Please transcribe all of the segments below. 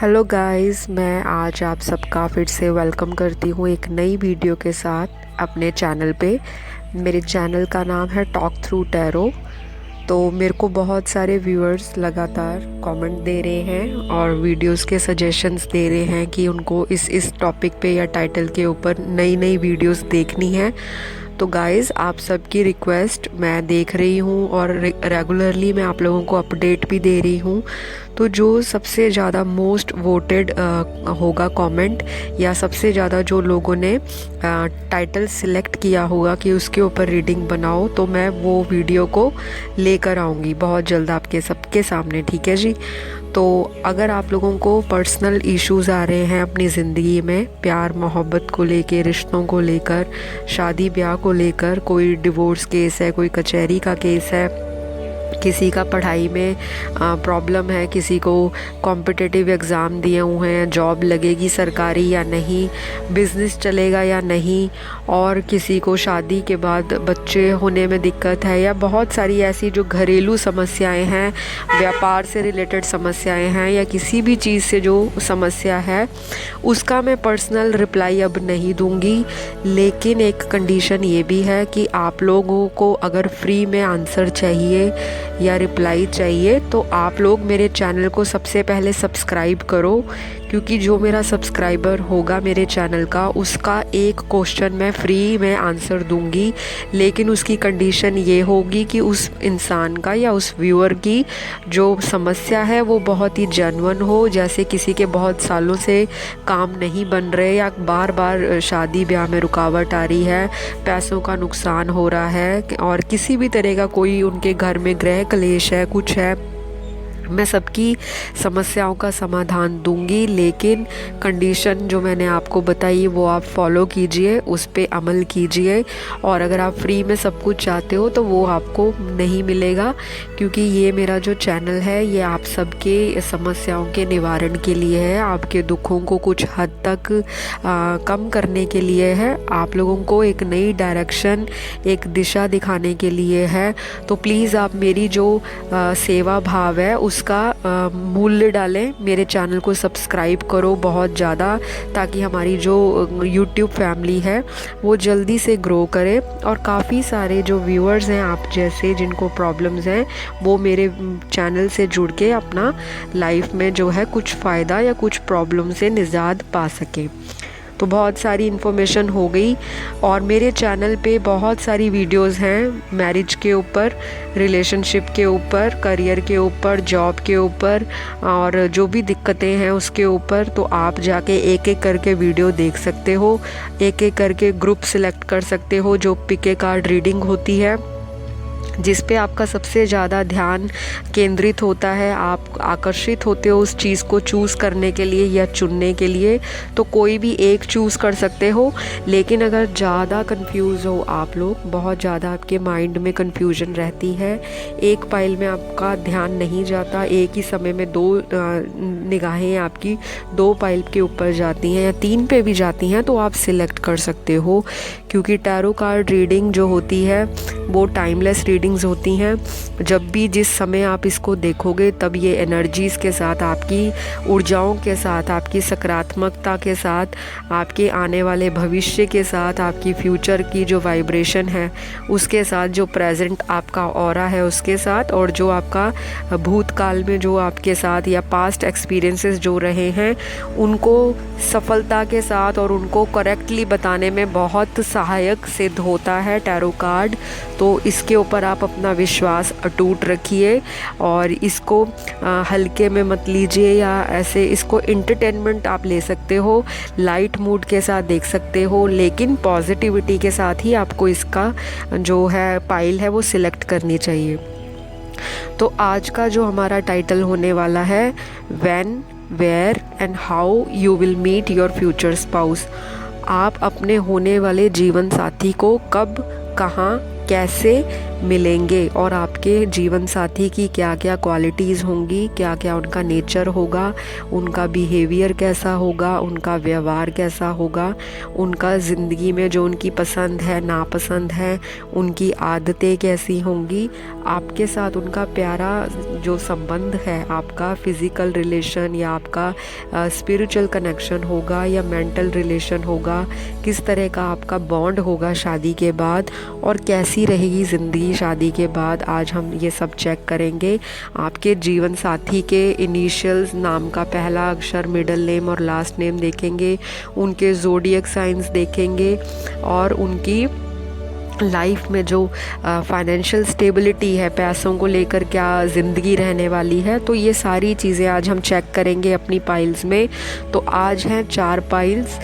Hello guys, मैं आज आप सबका फिर से वेलकम करती हूँ एक नई वीडियो के साथ अपने चैनल पे। मेरे चैनल का नाम है टॉक थ्रू टैरो। तो मेरे को बहुत सारे व्यूअर्स लगातार कमेंट दे रहे हैं और वीडियोस के सजेशंस दे रहे हैं कि उनको इस टॉपिक पे या टाइटल के ऊपर नई नई वीडियोस देखनी है। तो गाइस, आप सबकी रिक्वेस्ट मैं देख रही हूँ और रेगुलरली मैं आप लोगों को अपडेट भी दे रही हूँ। तो जो सबसे ज़्यादा मोस्ट वोटेड होगा कमेंट, या सबसे ज़्यादा जो लोगों ने टाइटल सिलेक्ट किया होगा कि उसके ऊपर रीडिंग बनाओ, तो मैं वो वीडियो को लेकर आऊँगी बहुत जल्द आपके सबके सामने। ठीक है जी। तो अगर आप लोगों को पर्सनल इश्यूज़ आ रहे हैं अपनी ज़िंदगी में, प्यार मोहब्बत को लेकर, रिश्तों को लेकर, शादी ब्याह को लेकर, कोई डिवोर्स केस है, कोई कचहरी का केस है, किसी का पढ़ाई में प्रॉब्लम है, किसी को कॉम्पिटिटिव एग्ज़ाम दिए हुए हैं, जॉब लगेगी सरकारी या नहीं, बिज़नेस चलेगा या नहीं, और किसी को शादी के बाद बच्चे होने में दिक्कत है, या बहुत सारी ऐसी जो घरेलू समस्याएं हैं, व्यापार से रिलेटेड समस्याएं हैं, या किसी भी चीज़ से जो समस्या है, उसका मैं पर्सनल रिप्लाई अब नहीं दूंगी। लेकिन एक कंडीशन ये भी है कि आप लोगों को अगर फ्री में आंसर चाहिए या रिप्लाई चाहिए तो आप लोग मेरे चैनल को सबसे पहले सब्सक्राइब करो, क्योंकि जो मेरा सब्सक्राइबर होगा मेरे चैनल का, उसका एक क्वेश्चन मैं फ्री में आंसर दूंगी। लेकिन उसकी कंडीशन ये होगी कि उस इंसान का या उस व्यूअर की जो समस्या है वो बहुत ही जेन्युइन हो। जैसे किसी के बहुत सालों से काम नहीं बन रहे, या बार बार शादी ब्याह में रुकावट आ रही है, पैसों का नुकसान हो रहा है, और किसी भी तरह का कोई उनके घर में गृह क्लेश है, कुछ है, मैं सबकी समस्याओं का समाधान दूंगी। लेकिन कंडीशन जो मैंने आपको बताई वो आप फॉलो कीजिए, उस पर अमल कीजिए। और अगर आप फ्री में सब कुछ चाहते हो तो वो आपको नहीं मिलेगा, क्योंकि ये मेरा जो चैनल है ये आप सबके समस्याओं के निवारण के लिए है, आपके दुखों को कुछ हद तक कम करने के लिए है, आप लोगों को एक नई डायरेक्शन, एक दिशा दिखाने के लिए है। तो प्लीज़ आप मेरी जो सेवा भाव है उसका मूल्य डालें, मेरे चैनल को सब्सक्राइब करो बहुत ज़्यादा, ताकि हमारी जो YouTube फैमिली है वो जल्दी से ग्रो करे, और काफ़ी सारे जो व्यूअर्स हैं आप जैसे, जिनको प्रॉब्लम्स हैं, वो मेरे चैनल से जुड़ के अपना लाइफ में जो है कुछ फ़ायदा या कुछ प्रॉब्लम से निजात पा सकें। तो बहुत सारी इन्फॉर्मेशन हो गई, और मेरे चैनल पे बहुत सारी वीडियोस हैं मैरिज के ऊपर, रिलेशनशिप के ऊपर, करियर के ऊपर, जॉब के ऊपर, और जो भी दिक्कतें हैं उसके ऊपर। तो आप जाके एक एक करके वीडियो देख सकते हो, एक एक करके ग्रुप सिलेक्ट कर सकते हो जो पिके कार्ड रीडिंग होती है, जिस पे आपका सबसे ज़्यादा ध्यान केंद्रित होता है, आप आकर्षित होते हो उस चीज़ को चूज़ करने के लिए या चुनने के लिए। तो कोई भी एक चूज़ कर सकते हो। लेकिन अगर ज़्यादा कंफ्यूज हो आप लोग, बहुत ज़्यादा आपके माइंड में कंफ्यूजन रहती है, एक पाइल में आपका ध्यान नहीं जाता, एक ही समय में दो निगाहें आपकी दो पाइल के ऊपर जाती हैं या तीन पे भी जाती हैं, तो आप सिलेक्ट कर सकते हो। क्योंकि टैरो कार्ड रीडिंग जो होती है वो टाइमलेस रीडिंग्स होती हैं। जब भी जिस समय आप इसको देखोगे तब ये एनर्जीज़ के साथ, आपकी ऊर्जाओं के साथ, आपकी सकारात्मकता के साथ, आपके आने वाले भविष्य के साथ, आपकी फ्यूचर की जो वाइब्रेशन है उसके साथ, जो प्रेजेंट आपका ऑरा है उसके साथ, और जो आपका भूतकाल में जो आपके साथ या पास्ट एक्सपीरियंसेस जो रहे हैं उनको सफलता के साथ और उनको करेक्टली बताने में बहुत सहायक सिद्ध होता है टैरो कार्ड। तो इसके ऊपर आप अपना विश्वास अटूट रखिए, और इसको हल्के में मत लीजिए, या ऐसे इसको इंटरटेनमेंट आप ले सकते हो, लाइट मूड के साथ देख सकते हो, लेकिन पॉजिटिविटी के साथ ही आपको इसका जो है पाइल है वो सिलेक्ट करनी चाहिए। तो आज का जो हमारा टाइटल होने वाला है, when, where and how you will meet your future spouse. आप अपने होने वाले जीवन साथी को कब, कहाँ, कैसे मिलेंगे और आपके जीवन साथी की क्या क्या क्वालिटीज़ होंगी, क्या क्या उनका नेचर होगा, उनका बिहेवियर कैसा होगा, उनका व्यवहार कैसा होगा, उनका ज़िंदगी में जो उनकी पसंद है नापसंद है, उनकी आदतें कैसी होंगी, आपके साथ उनका प्यारा जो संबंध है, आपका फिज़िकल रिलेशन या आपका स्पिरिचुअल कनेक्शन होगा या मेंटल रिलेशन होगा, किस तरह का आपका बॉन्ड होगा शादी के बाद और कैसी रहेगी ज़िंदगी शादी के बाद। आज हम ये सब चेक करेंगे। आपके जीवन साथी के इनिशियल्स, नाम का पहला अक्षर, मिडिल नेम और लास्ट नेम देखेंगे, उनके ज़ोडिएक साइंस देखेंगे और उनकी लाइफ में जो फाइनेंशियल स्टेबिलिटी है, पैसों को लेकर क्या ज़िंदगी रहने वाली है, तो ये सारी चीज़ें आज हम चेक करेंगे अपनी पाइल्स में। तो आज हैं 4 पाइल्स।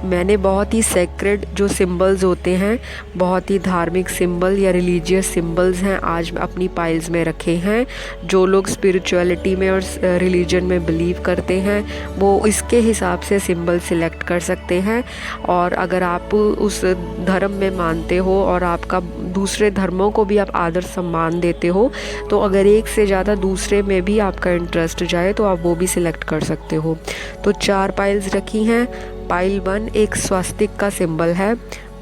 मैंने बहुत ही सेक्रेड जो सिंबल्स होते हैं, बहुत ही धार्मिक सिंबल या रिलीजियस सिंबल्स हैं, आज अपनी पाइल्स में रखे हैं। जो लोग स्पिरिचुअलिटी में और रिलीजन में बिलीव करते हैं वो इसके हिसाब से सिंबल सिलेक्ट कर सकते हैं। और अगर आप उस धर्म में मानते हो और आपका दूसरे धर्मों को भी आप आदर सम्मान देते हो, तो अगर एक से ज़्यादा दूसरे में भी आपका इंटरेस्ट जाए तो आप वो भी सिलेक्ट कर सकते हो। तो 4 पाइल्स रखी हैं। पाइल 1 एक स्वास्तिक का सिंबल है।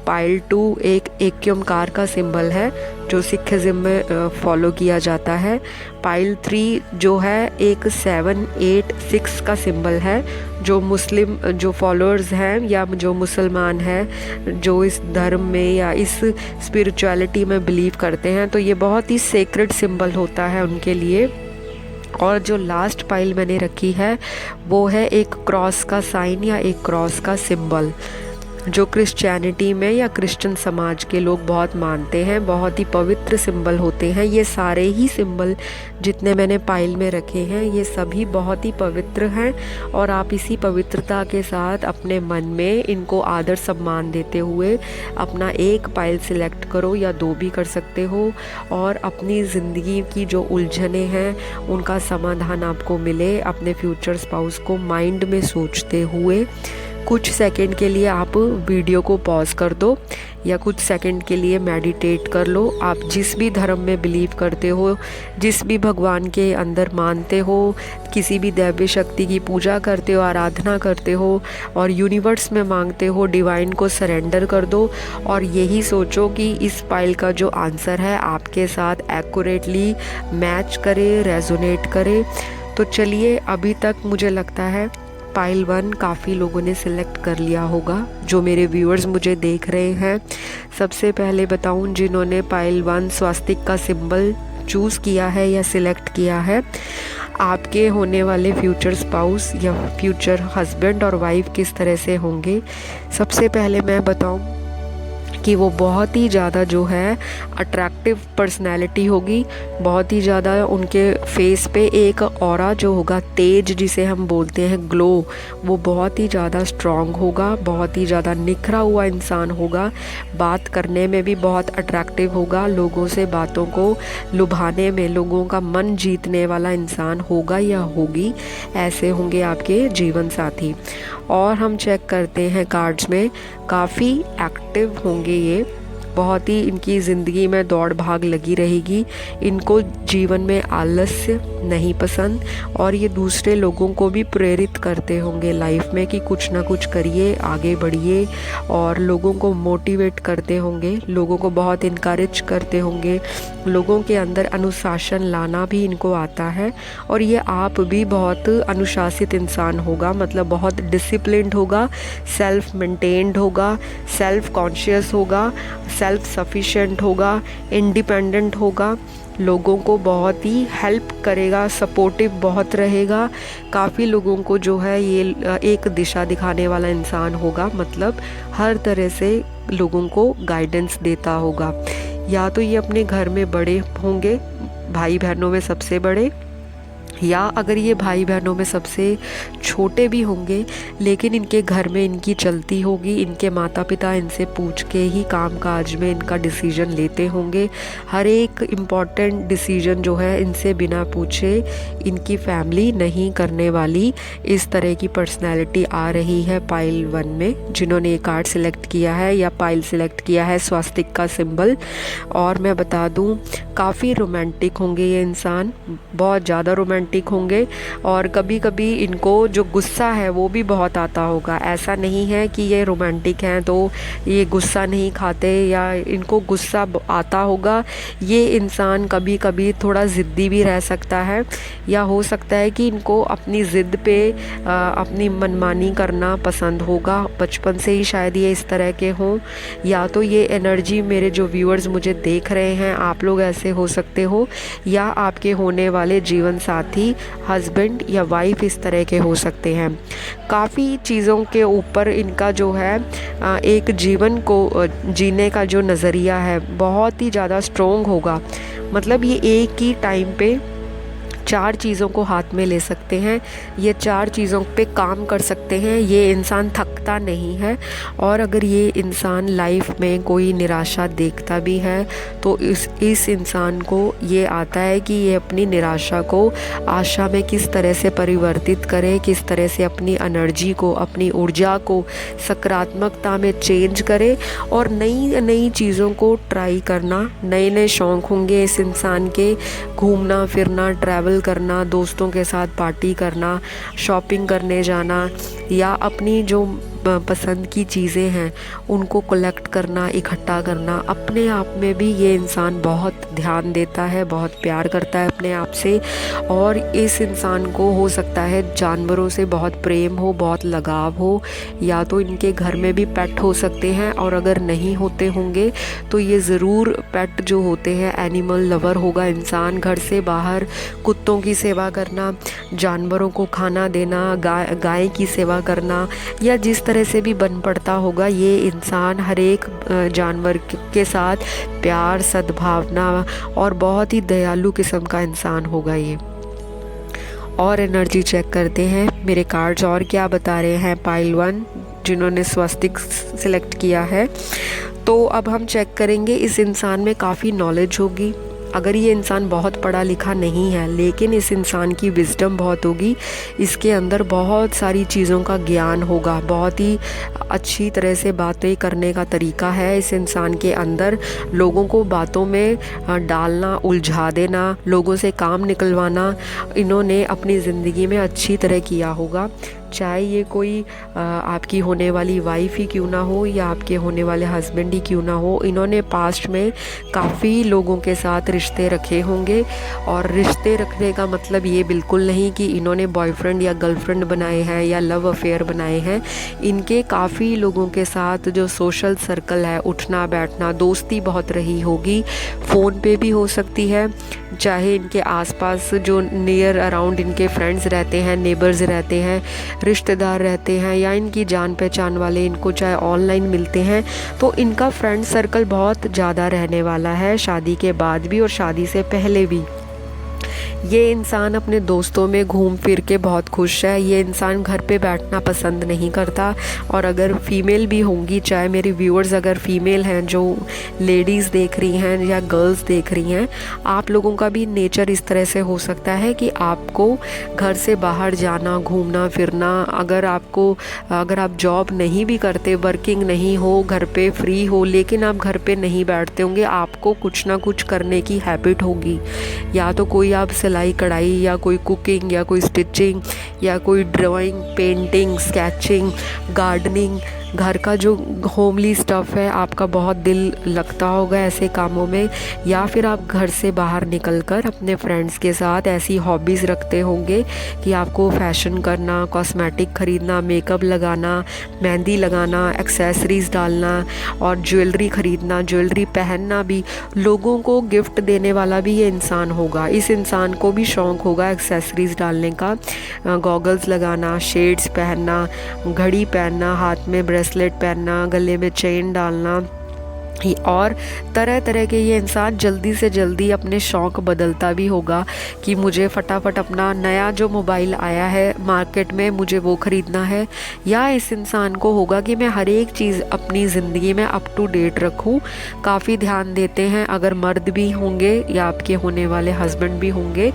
पाइल 2 एक एक्यमकार का सिंबल है जो सिखिज़्म में फॉलो किया जाता है। पाइल 3 जो है एक 7, 8, 6 का सिंबल है जो मुस्लिम जो फॉलोअर्स हैं या जो मुसलमान हैं, जो इस धर्म में या इस स्पिरिचुअलिटी में बिलीव करते हैं, तो ये बहुत ही सेक्रेड सिंबल होता है उनके लिए। और जो लास्ट पाइल मैंने रखी है वो है एक क्रॉस का साइन या एक क्रॉस का सिंबल, जो क्रिश्चियनिटी में या क्रिश्चियन समाज के लोग बहुत मानते हैं। बहुत ही पवित्र सिंबल होते हैं ये सारे ही सिंबल जितने मैंने पाइल में रखे हैं, ये सभी बहुत ही पवित्र हैं। और आप इसी पवित्रता के साथ अपने मन में इनको आदर सम्मान देते हुए अपना एक पाइल सिलेक्ट करो या 2 भी कर सकते हो, और अपनी ज़िंदगी की जो उलझनें हैं उनका समाधान आपको मिले। अपने फ्यूचर स्पाउस को माइंड में सोचते हुए कुछ सेकंड के लिए आप वीडियो को पॉज कर दो या कुछ सेकंड के लिए मेडिटेट कर लो। आप जिस भी धर्म में बिलीव करते हो, जिस भी भगवान के अंदर मानते हो, किसी भी दैवीय शक्ति की पूजा करते हो, आराधना करते हो और यूनिवर्स में मांगते हो, डिवाइन को सरेंडर कर दो और यही सोचो कि इस पाइल का जो आंसर है आपके साथ एक्यूरेटली मैच करे, रेजोनेट करे। तो चलिए, अभी तक मुझे लगता है पाइल 1 काफ़ी लोगों ने सिलेक्ट कर लिया होगा, जो मेरे व्यूअर्स मुझे देख रहे हैं। सबसे पहले बताऊं, जिन्होंने पाइल 1 स्वास्तिक का सिंबल चूज़ किया है या सिलेक्ट किया है, आपके होने वाले फ्यूचर स्पाउस या फ्यूचर हस्बैंड और वाइफ किस तरह से होंगे। सबसे पहले मैं बताऊं कि वो बहुत ही ज़्यादा जो है अट्रैक्टिव पर्सनैलिटी होगी। बहुत ही ज़्यादा उनके फेस पे एक ऑरा जो होगा, तेज जिसे हम बोलते हैं, ग्लो, वो बहुत ही ज़्यादा स्ट्रॉन्ग होगा। बहुत ही ज़्यादा निखरा हुआ इंसान होगा। बात करने में भी बहुत अट्रैक्टिव होगा। लोगों से बातों को लुभाने में, लोगों का मन जीतने वाला इंसान होगा या होगी। ऐसे होंगे आपके जीवन साथी। और हम चेक करते हैं कार्ड्स में, काफ़ी एक्टिव होंगे ये। बहुत ही इनकी ज़िंदगी में दौड़ भाग लगी रहेगी। इनको जीवन में आलस्य नहीं पसंद और ये दूसरे लोगों को भी प्रेरित करते होंगे लाइफ में कि कुछ ना कुछ करिए, आगे बढ़िए, और लोगों को मोटिवेट करते होंगे, लोगों को बहुत इनकरेज करते होंगे। लोगों के अंदर अनुशासन लाना भी इनको आता है और ये आप भी बहुत अनुशासित इंसान होगा, मतलब बहुत डिसिप्लिन्ड होगा, सेल्फ मेंटेन्ड होगा, सेल्फ कॉन्शियस होगा, सेल्फ सफिशिएंट होगा, इंडिपेंडेंट होगा, लोगों को बहुत ही हेल्प करेगा, सपोर्टिव बहुत रहेगा। काफ़ी लोगों को जो है ये एक दिशा दिखाने वाला इंसान होगा, मतलब हर तरह से लोगों को गाइडेंस देता होगा। या तो ये अपने घर में बड़े होंगे, भाई बहनों में सबसे बड़े, या अगर ये भाई बहनों में सबसे छोटे भी होंगे, लेकिन इनके घर में इनकी चलती होगी, इनके माता पिता इनसे पूछ के ही काम काज में इनका डिसीजन लेते होंगे। हर एक इम्पॉर्टेंट डिसीजन जो है इनसे बिना पूछे इनकी फैमिली नहीं करने वाली। इस तरह की पर्सनैलिटी आ रही है पाइल 1 में, जिन्होंने ये कार्ड सिलेक्ट किया है या पाइल सिलेक्ट किया है स्वास्तिक का सिंबल। और मैं बता दूं, काफ़ी रोमांटिक होंगे ये इंसान, बहुत ज़्यादा रोमांटिक होंगे। और कभी कभी इनको जो गुस्सा है वो भी बहुत आता होगा। ऐसा नहीं है कि ये रोमांटिक हैं तो ये गुस्सा नहीं खाते या इनको गुस्सा आता होगा। ये इंसान कभी कभी थोड़ा ज़िद्दी भी रह सकता है, या हो सकता है कि इनको अपनी ज़िद पे अपनी मनमानी करना पसंद होगा। बचपन से ही शायद ये इस तरह के हों, या तो ये एनर्जी मेरे जो व्यूअर्स मुझे देख रहे हैं आप लोग ऐसे हो सकते हो, या आपके होने वाले जीवन साथी हस्बैंड या वाइफ इस तरह के हो सकते हैं। काफ़ी चीज़ों के ऊपर इनका जो है एक जीवन को जीने का जो नज़रिया है बहुत ही ज़्यादा स्ट्रॉन्ग होगा। मतलब ये एक ही टाइम पे 4 चीज़ों को हाथ में ले सकते हैं, ये 4 चीज़ों पे काम कर सकते हैं। ये इंसान थकता नहीं है। और अगर ये इंसान लाइफ में कोई निराशा देखता भी है तो इस इंसान को ये आता है कि ये अपनी निराशा को आशा में किस तरह से परिवर्तित करे, किस तरह से अपनी एनर्जी को, अपनी ऊर्जा को सकारात्मकता में चेंज करे और नई नई चीज़ों को ट्राई करना। नए नए शौक़ होंगे इस इंसान के, घूमना फिरना, ट्रैवल करना, दोस्तों के साथ पार्टी करना, शॉपिंग करने जाना, या अपनी जो पसंद की चीज़ें हैं उनको कलेक्ट करना, इकट्ठा करना। अपने आप में भी ये इंसान बहुत ध्यान देता है, बहुत प्यार करता है अपने आप से। और इस इंसान को हो सकता है जानवरों से बहुत प्रेम हो, बहुत लगाव हो, या तो इनके घर में भी पेट हो सकते हैं। और अगर नहीं होते होंगे तो ये ज़रूर पेट जो होते हैं एनिमल लवर होगा इंसान। घर से बाहर कुत्तों की सेवा करना, जानवरों को खाना देना, गाय की सेवा करना, या जिस तरह से भी बन पड़ता होगा ये इंसान हर एक जानवर के साथ प्यार, सद्भावना और बहुत ही दयालु किस्म का इंसान होगा ये। और एनर्जी चेक करते हैं मेरे कार्ड्स और क्या बता रहे हैं पाइल 1 जिन्होंने स्वस्तिक सिलेक्ट किया है। तो अब हम चेक करेंगे, इस इंसान में काफ़ी नॉलेज होगी। अगर ये इंसान बहुत पढ़ा लिखा नहीं है लेकिन इस इंसान की विजडम बहुत होगी, इसके अंदर बहुत सारी चीज़ों का ज्ञान होगा, बहुत ही अच्छी तरह से बातें करने का तरीका है इस इंसान के अंदर। लोगों को बातों में डालना, उलझा देना, लोगों से काम निकलवाना इन्होंने अपनी ज़िंदगी में अच्छी तरह किया होगा। चाहे ये कोई आपकी होने वाली वाइफ ही क्यों ना हो या आपके होने वाले हस्बैंड ही क्यों ना हो, इन्होंने पास्ट में काफ़ी लोगों के साथ रिश्ते रखे होंगे। और रिश्ते रखने का मतलब ये बिल्कुल नहीं कि इन्होंने बॉयफ्रेंड या गर्लफ्रेंड बनाए हैं या लव अफेयर बनाए हैं। इनके काफ़ी लोगों के साथ जो सोशल सर्कल है, उठना बैठना, दोस्ती बहुत रही होगी। फ़ोन पे भी हो सकती है, चाहे इनके आसपास जो नियर अराउंड इनके फ्रेंड्स रहते हैं, नेबर्स रहते हैं, रिश्तेदार रहते हैं, या इनकी जान पहचान वाले इनको चाहे ऑनलाइन मिलते हैं, तो इनका फ्रेंड सर्कल बहुत ज़्यादा रहने वाला है शादी के बाद भी और शादी से पहले भी। ये इंसान अपने दोस्तों में घूम फिर के बहुत खुश है। ये इंसान घर पे बैठना पसंद नहीं करता। और अगर फीमेल भी होंगी, चाहे मेरी व्यूअर्स अगर फीमेल हैं, जो लेडीज़ देख रही हैं या गर्ल्स देख रही हैं, आप लोगों का भी नेचर इस तरह से हो सकता है कि आपको घर से बाहर जाना, घूमना फिरना, अगर आप जॉब नहीं भी करते, वर्किंग नहीं हो, घर पे फ्री हो, लेकिन आप घर पे नहीं बैठते होंगे, आपको कुछ ना कुछ करने की हैबिट होगी। या तो कोई आप सिलाई कढ़ाई, या कोई कुकिंग, या कोई स्टिचिंग, या कोई ड्राइंग, पेंटिंग, स्केचिंग, गार्डनिंग, घर का जो होमली स्टफ़ है, आपका बहुत दिल लगता होगा ऐसे कामों में। या फिर आप घर से बाहर निकलकर अपने फ्रेंड्स के साथ ऐसी हॉबीज़ रखते होंगे कि आपको फैशन करना, कॉस्मेटिक ख़रीदना, मेकअप लगाना, मेहंदी लगाना, एक्सेसरीज़ डालना और ज्वेलरी ख़रीदना, ज्वेलरी पहनना भी, लोगों को गिफ्ट देने वाला भी ये इंसान होगा। इस इंसान को भी शौक़ होगा एक्सेसरीज़ डालने का, गॉगल्स लगाना, शेड्स पहनना, घड़ी पहनना, हाथ में ब्रेसलेट पहनना, गले में चेन डालना, और तरह तरह के ये इंसान जल्दी से जल्दी अपने शौक़ बदलता भी होगा कि मुझे फटाफट अपना नया जो मोबाइल आया है मार्केट में मुझे वो ख़रीदना है, या इस इंसान को होगा कि मैं हर एक चीज़ अपनी ज़िंदगी में अप टू डेट रखूं। काफ़ी ध्यान देते हैं, अगर मर्द भी होंगे या आपके होने वाले हस्बैंड भी होंगे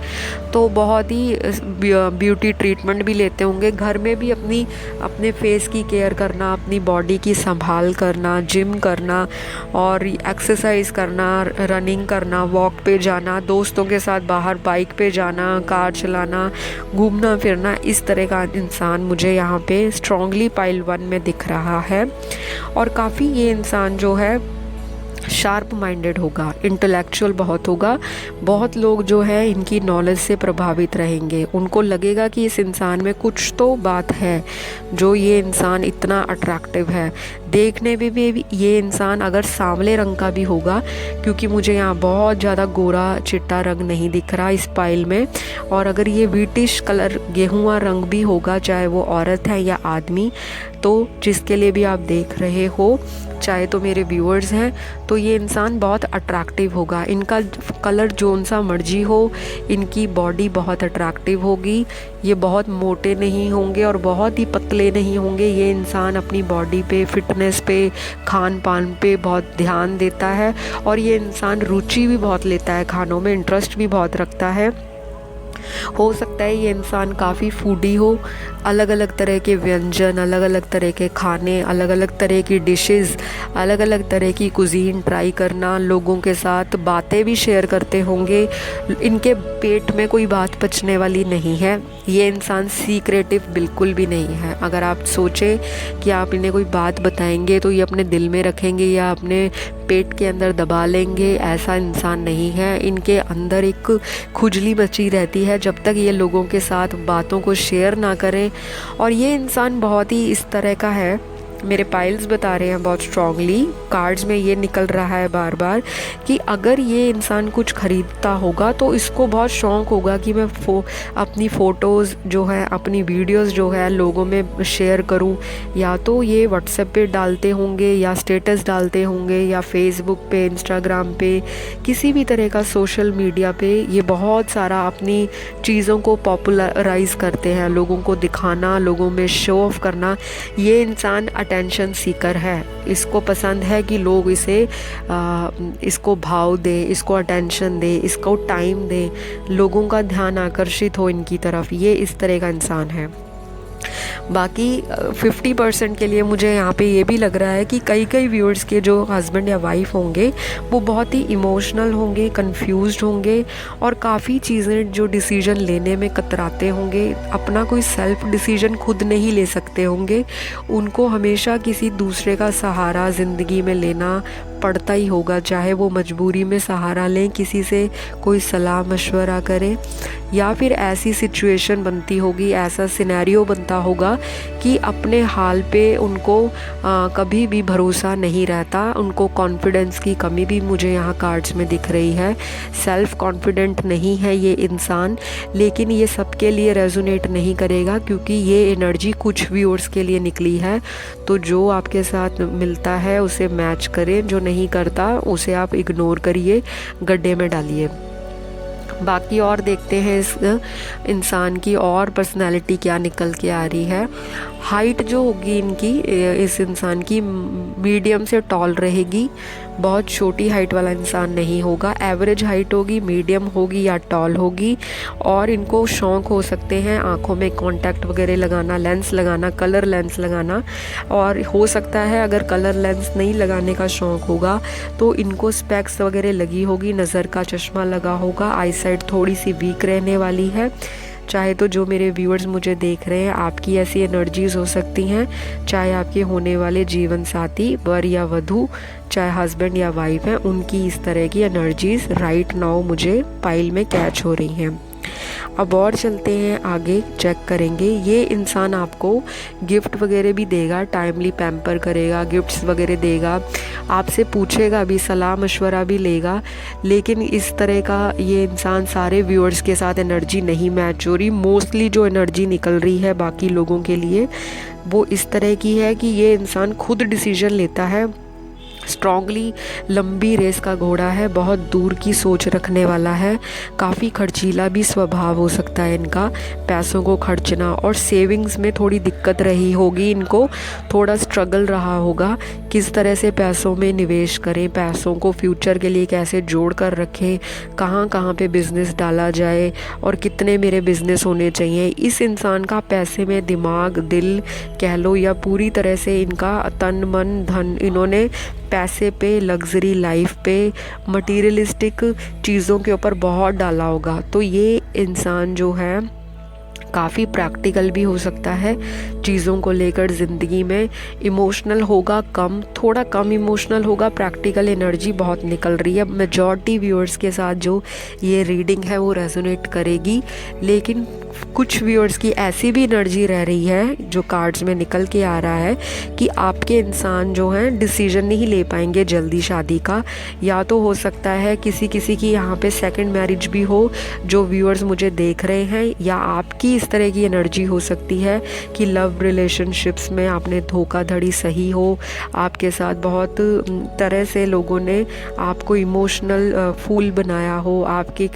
तो बहुत ही ब्यूटी ट्रीटमेंट भी लेते होंगे। घर में भी अपने फेस की केयर करना, अपनी बॉडी की संभाल करना, जिम करना और एक्सरसाइज करना, रनिंग करना, वॉक पे जाना, दोस्तों के साथ बाहर बाइक पे जाना, कार चलाना, घूमना फिरना, इस तरह का इंसान मुझे यहाँ पे स्ट्रांगली पाइल 1 में दिख रहा है। और काफ़ी ये इंसान जो है शार्प माइंडेड होगा, इंटेलेक्चुअल बहुत होगा। बहुत लोग जो है इनकी नॉलेज से प्रभावित रहेंगे, उनको लगेगा कि इस इंसान में कुछ तो बात है जो ये इंसान इतना अट्रैक्टिव है। देखने में भी ये इंसान अगर सांवले रंग का भी होगा, क्योंकि मुझे यहाँ बहुत ज़्यादा गोरा चिट्टा रंग नहीं दिख रहा इस पाइल में, और अगर ये व्हीटिश कलर गेहुआ रंग भी होगा, चाहे वो औरत है या आदमी, तो जिसके लिए भी आप देख रहे हो, चाहे तो मेरे व्यूअर्स हैं, तो ये इंसान बहुत अट्रैक्टिव होगा। इनका कलर जोन सा मर्जी हो, इनकी बॉडी बहुत अट्रैक्टिव होगी। ये बहुत मोटे नहीं होंगे और बहुत ही पतले नहीं होंगे। ये इंसान अपनी बॉडी पे, फिटनेस पे, खान पान पे बहुत ध्यान देता है, और ये इंसान रुचि भी बहुत लेता है खानों में, इंटरेस्ट भी बहुत रखता है। हो सकता है ये इंसान काफ़ी फूडी हो, अलग अलग तरह के व्यंजन, अलग अलग तरह के खाने, अलग अलग तरह की डिशेस, अलग अलग तरह की कुजीन ट्राई करना, लोगों के साथ बातें भी शेयर करते होंगे। इनके पेट में कोई बात पचने वाली नहीं है। ये इंसान सीक्रेटिव बिल्कुल भी नहीं है। अगर आप सोचें कि आप इन्हें कोई बात बताएंगे तो ये अपने दिल में रखेंगे या अपने पेट के अंदर दबा लेंगे, ऐसा इंसान नहीं है। इनके अंदर एक खुजली मची रहती है जब तक ये लोगों के साथ बातों को शेयर ना करें। और ये इंसान बहुत ही इस तरह का है, मेरे पाइल्स बता रहे हैं बहुत स्ट्रांगली, कार्ड्स में ये निकल रहा है बार बार कि अगर ये इंसान कुछ ख़रीदता होगा तो इसको बहुत शौक़ होगा कि मैं अपनी फ़ोटोज़ जो है, अपनी वीडियोज़ जो है लोगों में शेयर करूं। या तो ये व्हाट्सएप पे डालते होंगे, या स्टेटस डालते होंगे, या फेसबुक पे, इंस्टाग्राम पे, किसी भी तरह का सोशल मीडिया पे ये बहुत सारा अपनी चीज़ों को पॉपुलराइज़ करते हैं, लोगों को दिखाना, लोगों में शो ऑफ करना। ये इंसान अटेंशन सीकर है, इसको पसंद है कि लोग इसको भाव दें, इसको अटेंशन दें, इसको टाइम दें, लोगों का ध्यान आकर्षित हो इनकी तरफ। ये इस तरह का इंसान है। बाकी 50% के लिए मुझे यहाँ पे ये भी लग रहा है कि कई व्यूअर्स के जो हस्बैंड या वाइफ होंगे वो बहुत ही इमोशनल होंगे, कंफ्यूज्ड होंगे, और काफ़ी चीज़ें जो डिसीजन लेने में कतराते होंगे, अपना कोई सेल्फ डिसीजन खुद नहीं ले सकते होंगे। उनको हमेशा किसी दूसरे का सहारा ज़िंदगी में लेना पड़ता ही होगा, चाहे वो मजबूरी में सहारा लें, किसी से कोई सलाह मशवरा करें, या फिर ऐसी सिचुएशन बनती होगी, ऐसा सिनेरियो बनता होगा कि अपने हाल पे उनको कभी भी भरोसा नहीं रहता। उनको कॉन्फिडेंस की कमी भी मुझे यहाँ कार्ड्स में दिख रही है। सेल्फ कॉन्फिडेंट नहीं है ये इंसान, लेकिन ये सबके लिए रेजोनेट नहीं करेगा क्योंकि ये एनर्जी कुछ व्यूअर्स के लिए निकली है। तो जो आपके साथ मिलता है उसे मैच करें, जो नहीं करता उसे आप इग्नोर करिए, गड्ढे में डालिए। बाकी और देखते हैं इस इंसान की और पर्सनालिटी क्या निकल के आ रही है। हाइट जो होगी इनकी, इस इंसान की मीडियम से टॉल रहेगी, बहुत छोटी हाइट वाला इंसान नहीं होगा, एवरेज हाइट होगी, मीडियम होगी या टॉल होगी। और इनको शौक़ हो सकते हैं आँखों में कॉन्टैक्ट वगैरह लगाना, लेंस लगाना, कलर लेंस लगाना। और हो सकता है अगर कलर लेंस नहीं लगाने का शौक़ होगा तो इनको स्पेक्स वगैरह लगी होगी, नज़र का चश्मा लगा होगा, आई साइट थोड़ी सी वीक रहने वाली है। चाहे तो जो मेरे व्यूअर्स मुझे देख रहे हैं, आपकी ऐसी एनर्जीज़ हो सकती हैं, चाहे आपके होने वाले जीवन साथी, वर या वधू, चाहे हस्बैंड या वाइफ हैं, उनकी इस तरह की एनर्जीज़ राइट नाउ मुझे पाइल में कैच हो रही हैं। अब और चलते हैं आगे, चेक करेंगे। ये इंसान आपको गिफ्ट वगैरह भी देगा, टाइमली पैम्पर करेगा, गिफ्ट्स वगैरह देगा, आपसे पूछेगा भी, सलाह मशवरा भी लेगा। लेकिन इस तरह का ये इंसान सारे व्यूअर्स के साथ एनर्जी नहीं मैच हो रही। मोस्टली जो एनर्जी निकल रही है बाकी लोगों के लिए वो इस तरह की है कि ये इंसान खुद डिसीजन लेता है, स्ट्रॉन्गली लंबी रेस का घोड़ा है, बहुत दूर की सोच रखने वाला है, काफ़ी खर्चीला भी स्वभाव हो सकता है इनका, पैसों को खर्चना और सेविंग्स में थोड़ी दिक्कत रही होगी इनको, थोड़ा स्ट्रगल रहा होगा किस तरह से पैसों में निवेश करें, पैसों को फ्यूचर के लिए कैसे जोड़ कर रखें, कहाँ कहाँ पे बिज़नेस डाला जाए और कितने मेरे बिज़नेस होने चाहिए। इस इंसान का पैसे में दिमाग, दिल कह लो या पूरी तरह से इनका तन मन धन इन्होंने पैसे पे, लग्जरी लाइफ पे, मटीरियलिस्टिक चीज़ों के ऊपर बहुत डाला होगा। तो ये इंसान जो है काफ़ी प्रैक्टिकल भी हो सकता है चीज़ों को लेकर, ज़िंदगी में इमोशनल होगा कम, थोड़ा कम इमोशनल होगा, प्रैक्टिकल एनर्जी बहुत निकल रही है। मेजॉरिटी व्यूअर्स के साथ जो ये रीडिंग है वो रेजोनेट करेगी, लेकिन कुछ व्यूअर्स की ऐसी भी एनर्जी रह रही है जो कार्ड्स में निकल के आ रहा है कि आपके इंसान जो हैं डिसीजन नहीं ले पाएंगे जल्दी शादी का, या तो हो सकता है किसी किसी की यहाँ पे सेकंड मैरिज भी हो जो व्यूअर्स मुझे देख रहे हैं, या आपकी इस तरह की एनर्जी हो सकती है कि लव रिलेशनशिप्स में आपने धोखाधड़ी सही हो, आपके साथ बहुत तरह से लोगों ने आपको इमोशनल फूल बनाया हो, आपकी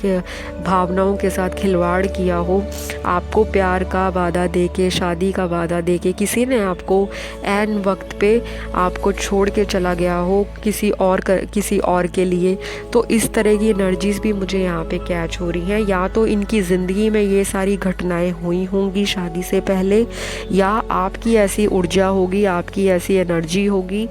भावनाओं के साथ खिलवाड़ किया हो, आपको प्यार का वादा देके, शादी का वादा देके किसी ने आपको ऐन वक्त पे आपको छोड़ के चला गया हो किसी और के लिए। तो इस तरह की एनर्जीज़ भी मुझे यहाँ पे कैच हो रही हैं, या तो इनकी ज़िंदगी में ये सारी घटनाएं हुई होंगी शादी से पहले, या आपकी ऐसी ऊर्जा होगी, आपकी ऐसी एनर्जी होगी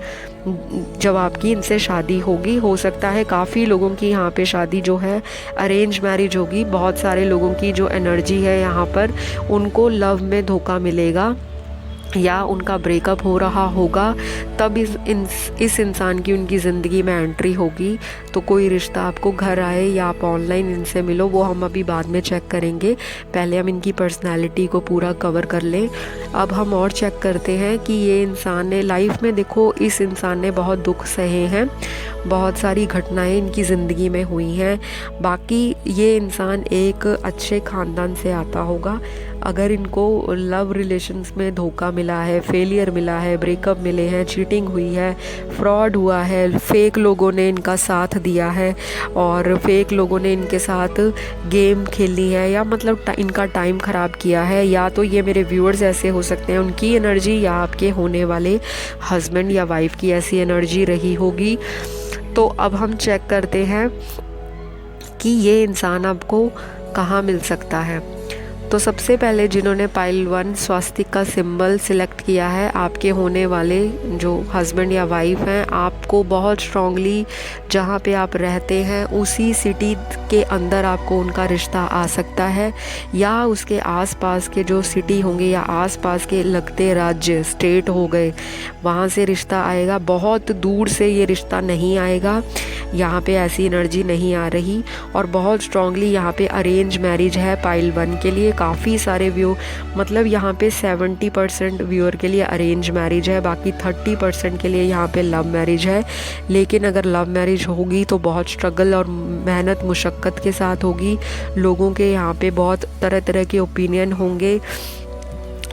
जब आपकी इनसे शादी होगी। हो सकता है काफ़ी लोगों की यहाँ पे शादी जो है अरेंज मैरिज होगी, बहुत सारे लोगों की जो एनर्जी है यहाँ पर उनको लव में धोखा मिलेगा या उनका ब्रेकअप हो रहा होगा, तब इस इंसान की उनकी ज़िंदगी में एंट्री होगी। तो कोई रिश्ता आपको घर आए या आप ऑनलाइन इनसे मिलो, वो हम अभी बाद में चेक करेंगे, पहले हम इनकी पर्सनालिटी को पूरा कवर कर लें। अब हम और चेक करते हैं कि ये इंसान ने लाइफ में, देखो इस इंसान ने बहुत दुख सहे हैं, बहुत सारी घटनाएं इनकी ज़िंदगी में हुई हैं। बाकी ये इंसान एक अच्छे ख़ानदान से आता होगा। अगर इनको लव रिलेशंस में धोखा मिला है, फेलियर मिला है, ब्रेकअप मिले हैं, चीटिंग हुई है, फ्रॉड हुआ है, फेक लोगों ने इनका साथ दिया है और फेक लोगों ने इनके साथ गेम खेली है, या मतलब इनका टाइम ख़राब किया है, या तो ये मेरे व्यूअर्स ऐसे हो सकते हैं उनकी एनर्जी, या आपके होने वाले हस्बैंड या वाइफ की ऐसी एनर्जी रही होगी। तो अब हम चेक करते हैं कि ये इंसान आपको कहाँ मिल सकता है। तो सबसे पहले जिन्होंने पाइल 1 स्वास्तिक का सिंबल सिलेक्ट किया है, आपके होने वाले जो हस्बैंड या वाइफ हैं, आपको बहुत स्ट्रांगली जहाँ पे आप रहते हैं उसी सिटी के अंदर आपको उनका रिश्ता आ सकता है, या उसके आसपास के जो सिटी होंगे या आसपास के लगते राज्य स्टेट हो गए, वहाँ से रिश्ता आएगा। बहुत दूर से ये रिश्ता नहीं आएगा, यहाँ पे ऐसी एनर्जी नहीं आ रही। और बहुत स्ट्रांगली यहाँ पे अरेंज मैरिज है पाइल 1 के लिए। काफ़ी सारे व्यू, मतलब यहाँ पे 70% व्यूअर के लिए अरेंज मैरिज है, बाकी 30% के लिए यहाँ पे लव मैरिज है। लेकिन अगर लव मैरिज होगी तो बहुत स्ट्रगल और मेहनत मुशक्क़त के साथ होगी। लोगों के यहाँ पे बहुत तरह तरह के ओपिनियन होंगे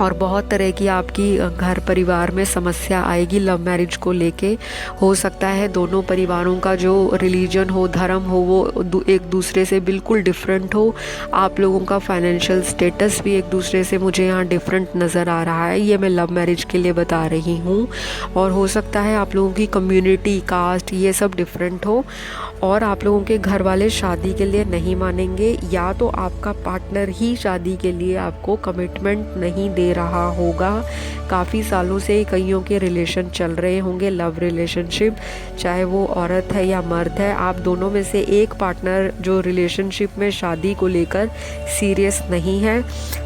और बहुत तरह की आपकी घर परिवार में समस्या आएगी लव मैरिज को लेके। हो सकता है दोनों परिवारों का जो रिलीजन हो, धर्म हो, वो एक दूसरे से बिल्कुल डिफरेंट हो। आप लोगों का फाइनेंशियल स्टेटस भी एक दूसरे से मुझे यहाँ डिफरेंट नज़र आ रहा है, ये मैं लव मैरिज के लिए बता रही हूँ। और हो सकता है आप लोगों की कम्युनिटी, कास्ट, ये सब डिफरेंट हो और आप लोगों के घर वाले शादी के लिए नहीं मानेंगे, या तो आपका पार्टनर ही शादी के लिए आपको कमिटमेंट नहीं दे रहा होगा। काफ़ी सालों से कईयों के रिलेशन चल रहे होंगे, लव रिलेशनशिप, चाहे वो औरत है या मर्द है। आप दोनों में से एक पार्टनर जो रिलेशनशिप में शादी को लेकर सीरियस नहीं है,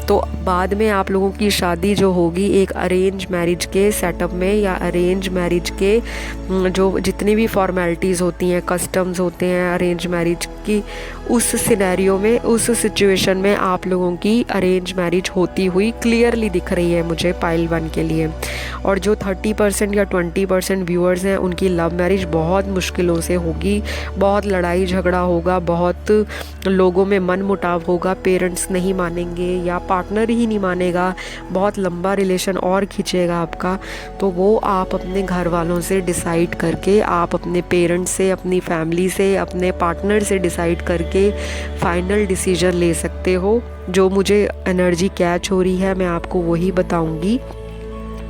तो बाद में आप लोगों की शादी जो होगी एक अरेंज मैरिज के सेटअप में, या अरेंज मैरिज के जो जितनी भी फॉर्मेलिटीज़ होती हैं, कस्टम्स होते हैं अरेंज मैरिज की, उस सिनेरियो में, उस सिचुएशन में आप लोगों की अरेंज मैरिज होती हुई क्लियरली दिख रही है मुझे पाइल 1 के लिए। और जो 30% या 20% व्यूअर्स हैं उनकी लव मैरिज बहुत मुश्किलों से होगी, बहुत लड़ाई झगड़ा होगा, बहुत लोगों में मन मुटाव होगा, पेरेंट्स नहीं मानेंगे या पार्टनर ही नहीं मानेगा, बहुत लंबा रिलेशन और खींचेगा आपका। तो वो आप अपने घर वालों से डिसाइड करके, आप अपने पेरेंट्स से, अपनी फैमिली से, अपने पार्टनर से डिसाइड करके फाइनल डिसीजन ले सकते हो। जो मुझे एनर्जी कैच हो रही है मैं आपको वही बताऊंगी।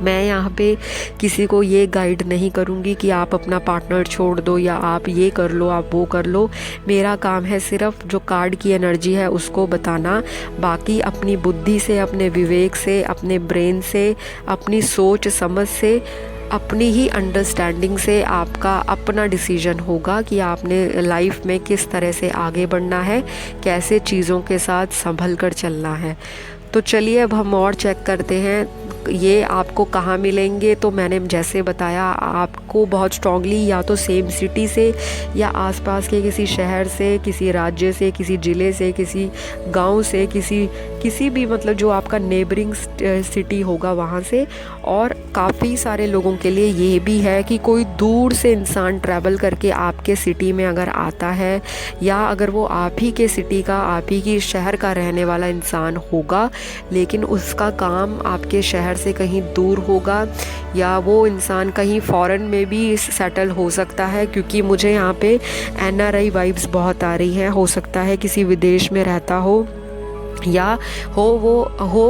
मैं यहाँ पे किसी को ये गाइड नहीं करूँगी कि आप अपना पार्टनर छोड़ दो या आप ये कर लो, आप वो कर लो। मेरा काम है सिर्फ जो कार्ड की एनर्जी है उसको बताना। बाकी अपनी बुद्धि से, अपने विवेक से, अपने ब्रेन से, अपनी सोच समझ से, अपनी ही अंडरस्टैंडिंग से आपका अपना डिसीजन होगा कि आपने लाइफ में किस तरह से आगे बढ़ना है, कैसे चीज़ों के साथ संभल कर चलना है। तो चलिए अब हम और चेक करते हैं ये आपको कहाँ मिलेंगे। तो मैंने जैसे बताया आपको बहुत स्ट्रांगली या तो सेम सिटी से या आसपास के किसी शहर से, किसी राज्य से, किसी ज़िले से, किसी गांव से, किसी भी मतलब जो आपका नेबरिंग सिटी होगा वहाँ से। और काफ़ी सारे लोगों के लिए ये भी है कि कोई दूर से इंसान ट्रैवल करके आपके सिटी में अगर आता है या अगर वो आप ही के सिटी का, आप ही की शहर का रहने वाला इंसान होगा लेकिन उसका काम आपके शहर से कहीं दूर होगा या वो इंसान कहीं फॉरेन में भी सेटल हो सकता है, क्योंकि मुझे यहाँ पे NRI वाइब्स बहुत आ रही हैं। हो सकता है किसी विदेश में रहता हो या हो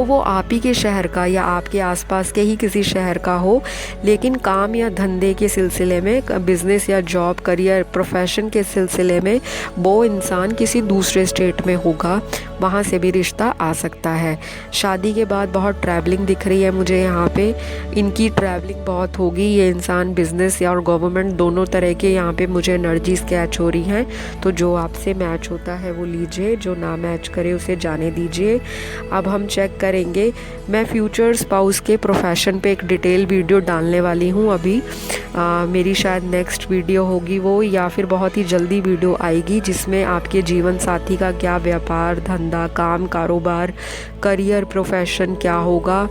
वो आप ही के शहर का या आपके आसपास के ही किसी शहर का हो, लेकिन काम या धंधे के सिलसिले में, बिज़नेस या जॉब, करियर, प्रोफेशन के सिलसिले में वो इंसान किसी दूसरे स्टेट में होगा, वहाँ से भी रिश्ता आ सकता है। शादी के बाद बहुत ट्रैवलिंग दिख रही है मुझे यहाँ पे, इनकी ट्रैवलिंग बहुत होगी। ये इंसान बिज़नेस या और गवर्नमेंट दोनों तरह के यहाँ पे मुझे एनर्जी स्केच हो रही हैं। तो जो आपसे मैच होता है वो लीजिए, जो ना मैच करे उसे जाने दीजिए। अब हम चेक करेंगे। मैं फ्यूचर स्पाउस के प्रोफेशन पे एक डिटेल वीडियो डालने वाली हूँ अभी। मेरी शायद नेक्स्ट वीडियो होगी वो, या फिर बहुत ही जल्दी वीडियो आएगी जिसमें आपके जीवन साथी का क्या व्यापार, धंधा, काम, कारोबार, करियर, प्रोफेशन क्या होगा,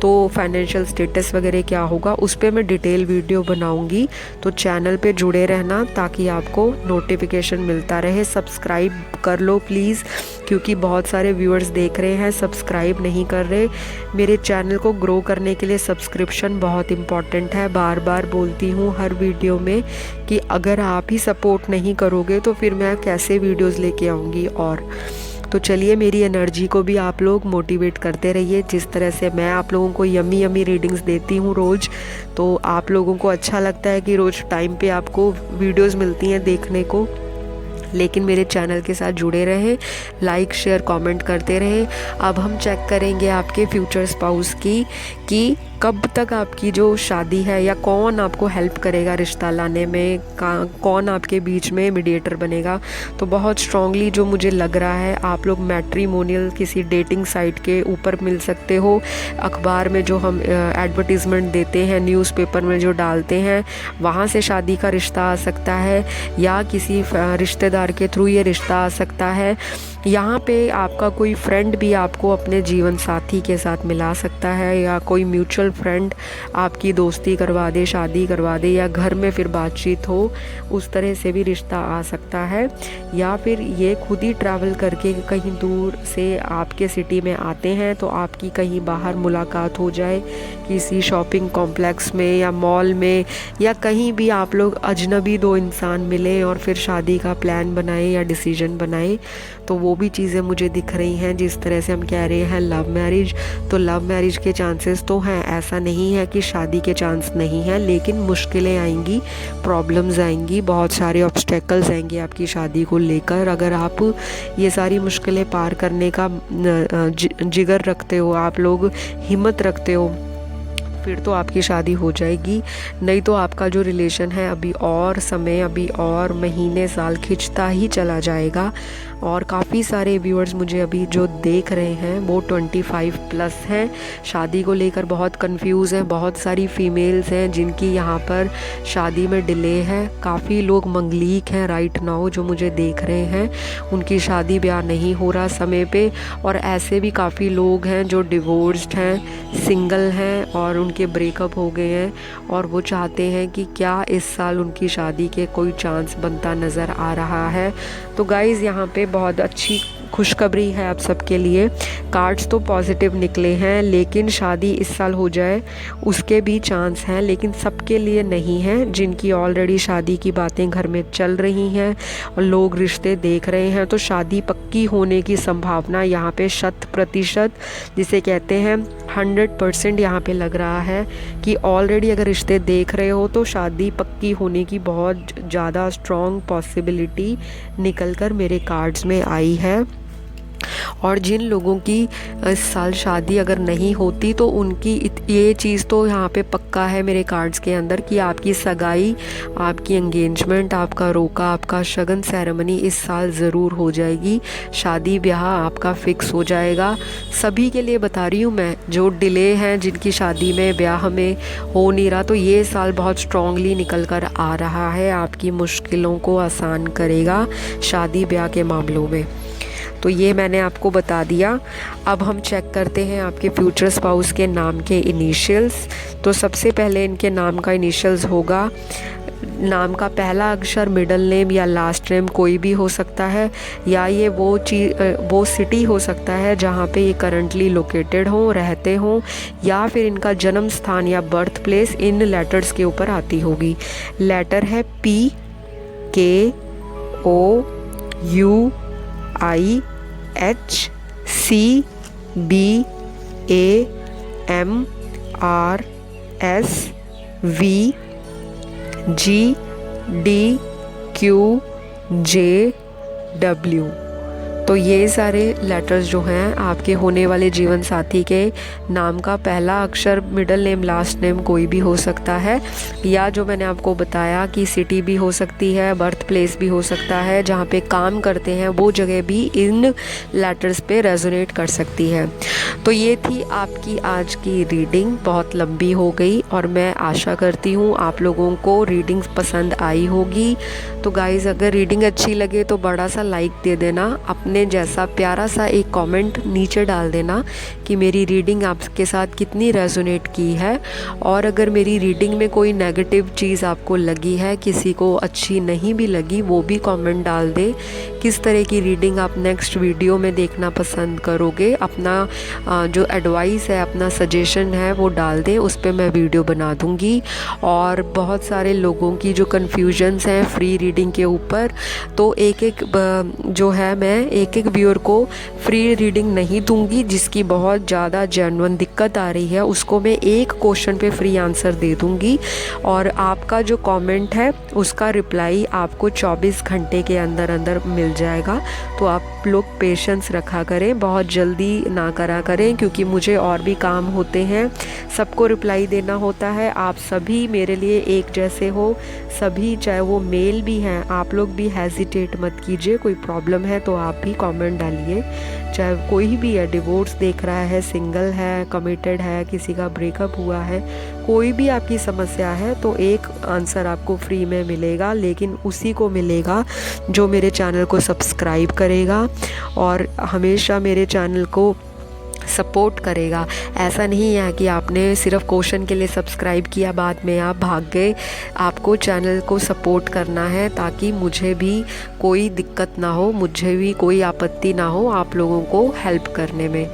तो फाइनेंशियल स्टेटस वगैरह क्या होगा, उस पर मैं डिटेल वीडियो बनाऊंगी। तो चैनल पे जुड़े रहना ताकि आपको नोटिफिकेशन मिलता रहे। सब्सक्राइब कर लो प्लीज़, क्योंकि बहुत सारे व्यूअर्स देख रहे हैं सब्सक्राइब नहीं कर रहे। मेरे चैनल को ग्रो करने के लिए सब्सक्रिप्शन बहुत इम्पॉर्टेंट है। बार बार बोलती हूँ हर वीडियो में कि अगर आप ही सपोर्ट नहीं करोगे तो फिर मैं कैसे वीडियोस लेके आऊँगी। और तो चलिए मेरी एनर्जी को भी आप लोग मोटिवेट करते रहिए। जिस तरह से मैं आप लोगों को यमी यमी रीडिंग्स देती हूँ रोज़, तो आप लोगों को अच्छा लगता है कि रोज़ टाइम पे आपको वीडियोस मिलती हैं देखने को। लेकिन मेरे चैनल के साथ जुड़े रहें, लाइक शेयर कमेंट करते रहें। अब हम चेक करेंगे आपके फ्यूचर स्पाउस की कि कब तक आपकी जो शादी है या कौन आपको हेल्प करेगा रिश्ता लाने में, कौन आपके बीच में मीडिएटर बनेगा। तो बहुत स्ट्रांगली जो मुझे लग रहा है आप लोग मैट्रिमोनियल किसी डेटिंग साइट के ऊपर मिल सकते हो। अखबार में जो हम एडवर्टीज़मेंट देते हैं, न्यूज़पेपर में जो डालते हैं, वहाँ से शादी का रिश्ता आ सकता है या किसी रिश्तेदार के थ्रू ये रिश्ता आ सकता है। यहाँ पे आपका कोई फ्रेंड भी आपको अपने जीवन साथी के साथ मिला सकता है या कोई म्यूचुअल फ्रेंड आपकी दोस्ती करवा दे, शादी करवा दे, या घर में फिर बातचीत हो, उस तरह से भी रिश्ता आ सकता है। या फिर ये खुद ही ट्रैवल करके कहीं दूर से आपके सिटी में आते हैं तो आपकी कहीं बाहर मुलाकात हो जाए, किसी शॉपिंग कॉम्प्लेक्स में या मॉल में, या कहीं भी आप लोग अजनबी दो इंसान मिले और फिर शादी का प्लान बनाए या डिसीजन बनाए। तो वो भी चीज़ें मुझे दिख रही हैं। जिस तरह से हम कह रहे हैं लव मैरिज, तो लव मैरिज के चांसेस तो हैं, ऐसा नहीं है कि शादी के चांस नहीं है, लेकिन मुश्किलें आएंगी, प्रॉब्लम्स आएंगी, बहुत सारे ऑब्स्टेकल्स आएंगे आपकी शादी को लेकर। अगर आप ये सारी मुश्किलें पार करने का जिगर रखते हो, आप लोग हिम्मत रखते हो, फिर तो आपकी शादी हो जाएगी। नहीं तो आपका जो रिलेशन है अभी और समय, अभी और महीने, साल खिंचता ही चला जाएगा। और काफ़ी सारे व्यूअर्स मुझे अभी जो देख रहे हैं वो 25+ हैं, शादी को लेकर बहुत कंफ्यूज हैं। बहुत सारी फीमेल्स हैं जिनकी यहाँ पर शादी में डिले है। काफ़ी लोग मंगलीक हैं राइट नाउ जो मुझे देख रहे हैं, उनकी शादी ब्याह नहीं हो रहा समय पे। और ऐसे भी काफ़ी लोग हैं जो डिवोर्स्ड हैं, सिंगल हैं और उनकी उनके ब्रेकअप हो गए हैं और वो चाहते हैं कि क्या इस साल उनकी शादी के कोई चांस बनता नज़र आ रहा है। तो गाइज़ यहाँ पे बहुत अच्छी खुशखबरी है आप सबके लिए। कार्ड्स तो पॉजिटिव निकले हैं, लेकिन शादी इस साल हो जाए उसके भी चांस हैं, लेकिन सबके लिए नहीं है। जिनकी ऑलरेडी शादी की बातें घर में चल रही हैं और लोग रिश्ते देख रहे हैं, तो शादी पक्की होने की संभावना यहाँ पे 100% जिसे कहते हैं 100% यहाँ पे लग रहा है कि ऑलरेडी अगर रिश्ते देख रहे हो तो शादी पक्की होने की बहुत ज़्यादा स्ट्रॉन्ग पॉसिबिलिटी निकल कर मेरे कार्ड्स में आई है। और जिन लोगों की इस साल शादी अगर नहीं होती तो उनकी ये चीज़ तो यहाँ पे पक्का है मेरे कार्ड्स के अंदर कि आपकी सगाई, आपकी एंगेजमेंट, आपका रोका, आपका शगन सेरेमनी इस साल ज़रूर हो जाएगी। शादी ब्याह आपका फिक्स हो जाएगा। सभी के लिए बता रही हूँ मैं, जो डिले हैं जिनकी शादी में ब्याह में हो नहीं रहा, तो ये साल बहुत स्ट्रांगली निकल कर आ रहा है, आपकी मुश्किलों को आसान करेगा शादी ब्याह के मामलों में। तो ये मैंने आपको बता दिया। अब हम चेक करते हैं आपके फ्यूचर स्पाउस के नाम के इनिशियल्स। तो सबसे पहले इनके नाम का इनिशियल्स होगा, नाम का पहला अक्षर, मिडिल नेम या लास्ट नेम कोई भी हो सकता है, या ये वो सिटी हो सकता है जहाँ पे ये करंटली लोकेटेड हो, रहते हों, या फिर इनका जन्म स्थान या बर्थ प्लेस इन लेटर्स के ऊपर आती होगी। लेटर है P, K, O, U, I, H, C, B, A, M, R, S, V, G, D, Q, J, W। तो ये सारे लेटर्स जो हैं आपके होने वाले जीवन साथी के नाम का पहला अक्षर, मिडिल नेम, लास्ट नेम कोई भी हो सकता है, या जो मैंने आपको बताया कि सिटी भी हो सकती है, बर्थ प्लेस भी हो सकता है, जहाँ पे काम करते हैं वो जगह भी इन लेटर्स पे रेजोनेट कर सकती है। तो ये थी आपकी आज की रीडिंग। बहुत लंबी हो गई और मैं आशा करती हूँ आप लोगों को रीडिंग पसंद आई होगी। तो गाइज़, अगर रीडिंग अच्छी लगे तो बड़ा सा लाइक दे देना, अपने जैसा प्यारा सा एक कमेंट नीचे डाल देना कि मेरी रीडिंग आपके साथ कितनी रेजोनेट की है। और अगर मेरी रीडिंग में कोई नेगेटिव चीज़ आपको लगी है, किसी को अच्छी नहीं भी लगी, वो भी कमेंट डाल दे। किस तरह की रीडिंग आप नेक्स्ट वीडियो में देखना पसंद करोगे, अपना जो एडवाइस है, अपना सजेशन है वो डाल दें, उस पर मैं वीडियो बना दूँगी। और बहुत सारे लोगों की जो कन्फ्यूजन्स हैं फ्री रीडिंग के ऊपर, तो एक एक जो है मैं एक एक व्यूअर को फ्री रीडिंग नहीं दूंगी। जिसकी बहुत ज़्यादा जेन्युइन दिक्कत आ रही है उसको मैं एक क्वेश्चन पे फ्री आंसर दे दूंगी, और आपका जो कमेंट है उसका रिप्लाई आपको 24 घंटे के अंदर अंदर मिल जाएगा। तो आप लोग पेशेंस रखा करें, बहुत जल्दी ना करा करें, क्योंकि मुझे और भी काम होते हैं, सबको रिप्लाई देना होता है। आप सभी मेरे लिए एक जैसे हो, सभी, चाहे वो मेल भी हैं, आप लोग भी हेजिटेट मत कीजिए। कोई प्रॉब्लम है तो आप भी कमेंट डालिए, चाहे कोई भी है, डिवोर्स देख रहा है, सिंगल है, कमिटेड है, किसी का ब्रेकअप हुआ है, कोई भी आपकी समस्या है तो एक आंसर आपको फ्री में मिलेगा, लेकिन उसी को मिलेगा जो मेरे चैनल को सब्सक्राइब करेगा और हमेशा मेरे चैनल को सपोर्ट करेगा। ऐसा नहीं है कि आपने सिर्फ क्वेश्चन के लिए सब्सक्राइब किया, बाद में आप भाग गए। आपको चैनल को सपोर्ट करना है ताकि मुझे भी कोई दिक्कत ना हो, मुझे भी कोई आपत्ति ना हो आप लोगों को हेल्प करने में।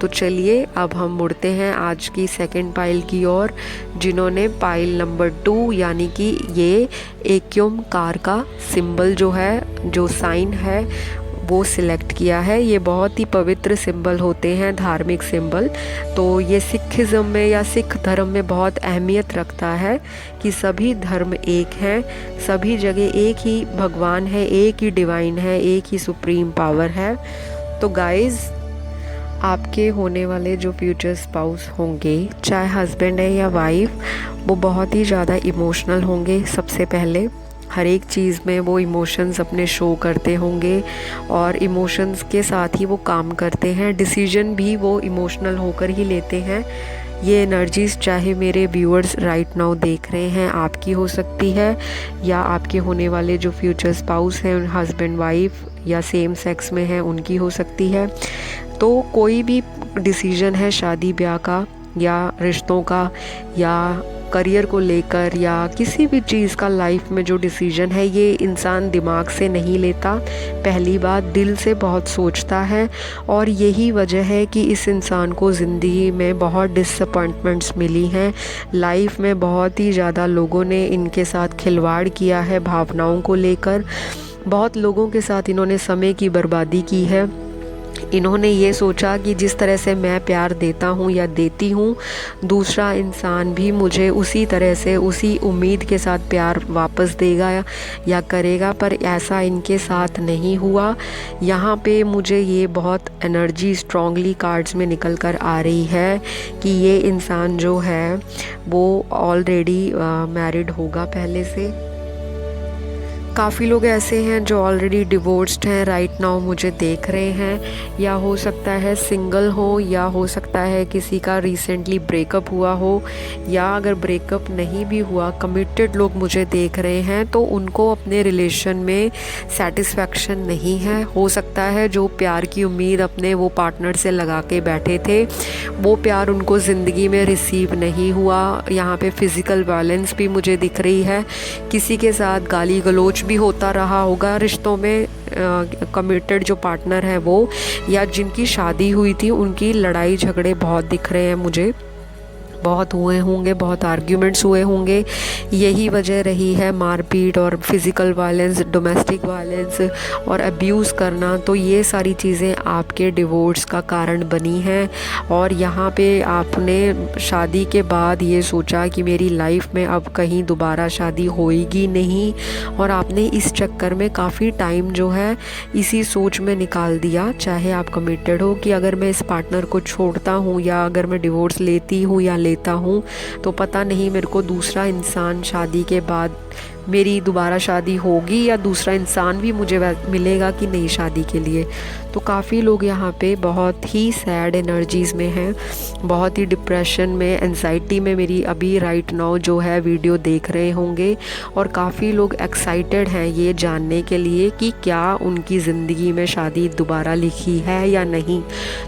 तो चलिए अब हम मुड़ते हैं आज की सेकंड पाइल की ओर, जिन्होंने पाइल नंबर 2 यानी कि ये एक्युम कार का सिंबल जो है, जो साइन है वो सिलेक्ट किया है। ये बहुत ही पवित्र सिंबल होते हैं, धार्मिक सिंबल। तो ये सिखिज़्म में या सिख धर्म में बहुत अहमियत रखता है कि सभी धर्म एक हैं, सभी जगह एक ही भगवान है, एक ही डिवाइन है, एक ही सुप्रीम पावर है। तो गाइज़, आपके होने वाले जो फ्यूचर स्पाउस होंगे, चाहे हस्बैंड है या वाइफ, वो बहुत ही ज़्यादा इमोशनल होंगे। सबसे पहले हर एक चीज़ में वो इमोशंस अपने शो करते होंगे और इमोशंस के साथ ही वो काम करते हैं, डिसीजन भी वो इमोशनल होकर ही लेते हैं। ये एनर्जीज़ चाहे मेरे व्यूअर्स राइट नाउ देख रहे हैं आपकी हो सकती है, या आपके होने वाले जो फ्यूचर स्पाउस हैं, हस्बैंड वाइफ या सेम सेक्स में हैं, उनकी हो सकती है। तो कोई भी डिसीजन है शादी ब्याह का, या रिश्तों का या करियर को लेकर या किसी भी चीज़ का लाइफ में जो डिसीजन है ये इंसान दिमाग से नहीं लेता। पहली बात, दिल से बहुत सोचता है और यही वजह है कि इस इंसान को ज़िंदगी में बहुत डिसअपॉइंटमेंट्स मिली हैं। लाइफ में बहुत ही ज़्यादा लोगों ने इनके साथ खिलवाड़ किया है भावनाओं को लेकर। बहुत लोगों के साथ इन्होंने समय की बर्बादी की है। इन्होंने ये सोचा कि जिस तरह से मैं प्यार देता हूँ या देती हूँ, दूसरा इंसान भी मुझे उसी तरह से उसी उम्मीद के साथ प्यार वापस देगा या करेगा, पर ऐसा इनके साथ नहीं हुआ। यहाँ पे मुझे ये बहुत एनर्जी स्ट्रांगली कार्ड्स में निकल कर आ रही है कि ये इंसान जो है वो ऑलरेडी मैरिड होगा पहले से। काफ़ी लोग ऐसे हैं जो ऑलरेडी डिवोर्स्ड हैं, राइट नाउ मुझे देख रहे हैं, या हो सकता है सिंगल हो, या हो सकता है किसी का रिसेंटली ब्रेकअप हुआ हो, या अगर ब्रेकअप नहीं भी हुआ कमिटेड लोग मुझे देख रहे हैं तो उनको अपने रिलेशन में सेटिस्फैक्शन नहीं है। हो सकता है जो प्यार की उम्मीद अपने वो पार्टनर से लगा के बैठे थे वो प्यार उनको ज़िंदगी में रिसीव नहीं हुआ। यहाँ पे फ़िज़िकल वायलेंस भी मुझे दिख रही है, किसी के साथ गाली गलौज भी होता रहा होगा रिश्तों में। कमिटेड जो पार्टनर है वो या जिनकी शादी हुई थी उनकी लड़ाई झगड़े बहुत दिख रहे हैं मुझे, बहुत हुए होंगे, बहुत आर्ग्यूमेंट्स हुए होंगे। यही वजह रही है मारपीट और फिज़िकल वायलेंस, डोमेस्टिक वायलेंस और अब्यूज़ करना। तो ये सारी चीज़ें आपके डिवोर्स का कारण बनी हैं और यहाँ पे आपने शादी के बाद ये सोचा कि मेरी लाइफ में अब कहीं दोबारा शादी होएगी नहीं, और आपने इस चक्कर में काफ़ी टाइम जो है इसी सोच में निकाल दिया। चाहे आप कमिटेड हो कि अगर मैं इस पार्टनर को छोड़ता हूँ या अगर मैं डिवोर्स लेती हूँ या लेता हूँ तो पता नहीं मेरे को दूसरा इंसान शादी के बाद मेरी दोबारा शादी होगी या दूसरा इंसान भी मुझे मिलेगा कि नहीं शादी के लिए। तो काफ़ी लोग यहाँ पे बहुत ही सैड एनर्जीज़ में हैं, बहुत ही डिप्रेशन में, एंजाइटी में मेरी अभी राइट नाउ जो है वीडियो देख रहे होंगे। और काफ़ी लोग एक्साइटेड हैं ये जानने के लिए कि क्या उनकी ज़िंदगी में शादी दोबारा लिखी है या नहीं।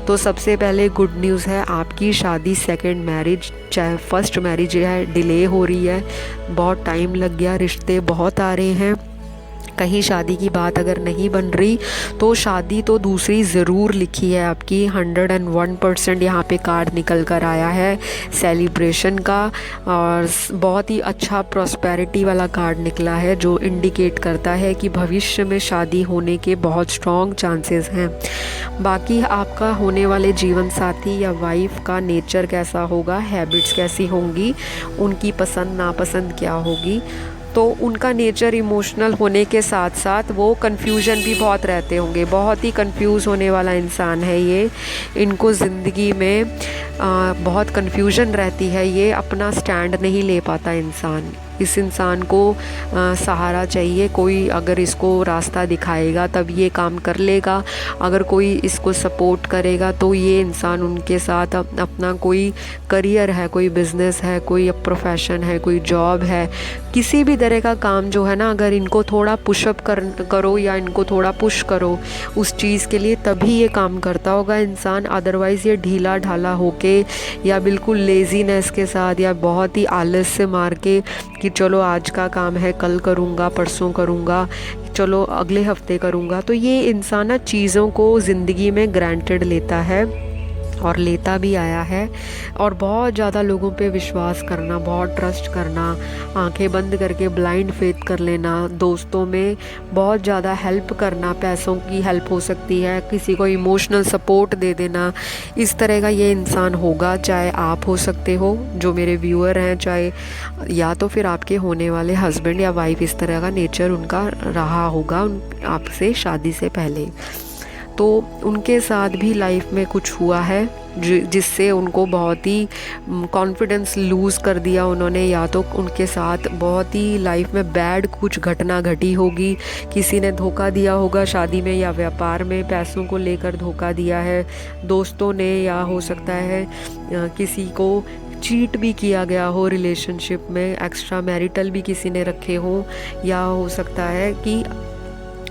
तो सबसे पहले गुड न्यूज़ है, आपकी शादी सेकेंड मैरिज, चाहे फर्स्ट मैरिज है, डिले हो रही है, बहुत टाइम लग गया, रिश्ते बहुत आ रहे हैं। कहीं शादी की बात अगर नहीं बन रही तो शादी तो दूसरी ज़रूर लिखी है आपकी। 101% यहाँ पे कार्ड निकल कर आया है सेलिब्रेशन का, और बहुत ही अच्छा प्रॉस्पेरिटी वाला कार्ड निकला है जो इंडिकेट करता है कि भविष्य में शादी होने के बहुत स्ट्रॉन्ग चांसेस हैं। बाकी आपका होने वाले जीवन साथी या वाइफ का नेचर कैसा होगा, हैबिट्स कैसी होंगी, उनकी पसंद नापसंद क्या होगी, तो उनका नेचर इमोशनल होने के साथ साथ वो कन्फ्यूजन भी बहुत रहते होंगे। बहुत ही कंफ्यूज होने वाला इंसान है ये, इनको ज़िंदगी में बहुत कन्फ्यूजन रहती है, ये अपना स्टैंड नहीं ले पाता इंसान। इस इंसान को सहारा चाहिए, कोई अगर इसको रास्ता दिखाएगा तब ये काम कर लेगा, अगर कोई इसको सपोर्ट करेगा तो ये इंसान उनके साथ अपना कोई करियर है, कोई बिज़नेस है, कोई प्रोफेशन है, कोई जॉब है, किसी भी तरह का काम जो है ना, अगर इनको थोड़ा पुशअप करो या इनको थोड़ा पुश करो उस चीज़ के लिए, तभी ये काम करता होगा इंसान। अदरवाइज़ ये ढीला ढाला होके या बिल्कुल लेज़ीनेस के साथ या बहुत ही आलस से मार के कि चलो आज का काम है कल करूँगा, परसों करूँगा, चलो अगले हफ्ते करूँगा, तो ये इंसान ना चीज़ों को ज़िंदगी में ग्रांटेड लेता है और लेता भी आया है। और बहुत ज़्यादा लोगों पे विश्वास करना, बहुत ट्रस्ट करना, आंखें बंद करके ब्लाइंड फेथ कर लेना, दोस्तों में बहुत ज़्यादा हेल्प करना, पैसों की हेल्प हो सकती है, किसी को इमोशनल सपोर्ट दे देना, इस तरह का ये इंसान होगा। चाहे आप हो सकते हो जो मेरे व्यूअर हैं, चाहे या तो फिर आपके होने वाले हस्बैंड या वाइफ, इस तरह का नेचर उनका रहा होगा आपसे शादी से पहले। तो उनके साथ भी लाइफ में कुछ हुआ है जिससे उनको बहुत ही कॉन्फिडेंस लूज़ कर दिया उन्होंने, या तो उनके साथ बहुत ही लाइफ में बैड कुछ घटना घटी होगी, किसी ने धोखा दिया होगा शादी में या व्यापार में, पैसों को लेकर धोखा दिया है दोस्तों ने, या हो सकता है किसी को चीट भी किया गया हो रिलेशनशिप में, एक्स्ट्रा मैरिटल भी किसी ने रखे हो, या हो सकता है कि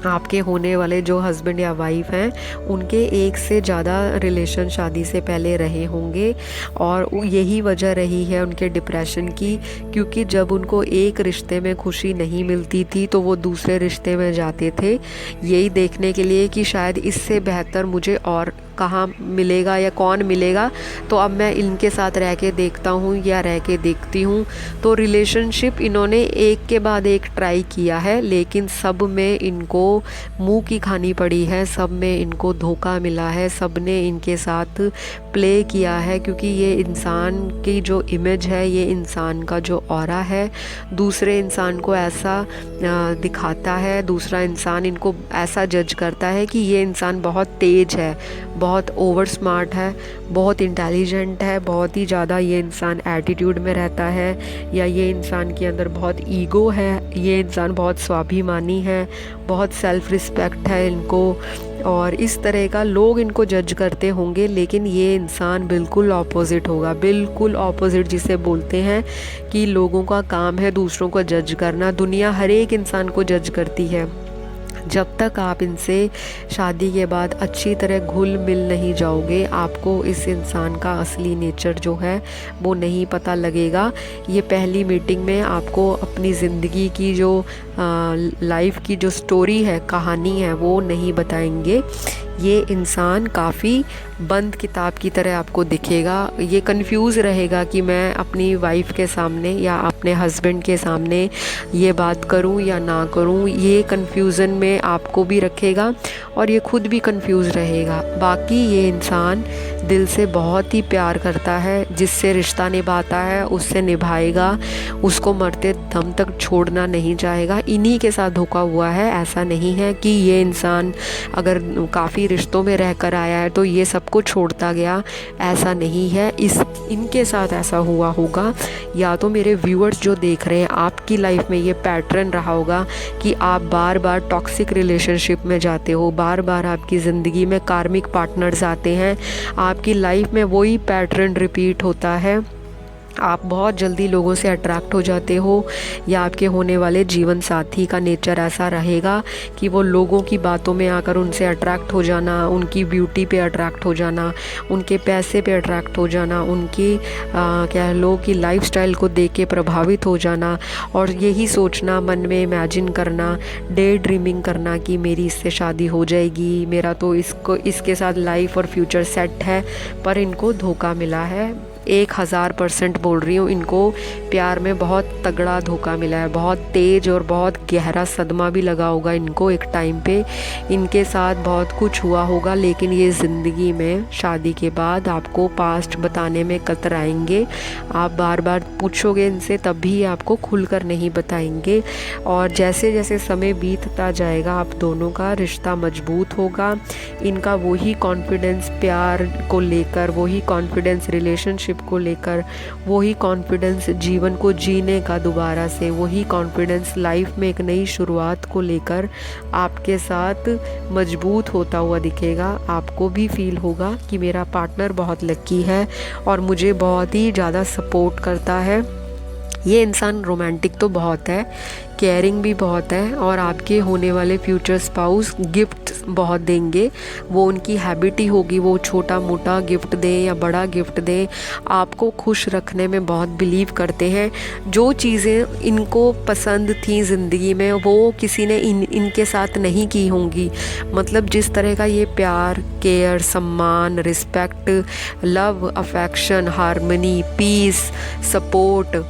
आपके होने वाले जो हस्बैंड या वाइफ हैं उनके एक से ज़्यादा रिलेशन शादी से पहले रहे होंगे, और यही वजह रही है उनके डिप्रेशन की, क्योंकि जब उनको एक रिश्ते में खुशी नहीं मिलती थी तो वो दूसरे रिश्ते में जाते थे, यही देखने के लिए कि शायद इससे बेहतर मुझे और कहाँ मिलेगा या कौन मिलेगा, तो अब मैं इनके साथ रह के देखता हूँ या रह के देखती हूँ। तो रिलेशनशिप इन्होंने एक के बाद एक ट्राई किया है, लेकिन सब में इनको मुंह की खानी पड़ी है, सब में इनको धोखा मिला है, सब ने इनके साथ प्ले किया है, क्योंकि ये इंसान की जो इमेज है, ये इंसान का जो ऑरा है, दूसरे इंसान को ऐसा दिखाता है, दूसरा इंसान इनको ऐसा जज करता है कि ये इंसान बहुत तेज है, बहुत ओवर स्मार्ट है, बहुत इंटेलिजेंट है, बहुत ही ज़्यादा ये इंसान एटीट्यूड में रहता है, या ये इंसान के अंदर बहुत ईगो है, ये इंसान बहुत स्वाभिमानी है, बहुत सेल्फ रिस्पेक्ट है इनको, और इस तरह का लोग इनको जज करते होंगे। लेकिन ये इंसान बिल्कुल ऑपोजिट होगा, बिल्कुल ऑपोजिट जिसे बोलते हैं कि लोगों का काम है दूसरों को जज करना। दुनिया हर एक इंसान को जज करती है। जब तक आप इनसे शादी के बाद अच्छी तरह घुल मिल नहीं जाओगे, आपको इस इंसान का असली नेचर जो है वो नहीं पता लगेगा। ये पहली मीटिंग में आपको अपनी ज़िंदगी की जो लाइफ की जो स्टोरी है, कहानी है, वो नहीं बताएंगे। ये इंसान काफ़ी बंद किताब की तरह आपको दिखेगा। ये कंफ्यूज रहेगा कि मैं अपनी वाइफ के सामने या अपने हस्बैंड के सामने ये बात करूं या ना करूं। ये कंफ्यूजन में आपको भी रखेगा और ये खुद भी कंफ्यूज रहेगा। बाकी ये इंसान दिल से बहुत ही प्यार करता है, जिससे रिश्ता निभाता है उससे निभाएगा, उसको मरते दम तक छोड़ना नहीं चाहेगा। इन्हीं के साथ धोखा हुआ है। ऐसा नहीं है कि ये इंसान अगर काफ़ी रिश्तों में रहकर आया है तो ये सबको छोड़ता गया, ऐसा नहीं है। इनके साथ ऐसा हुआ होगा, या तो मेरे व्यूअर्स जो देख रहे हैं, आपकी लाइफ में ये पैटर्न रहा होगा कि आप बार बार टॉक्सिक रिलेशनशिप में जाते हो, बार बार आपकी ज़िंदगी में कार्मिक पार्टनर्स आते हैं, आपकी लाइफ में वही पैटर्न रिपीट होता है। आप बहुत जल्दी लोगों से अट्रैक्ट हो जाते हो, या आपके होने वाले जीवन साथी का नेचर ऐसा रहेगा कि वो लोगों की बातों में आकर उनसे अट्रैक्ट हो जाना, उनकी ब्यूटी पे अट्रैक्ट हो जाना, उनके पैसे पे अट्रैक्ट हो जाना, उनकी कह लो कि लाइफस्टाइल को देख के प्रभावित हो जाना, और यही सोचना, मन में इमेजिन करना, डे ड्रीमिंग करना कि मेरी इससे शादी हो जाएगी, मेरा तो इसके साथ लाइफ और फ्यूचर सेट है। पर इनको धोखा मिला है। 1000% बोल रही हूँ, इनको प्यार में बहुत तगड़ा धोखा मिला है, बहुत तेज और बहुत गहरा सदमा भी लगा होगा इनको एक टाइम पे। इनके साथ बहुत कुछ हुआ होगा, लेकिन ये ज़िंदगी में शादी के बाद आपको पास्ट बताने में कतराएंगे। आप बार बार पूछोगे इनसे, तब भी आपको खुलकर नहीं बताएंगे। और जैसे जैसे समय बीतता जाएगा, आप दोनों का रिश्ता मजबूत होगा। इनका वही कॉन्फिडेंस प्यार को लेकर, वही कॉन्फिडेंस रिलेशनशिप को लेकर, वही कॉन्फिडेंस जीवन को जीने का दोबारा से, वही कॉन्फिडेंस लाइफ में एक नई शुरुआत को लेकर आपके साथ मजबूत होता हुआ दिखेगा। आपको भी फील होगा कि मेरा पार्टनर बहुत लकी है और मुझे बहुत ही ज़्यादा सपोर्ट करता है। ये इंसान रोमांटिक तो बहुत है, केयरिंग भी बहुत है, और आपके होने वाले फ्यूचर स्पाउस गिफ्ट बहुत देंगे। वो उनकी हैबिट ही होगी, वो छोटा मोटा गिफ्ट दें या बड़ा गिफ्ट दें, आपको खुश रखने में बहुत बिलीव करते हैं। जो चीज़ें इनको पसंद थी ज़िंदगी में, वो किसी ने इनके साथ नहीं की होंगी। मतलब जिस तरह का ये प्यार, केयर, सम्मान, respect, love, affection, harmony, peace, support,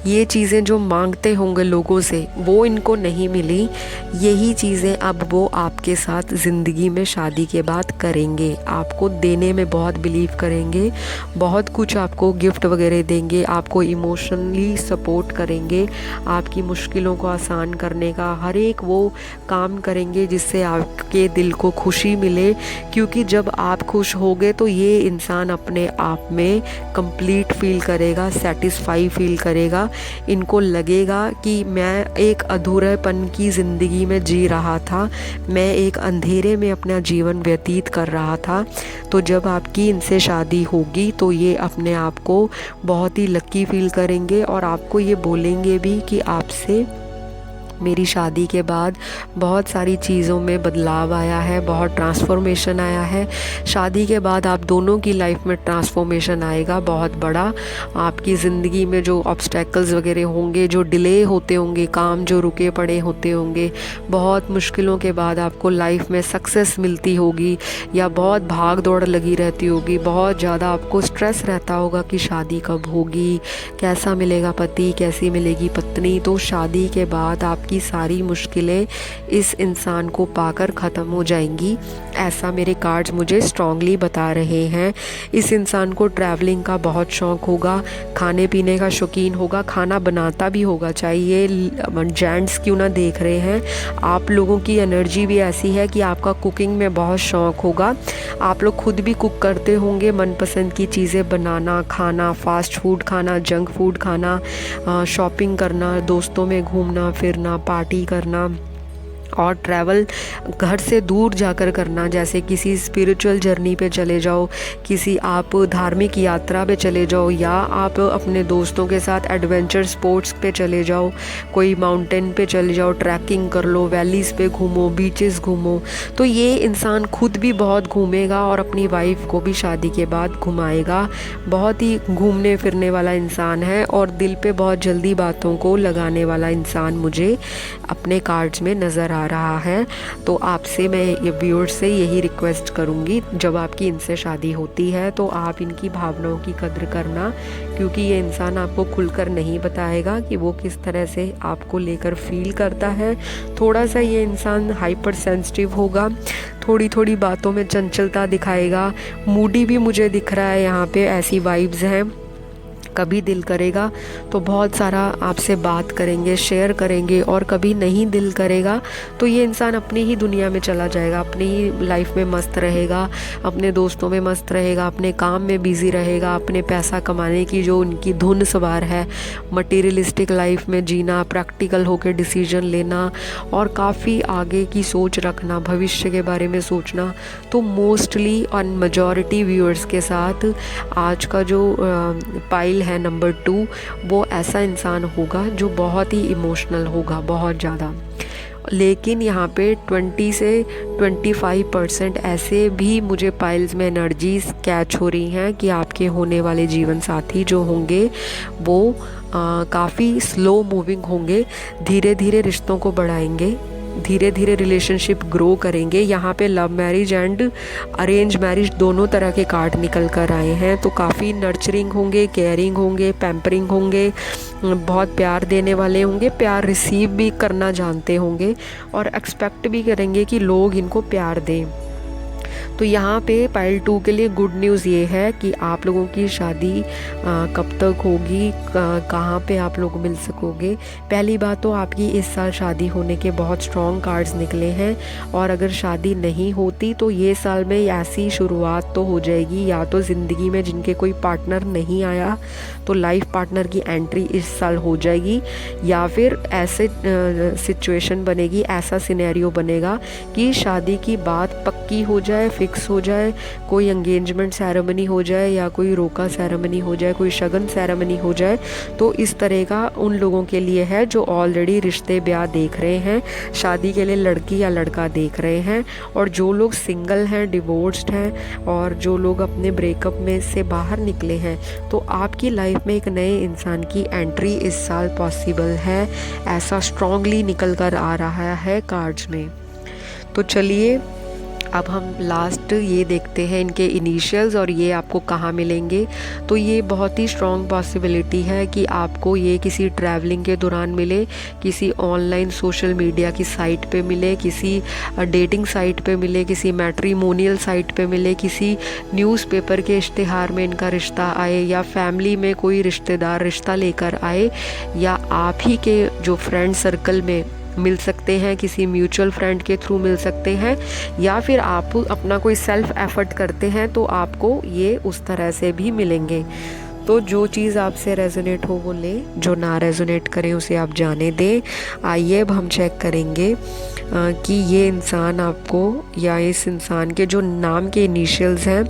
ये चीज़ें जो मांगते होंगे लोगों से, वो इनको नहीं मिली। यही चीज़ें अब वो आपके साथ ज़िंदगी में शादी के बाद करेंगे। आपको देने में बहुत बिलीव करेंगे, बहुत कुछ आपको गिफ्ट वगैरह देंगे, आपको इमोशनली सपोर्ट करेंगे, आपकी मुश्किलों को आसान करने का हर एक वो काम करेंगे जिससे आपके दिल को खुशी मिले। क्योंकि जब आप खुश होगे तो ये इंसान अपने आप में कंप्लीट फील करेगा, सेटिस्फाई फील करेगा। इनको लगेगा कि मैं एक अधूरेपन की ज़िंदगी में जी रहा था, मैं एक अंधेरे में अपना जीवन व्यतीत कर रहा था। तो जब आपकी इनसे शादी होगी तो ये अपने आप को बहुत ही लकी फील करेंगे, और आपको ये बोलेंगे भी कि आपसे मेरी शादी के बाद बहुत सारी चीज़ों में बदलाव आया है, बहुत ट्रांसफॉर्मेशन आया है। शादी के बाद आप दोनों की लाइफ में ट्रांसफॉर्मेशन आएगा बहुत बड़ा। आपकी ज़िंदगी में जो ऑब्स्टेकल्स वगैरह होंगे, जो डिले होते होंगे, काम जो रुके पड़े होते होंगे, बहुत मुश्किलों के बाद आपको लाइफ में सक्सेस मिलती होगी, या बहुत भाग दौड़ लगी रहती होगी, बहुत ज़्यादा आपको स्ट्रेस रहता होगा कि शादी कब होगी, कैसा मिलेगा पति, कैसी मिलेगी पत्नी। तो शादी के बाद आपकी सारी मुश्किलें इस इंसान को पाकर ख़त्म हो जाएंगी, ऐसा मेरे कार्ड्स मुझे स्ट्रांगली बता रहे हैं। इस इंसान को ट्रैवलिंग का बहुत शौक़ होगा, खाने पीने का शौकीन होगा, खाना बनाता भी होगा, चाहिए जेंट्स क्यों ना देख रहे हैं। आप लोगों की एनर्जी भी ऐसी है कि आपका कुकिंग में बहुत शौक़ होगा, आप लोग खुद भी कुक करते होंगे, मनपसंद की चीज़ें बनाना, खाना, फास्ट फूड खाना, जंक फूड खाना, शॉपिंग करना, दोस्तों में घूमना फिरना, पार्टी करना और ट्रैवल घर से दूर जाकर करना, जैसे किसी स्पिरिचुअल जर्नी पे चले जाओ, किसी आप धार्मिक यात्रा पे चले जाओ, या आप अपने दोस्तों के साथ एडवेंचर स्पोर्ट्स पे चले जाओ, कोई माउंटेन पे चले जाओ, ट्रैकिंग कर लो, वैलीज़ पे घूमो, बीचेस घूमो। तो ये इंसान खुद भी बहुत घूमेगा और अपनी वाइफ को भी शादी के बाद घुमाएगा। बहुत ही घूमने फिरने वाला इंसान है और दिल पे बहुत जल्दी बातों को लगाने वाला इंसान मुझे अपने कार्ड्स में नज़र आ रहा है। तो आपसे मैं ये व्यूअर्स से यही रिक्वेस्ट करूँगी, जब आपकी इनसे शादी होती है तो आप इनकी भावनाओं की कद्र करना, क्योंकि ये इंसान आपको खुलकर नहीं बताएगा कि वो किस तरह से आपको लेकर फील करता है। थोड़ा सा ये इंसान हाइपर सेंसिटिव होगा, थोड़ी थोड़ी बातों में चंचलता दिखाएगा, मूडी भी मुझे दिख रहा है, यहाँ पे ऐसी वाइब्स हैं। कभी दिल करेगा तो बहुत सारा आपसे बात करेंगे, शेयर करेंगे, और कभी नहीं दिल करेगा तो ये इंसान अपनी ही दुनिया में चला जाएगा, अपनी ही लाइफ में मस्त रहेगा, अपने दोस्तों में मस्त रहेगा, अपने काम में बिज़ी रहेगा, अपने पैसा कमाने की जो उनकी धुन सवार है, मटीरियलिस्टिक लाइफ में जीना, प्रैक्टिकल होकर डिसीजन लेना और काफ़ी आगे की सोच रखना, भविष्य के बारे में सोचना। तो मोस्टली और मेजॉरिटी व्यूअर्स के साथ आज का जो पाइल है नंबर 2, वो ऐसा इंसान होगा जो बहुत ही इमोशनल होगा, बहुत ज़्यादा। लेकिन यहाँ पे 20 से 25% ऐसे भी मुझे पाइल्स में एनर्जीज कैच हो रही हैं कि आपके होने वाले जीवन साथी जो होंगे वो काफ़ी स्लो मूविंग होंगे, धीरे धीरे रिश्तों को बढ़ाएंगे, धीरे धीरे रिलेशनशिप ग्रो करेंगे। यहाँ पे love marriage and arrange marriage दोनों तरह के कार्ड निकल कर आए हैं। तो काफ़ी नर्चरिंग होंगे, केयरिंग होंगे, पैम्परिंग होंगे, बहुत प्यार देने वाले होंगे, प्यार रिसीव भी करना जानते होंगे और एक्सपेक्ट भी करेंगे कि लोग इनको प्यार दें। तो यहाँ पे पाइल 2 के लिए गुड न्यूज़ ये है कि आप लोगों की शादी कब तक होगी, कहाँ पे आप लोग मिल सकोगे। पहली बात तो आपकी इस साल शादी होने के बहुत स्ट्रॉन्ग कार्ड्स निकले हैं, और अगर शादी नहीं होती तो ये साल में ऐसी शुरुआत तो हो जाएगी, या तो ज़िंदगी में जिनके कोई पार्टनर नहीं आया तो लाइफ पार्टनर की एंट्री इस साल हो जाएगी, या फिर ऐसे सिचुएशन बनेगी, ऐसा सिनेरियो बनेगा कि शादी की बात पक्की हो जाए, फिक्स हो जाए, कोई एंगेजमेंट सेरेमनी हो जाए या कोई रोका सेरेमनी हो जाए, कोई शगन सेरेमनी हो जाए। तो इस तरह का उन लोगों के लिए है जो ऑलरेडी रिश्ते ब्याह देख रहे हैं, शादी के लिए लड़की या लड़का देख रहे हैं, और जो लोग सिंगल हैं, डिवोर्स्ड हैं, और जो लोग अपने ब्रेकअप में से बाहर निकले हैं, तो आपकी लाइफ में एक नए इंसान की एंट्री इस साल पॉसिबल है, ऐसा स्ट्रांगली निकल कर आ रहा है कार्ड्स में। तो चलिए अब हम लास्ट ये देखते हैं इनके इनिशियल्स और ये आपको कहाँ मिलेंगे। तो ये बहुत ही स्ट्रॉन्ग पॉसिबिलिटी है कि आपको ये किसी ट्रैवलिंग के दौरान मिले, किसी ऑनलाइन सोशल मीडिया की साइट पे मिले, किसी डेटिंग साइट पे मिले, किसी मैट्रिमोनियल साइट पे मिले, किसी न्यूज़पेपर के इश्तिहार में इनका रिश्ता आए, या फैमिली में कोई रिश्तेदार रिश्ता लेकर आए, या आप ही के जो फ्रेंड सर्कल में मिल सकते हैं, किसी म्यूचुअल फ्रेंड के थ्रू मिल सकते हैं, या फिर आप अपना कोई सेल्फ एफर्ट करते हैं तो आपको ये उस तरह से भी मिलेंगे। तो जो चीज़ आपसे रेजोनेट हो वो लें, जो ना रेजोनेट करें उसे आप जाने दें। आइए अब हम चेक करेंगे कि ये इंसान आपको या इस इंसान के जो नाम के इनिशियल्स हैं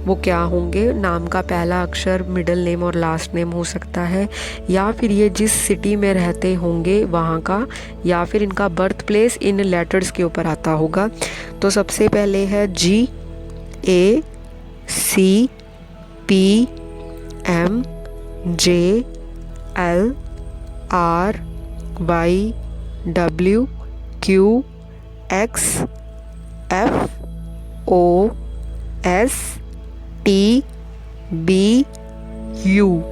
वो क्या होंगे। नाम का पहला अक्षर मिडिल नेम और लास्ट नेम हो सकता है, या फिर ये जिस सिटी में रहते होंगे वहाँ का, या फिर इनका बर्थ प्लेस इन लेटर्स के ऊपर आता होगा। तो सबसे पहले है GACPMJLRYWQXFOSTBU।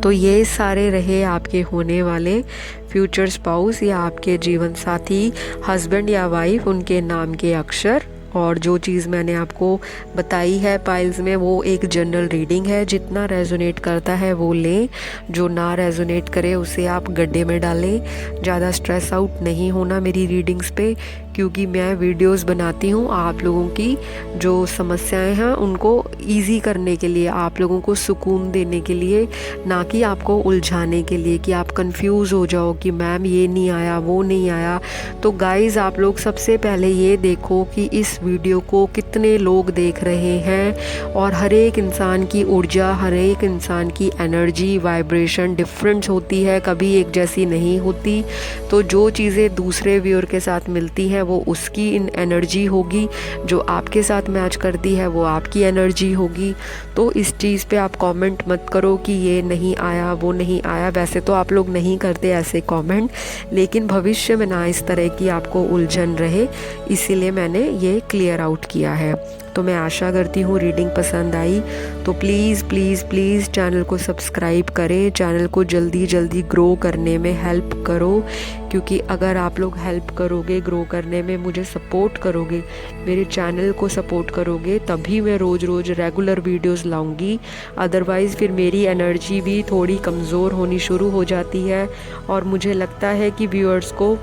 तो ये सारे रहे आपके होने वाले फ्यूचर स्पाउस या आपके जीवन साथी, हस्बैंड या वाइफ, उनके नाम के अक्षर। और जो चीज़ मैंने आपको बताई है पाइल्स में वो एक जनरल रीडिंग है। जितना रेजोनेट करता है वो लें, जो ना रेजोनेट करे उसे आप गड्ढे में डालें। ज़्यादा स्ट्रेस आउट नहीं होना मेरी रीडिंग्स पे, क्योंकि मैं वीडियोस बनाती हूँ आप लोगों की जो समस्याएं हैं उनको इजी करने के लिए, आप लोगों को सुकून देने के लिए, ना कि आपको उलझाने के लिए कि आप कंफ्यूज हो जाओ कि मैम ये नहीं आया वो नहीं आया। तो गाइज़ आप लोग सबसे पहले ये देखो कि इस वीडियो को कितने लोग देख रहे हैं, और हर एक इंसान की ऊर्जा, हर एक इंसान की एनर्जी वाइब्रेशन डिफरेंट होती है, कभी एक जैसी नहीं होती। तो जो चीज़ें दूसरे व्यूअर के साथ मिलती हैं वो उसकी इन एनर्जी होगी, जो आपके साथ मैच करती है वो आपकी एनर्जी होगी। तो इस चीज़ पे आप कमेंट मत करो कि ये नहीं आया वो नहीं आया। वैसे तो आप लोग नहीं करते ऐसे कमेंट, लेकिन भविष्य में ना इस तरह की आपको उलझन रहे, इसीलिए मैंने ये क्लियर आउट किया है। तो मैं आशा करती हूँ रीडिंग पसंद आई। तो प्लीज़ प्लीज़ प्लीज़ चैनल को सब्सक्राइब करें, चैनल को जल्दी जल्दी ग्रो करने में हेल्प करो, क्योंकि अगर आप लोग हेल्प करोगे ग्रो करने में, मुझे सपोर्ट करोगे, मेरे चैनल को सपोर्ट करोगे, तभी मैं रोज़ रोज़ रेगुलर वीडियोस लाऊंगी। अदरवाइज़ फिर मेरी एनर्जी भी थोड़ी कमज़ोर होनी शुरू हो जाती है, और मुझे लगता है कि व्यूअर्स को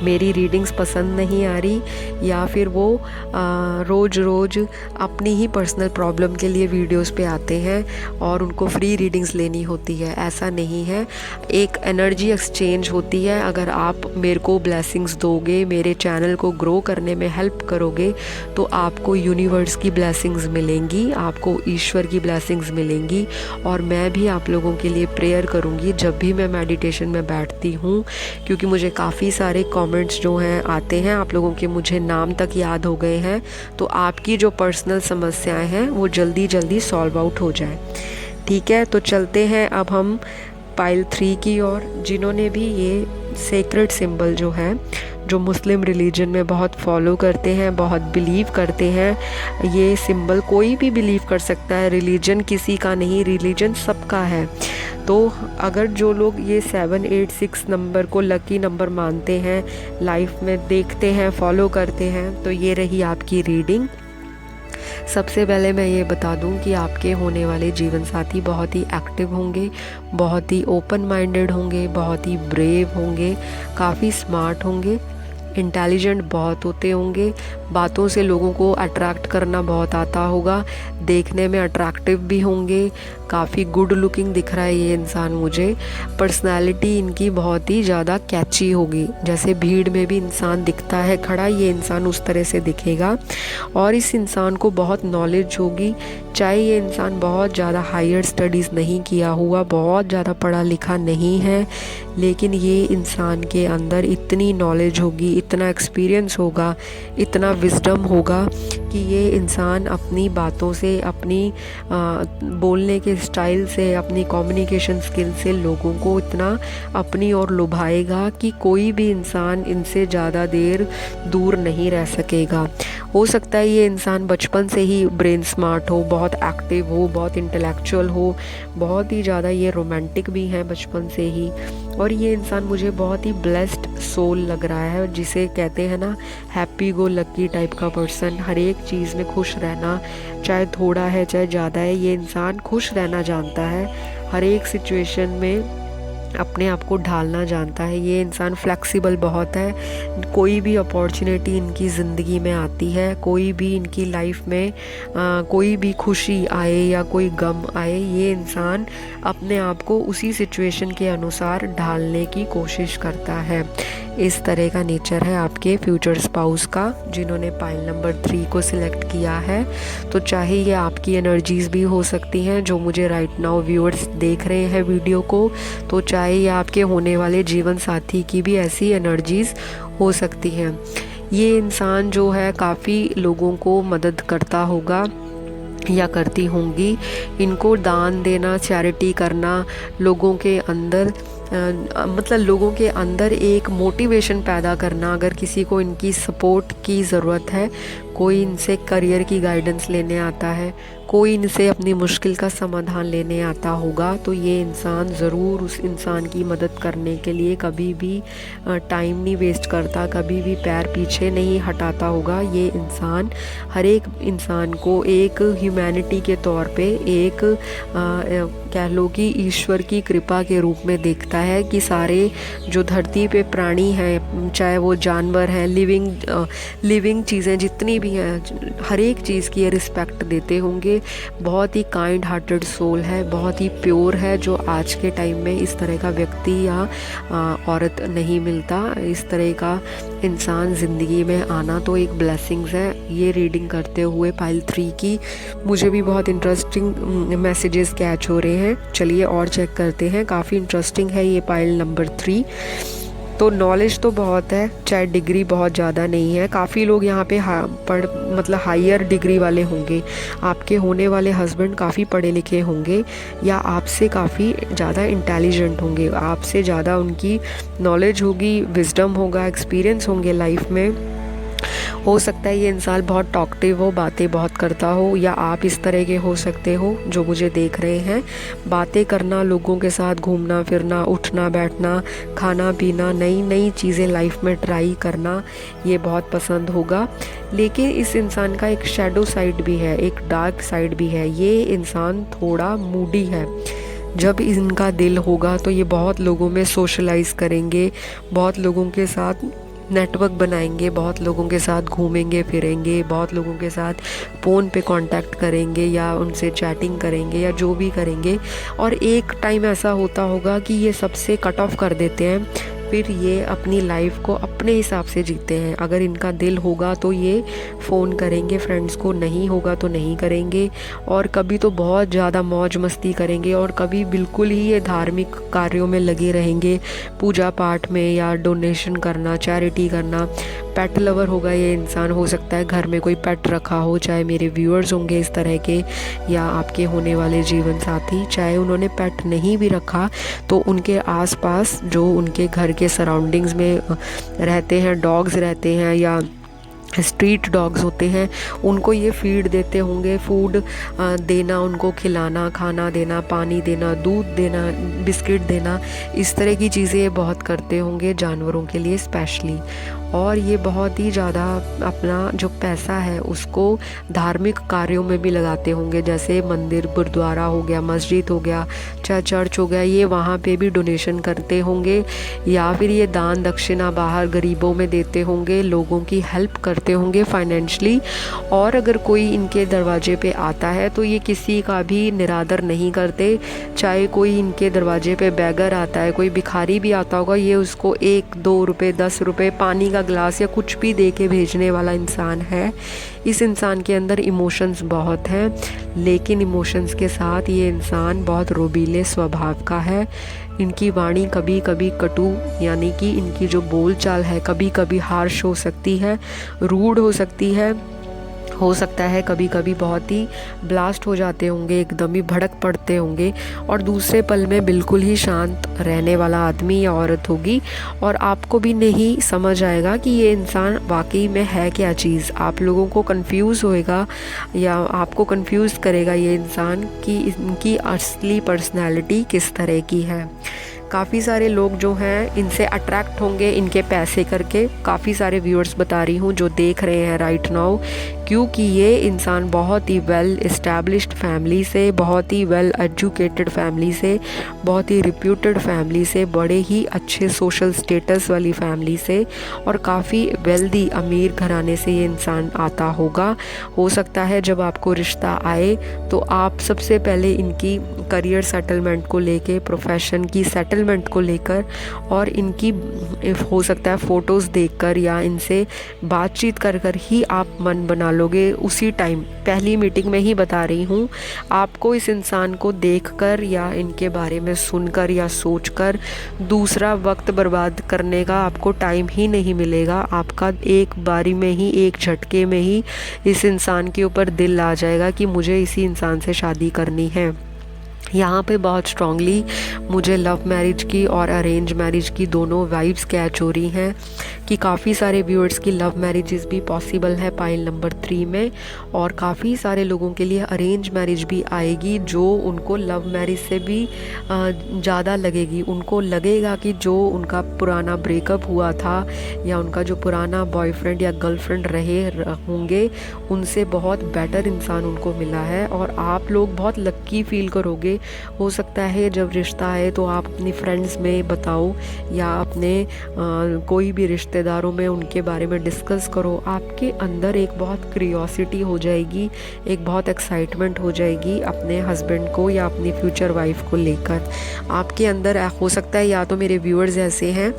मेरी रीडिंग्स पसंद नहीं आ रही, या फिर वो रोज़ रोज़ अपनी ही पर्सनल प्रॉब्लम के लिए वीडियोस पे आते हैं और उनको फ्री रीडिंग्स लेनी होती है। ऐसा नहीं है, एक एनर्जी एक्सचेंज होती है। अगर आप मेरे को ब्लेसिंग्स दोगे, मेरे चैनल को ग्रो करने में हेल्प करोगे, तो आपको यूनिवर्स की ब्लेसिंग्स मिलेंगी, आपको ईश्वर की ब्लेसिंग्स मिलेंगी। और मैं भी आप लोगों के लिए प्रेयर करूँगी जब भी मैं मेडिटेशन में बैठती हूँ, क्योंकि मुझे काफ़ी सारे कमेंट्स जो हैं आते हैं, आप लोगों के मुझे नाम तक याद हो गए हैं। तो आपकी जो पर्सनल समस्याएं हैं वो जल्दी जल्दी सॉल्व आउट हो जाए। ठीक है, तो चलते हैं अब हम पाइल 3 की ओर। जिन्होंने भी ये सेक्रेड सिंबल जो है, जो मुस्लिम रिलीजन में बहुत फॉलो करते हैं, बहुत बिलीव करते हैं, ये सिंबल कोई भी बिलीव कर सकता है, रिलीजन किसी का नहीं, रिलीजन सबका है। तो अगर जो लोग ये 786 नंबर को लकी नंबर मानते हैं, लाइफ में देखते हैं, फॉलो करते हैं, तो ये रही आपकी रीडिंग। सबसे पहले मैं ये बता दूं कि आपके होने वाले जीवन साथी बहुत ही एक्टिव होंगे, बहुत ही ओपन माइंडेड होंगे, बहुत ही ब्रेव होंगे, काफ़ी स्मार्ट होंगे, इंटेलिजेंट बहुत होते होंगे, बातों से लोगों को अट्रैक्ट करना बहुत आता होगा, देखने में अट्रैक्टिव भी होंगे, काफ़ी गुड लुकिंग दिख रहा है ये इंसान मुझे। पर्सनालिटी इनकी बहुत ही ज़्यादा कैची होगी, जैसे भीड़ में भी इंसान दिखता है खड़ा, ये इंसान उस तरह से दिखेगा। और इस इंसान को बहुत नॉलेज होगी, चाहे ये इंसान बहुत ज़्यादा हायर स्टडीज़ नहीं किया हुआ, बहुत ज़्यादा पढ़ा लिखा नहीं है, लेकिन ये इंसान के अंदर इतनी नॉलेज होगी, इतना एक्सपीरियंस होगा, इतना विजडम होगा कि ये इंसान अपनी बातों से, अपनी बोलने के स्टाइल से, अपनी कम्युनिकेशन स्किल से लोगों को इतना अपनी ओर लुभाएगा कि कोई भी इंसान इनसे ज़्यादा देर दूर नहीं रह सकेगा। हो सकता है ये इंसान बचपन से ही ब्रेन स्मार्ट हो, बहुत एक्टिव हो, बहुत इंटेलेक्चुअल हो, बहुत ही ज़्यादा ये रोमांटिक भी हैं बचपन से ही। और ये इंसान मुझे बहुत ही ब्लेस्ड सोल लग रहा है, जिसे कहते हैं ना हैप्पी गो लकी टाइप का पर्सन, हर एक चीज़ में खुश रहना, चाहे थोड़ा है चाहे ज़्यादा है, ये इंसान खुश रहना जानता है, हर एक सिचुएशन में अपने आप को ढालना जानता है। ये इंसान फ्लेक्सिबल बहुत है। कोई भी अपॉर्चुनिटी इनकी ज़िंदगी में आती है, कोई भी इनकी लाइफ में कोई भी खुशी आए या कोई गम आए, ये इंसान अपने आप को उसी सिचुएशन के अनुसार ढालने की कोशिश करता है। इस तरह का नेचर है आपके फ्यूचर स्पाउस का, जिन्होंने पाइल नंबर 3 को सिलेक्ट किया है। तो चाहे ये आपकी एनर्जीज़ भी हो सकती हैं जो मुझे राइट नाउ व्यूअर्स देख रहे हैं वीडियो को, तो चाहे ये आपके होने वाले जीवन साथी की भी ऐसी एनर्जीज़ हो सकती हैं। ये इंसान जो है काफ़ी लोगों को मदद करता होगा या करती होंगी। इनको दान देना, चैरिटी करना, लोगों के अंदर मतलब लोगों के अंदर एक मोटिवेशन पैदा करना। अगर किसी को इनकी सपोर्ट की ज़रूरत है, कोई इनसे करियर की गाइडेंस लेने आता है, कोई इनसे अपनी मुश्किल का समाधान लेने आता होगा, तो ये इंसान ज़रूर उस इंसान की मदद करने के लिए कभी भी टाइम नहीं वेस्ट करता, कभी भी पैर पीछे नहीं हटाता होगा। ये इंसान हर एक इंसान को एक ह्यूमैनिटी के तौर पे, एक कह लो कि ईश्वर की कृपा के रूप में देखता है कि सारे जो धरती पे प्राणी हैं, चाहे वो जानवर हैं, लिविंग चीज़ें जितनी भी हैं, हर एक चीज़ की रिस्पेक्ट देते होंगे। बहुत ही काइंड हार्टेड सोल है, बहुत ही प्योर है, जो आज के टाइम में इस तरह का व्यक्ति या औरत नहीं मिलता। इस तरह का इंसान ज़िंदगी में आना तो एक ब्लेसिंग्स है। ये रीडिंग करते हुए पाइल 3 की मुझे भी बहुत इंटरेस्टिंग मैसेजेस कैच हो रहे हैं। चलिए और चेक करते हैं। काफ़ी इंटरेस्टिंग है ये पाइल नंबर 3। तो नॉलेज तो बहुत है, चाहे डिग्री बहुत ज़्यादा नहीं है। काफ़ी लोग यहाँ पे मतलब हायर डिग्री वाले होंगे। आपके होने वाले हस्बैंड काफ़ी पढ़े लिखे होंगे या आपसे काफ़ी ज़्यादा इंटेलिजेंट होंगे, आपसे ज़्यादा उनकी नॉलेज होगी, विजडम होगा, एक्सपीरियंस होंगे लाइफ में। हो सकता है ये इंसान बहुत टॉकटिव हो, बातें बहुत करता हो, या आप इस तरह के हो सकते हो जो मुझे देख रहे हैं। बातें करना, लोगों के साथ घूमना फिरना, उठना बैठना, खाना पीना, नई नई चीज़ें लाइफ में ट्राई करना, ये बहुत पसंद होगा। लेकिन इस इंसान का एक शैडो साइड भी है, एक डार्क साइड भी है। ये इंसान थोड़ा मूडी है। जब इनका दिल होगा तो ये बहुत लोगों में सोशलाइज करेंगे, बहुत लोगों के साथ नेटवर्क बनाएंगे, बहुत लोगों के साथ घूमेंगे फिरेंगे, बहुत लोगों के साथ फ़ोन पे कांटेक्ट करेंगे या उनसे चैटिंग करेंगे या जो भी करेंगे। और एक टाइम ऐसा होता होगा कि ये सबसे कट ऑफ कर देते हैं, फिर ये अपनी लाइफ को अपने हिसाब से जीते हैं। अगर इनका दिल होगा तो ये फ़ोन करेंगे फ्रेंड्स को, नहीं होगा तो नहीं करेंगे। और कभी तो बहुत ज़्यादा मौज मस्ती करेंगे और कभी बिल्कुल ही ये धार्मिक कार्यों में लगे रहेंगे, पूजा पाठ में या डोनेशन करना, चैरिटी करना। पेट लवर होगा ये इंसान, हो सकता है घर में कोई पेट रखा हो, चाहे मेरे व्यूअर्स होंगे इस तरह के या आपके होने वाले जीवन साथी, चाहे उन्होंने पेट नहीं भी रखा तो उनके आसपास जो उनके घर के सराउंडिंग्स में रहते हैं, डॉग्स रहते हैं या स्ट्रीट डॉग्स होते हैं, उनको ये फीड देते होंगे। फूड देना, उनको खिलाना, खाना देना, पानी देना, दूध देना, बिस्किट देना, इस तरह की चीज़ें ये बहुत करते होंगे जानवरों के लिए स्पेशली। और ये बहुत ही ज़्यादा अपना जो पैसा है उसको धार्मिक कार्यों में भी लगाते होंगे, जैसे मंदिर, गुरुद्वारा हो गया, मस्जिद हो गया, चाहे चर्च हो गया, ये वहाँ पे भी डोनेशन करते होंगे या फिर ये दान दक्षिणा बाहर गरीबों में देते होंगे, लोगों की हेल्प करते होंगे फाइनेंशली। और अगर कोई इनके दरवाजे पे आता है तो ये किसी का भी निरादर नहीं करते। चाहे कोई इनके दरवाजे पे बैगर आता है, कोई भिखारी भी आता होगा, ये उसको 1-2 रुपये, 10 रुपये, पानी का ग्लास या कुछ भी दे के भेजने वाला इंसान है। इस इंसान के अंदर इमोशंस बहुत हैं, लेकिन इमोशंस के साथ ये इंसान बहुत रोबीले स्वभाव का है। इनकी वाणी कभी कभी कटु, यानी कि इनकी जो बोलचाल है कभी कभी हार्श हो सकती है, रूड हो सकती है, हो सकता है कभी कभी बहुत ही ब्लास्ट हो जाते होंगे, एकदम ही भड़क पड़ते होंगे। और दूसरे पल में बिल्कुल ही शांत रहने वाला आदमी या औरत होगी और आपको भी नहीं समझ आएगा कि ये इंसान वाकई में है क्या चीज़। आप लोगों को कंफ्यूज होएगा या आपको कंफ्यूज करेगा ये इंसान कि इनकी असली पर्सनैलिटी किस तरह की है। काफ़ी सारे लोग जो हैं इनसे अट्रैक्ट होंगे इनके पैसे करके। काफ़ी सारे व्यूअर्स बता रही हूँ जो देख रहे हैं राइट नाउ क्योंकि ये इंसान बहुत ही वेल इस्टेब्लिश्ड फैमिली से, बहुत ही वेल एजुकेटेड फैमिली से, बहुत ही रिप्यूटेड फैमिली से, बड़े ही अच्छे सोशल स्टेटस वाली फैमिली से और काफ़ी वेल्दी अमीर घराने से ये इंसान आता होगा। हो सकता है जब आपको रिश्ता आए तो आप सबसे पहले इनकी करियर सेटलमेंट को लेके, प्रोफेशन की सेटलमेंट को लेकर और इनकी हो सकता है फ़ोटोज़ देखकर या इनसे बातचीत कर कर ही आप मन बना लोगे। उसी टाइम पहली मीटिंग में ही बता रही हूँ, आपको इस इंसान को देखकर या इनके बारे में सुनकर या सोचकर दूसरा वक्त बर्बाद करने का आपको टाइम ही नहीं मिलेगा। आपका एक बारी में ही, एक झटके में ही इस इंसान के ऊपर दिल आ जाएगा कि मुझे इसी इंसान से शादी करनी है। यहाँ पे बहुत स्ट्रांगली मुझे लव मैरिज की और अरेंज मैरिज की दोनों वाइब्स कैच हो रही हैं कि काफ़ी सारे व्यूअर्स की लव मैरिजेस भी पॉसिबल है पाइल नंबर 3 में, और काफ़ी सारे लोगों के लिए अरेंज मैरिज भी आएगी जो उनको लव मैरिज से भी ज़्यादा लगेगी। उनको लगेगा कि जो उनका पुराना ब्रेकअप हुआ था या उनका जो पुराना बॉयफ्रेंड या गर्लफ्रेंड रहे होंगे उनसे बहुत बेटर इंसान उनको मिला है और आप लोग बहुत लक्की फील करोगे। हो सकता है जब रिश्ता आए तो आप अपनी फ्रेंड्स में बताओ या अपने कोई भी रिश्तेदारों में उनके बारे में डिस्कस करो। आपके अंदर एक बहुत क्यूरियोसिटी हो जाएगी, एक बहुत एक्साइटमेंट हो जाएगी अपने हस्बैंड को या अपनी फ्यूचर वाइफ को लेकर। आपके अंदर हो सकता है या तो मेरे व्यूअर्स ऐसे हैं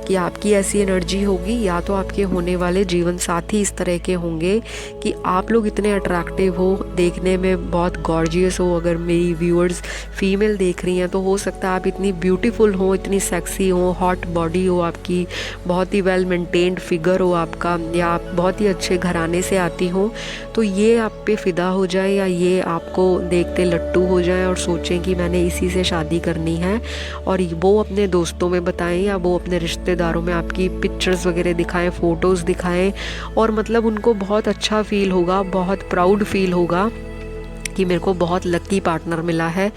कि आपकी ऐसी एनर्जी होगी या तो आपके होने वाले जीवन साथी इस तरह के होंगे कि आप लोग इतने अट्रैक्टिव हो, देखने में बहुत गॉर्जियस हो। अगर मेरी व्यूअर्स फीमेल देख रही हैं तो हो सकता है आप इतनी ब्यूटीफुल हो, इतनी सेक्सी हो, हॉट बॉडी हो आपकी, बहुत ही वेल मेंटेन्ड फिगर हो आपका, या आप बहुत ही अच्छे घराने से आती हो, तो ये आप पे फ़िदा हो जाए या ये आपको देखते लट्टू हो जाए और सोचें कि मैंने इसी से शादी करनी है, और वो अपने दोस्तों में बताएं या वो अपने रिश्तेदारों में आपकी पिक्चर्स वगैरह दिखाएं, फ़ोटोज़ दिखाएं, और मतलब उनको बहुत अच्छा फ़ील होगा, बहुत प्राउड फील होगा कि मेरे को बहुत लकी पार्टनर मिला है।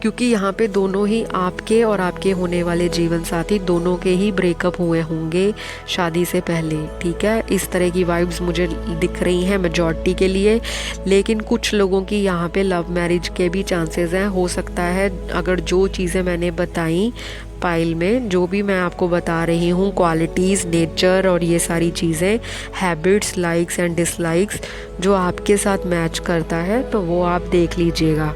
क्योंकि यहाँ पे दोनों ही, आपके और आपके होने वाले जीवन साथी दोनों के ही ब्रेकअप हुए होंगे शादी से पहले, ठीक है। इस तरह की वाइब्स मुझे दिख रही हैं मेजॉरिटी के लिए, लेकिन कुछ लोगों की यहाँ पे लव मैरिज के भी चांसेस हैं। हो सकता है अगर जो चीज़ें मैंने बताई पाइल में, जो भी मैं आपको बता रही हूँ, क्वालिटीज़, नेचर और ये सारी चीज़ें, हैबिट्स, लाइक्स एंड डिसलाइक्स, जो आपके साथ मैच करता है तो वो आप देख लीजिएगा,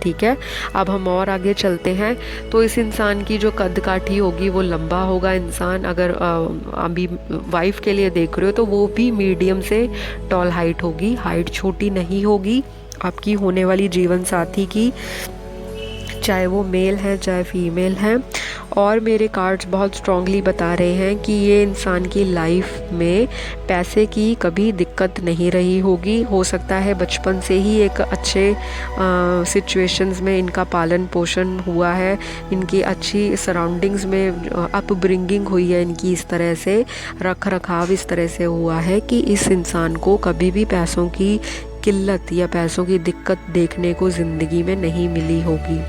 ठीक है। अब हम और आगे चलते हैं। तो इस इंसान की जो कद काठी होगी वो लंबा होगा इंसान। अगर अभी वाइफ के लिए देख रहे हो तो वो भी मीडियम से टॉल हाइट होगी, हाइट छोटी नहीं होगी आपकी होने वाली जीवन साथी की, चाहे वो मेल है चाहे फीमेल है। और मेरे कार्ड्स बहुत स्ट्रांगली बता रहे हैं कि ये इंसान की लाइफ में पैसे की कभी दिक्कत नहीं रही होगी। हो सकता है बचपन से ही एक अच्छे सिचुएशंस में इनका पालन पोषण हुआ है, इनकी अच्छी सराउंडिंग्स में अपब्रिंगिंग हुई है, इनकी इस तरह से रख रखाव इस तरह से हुआ है कि इस इंसान को कभी भी पैसों की किल्लत या पैसों की दिक्कत देखने को ज़िंदगी में नहीं मिली होगी।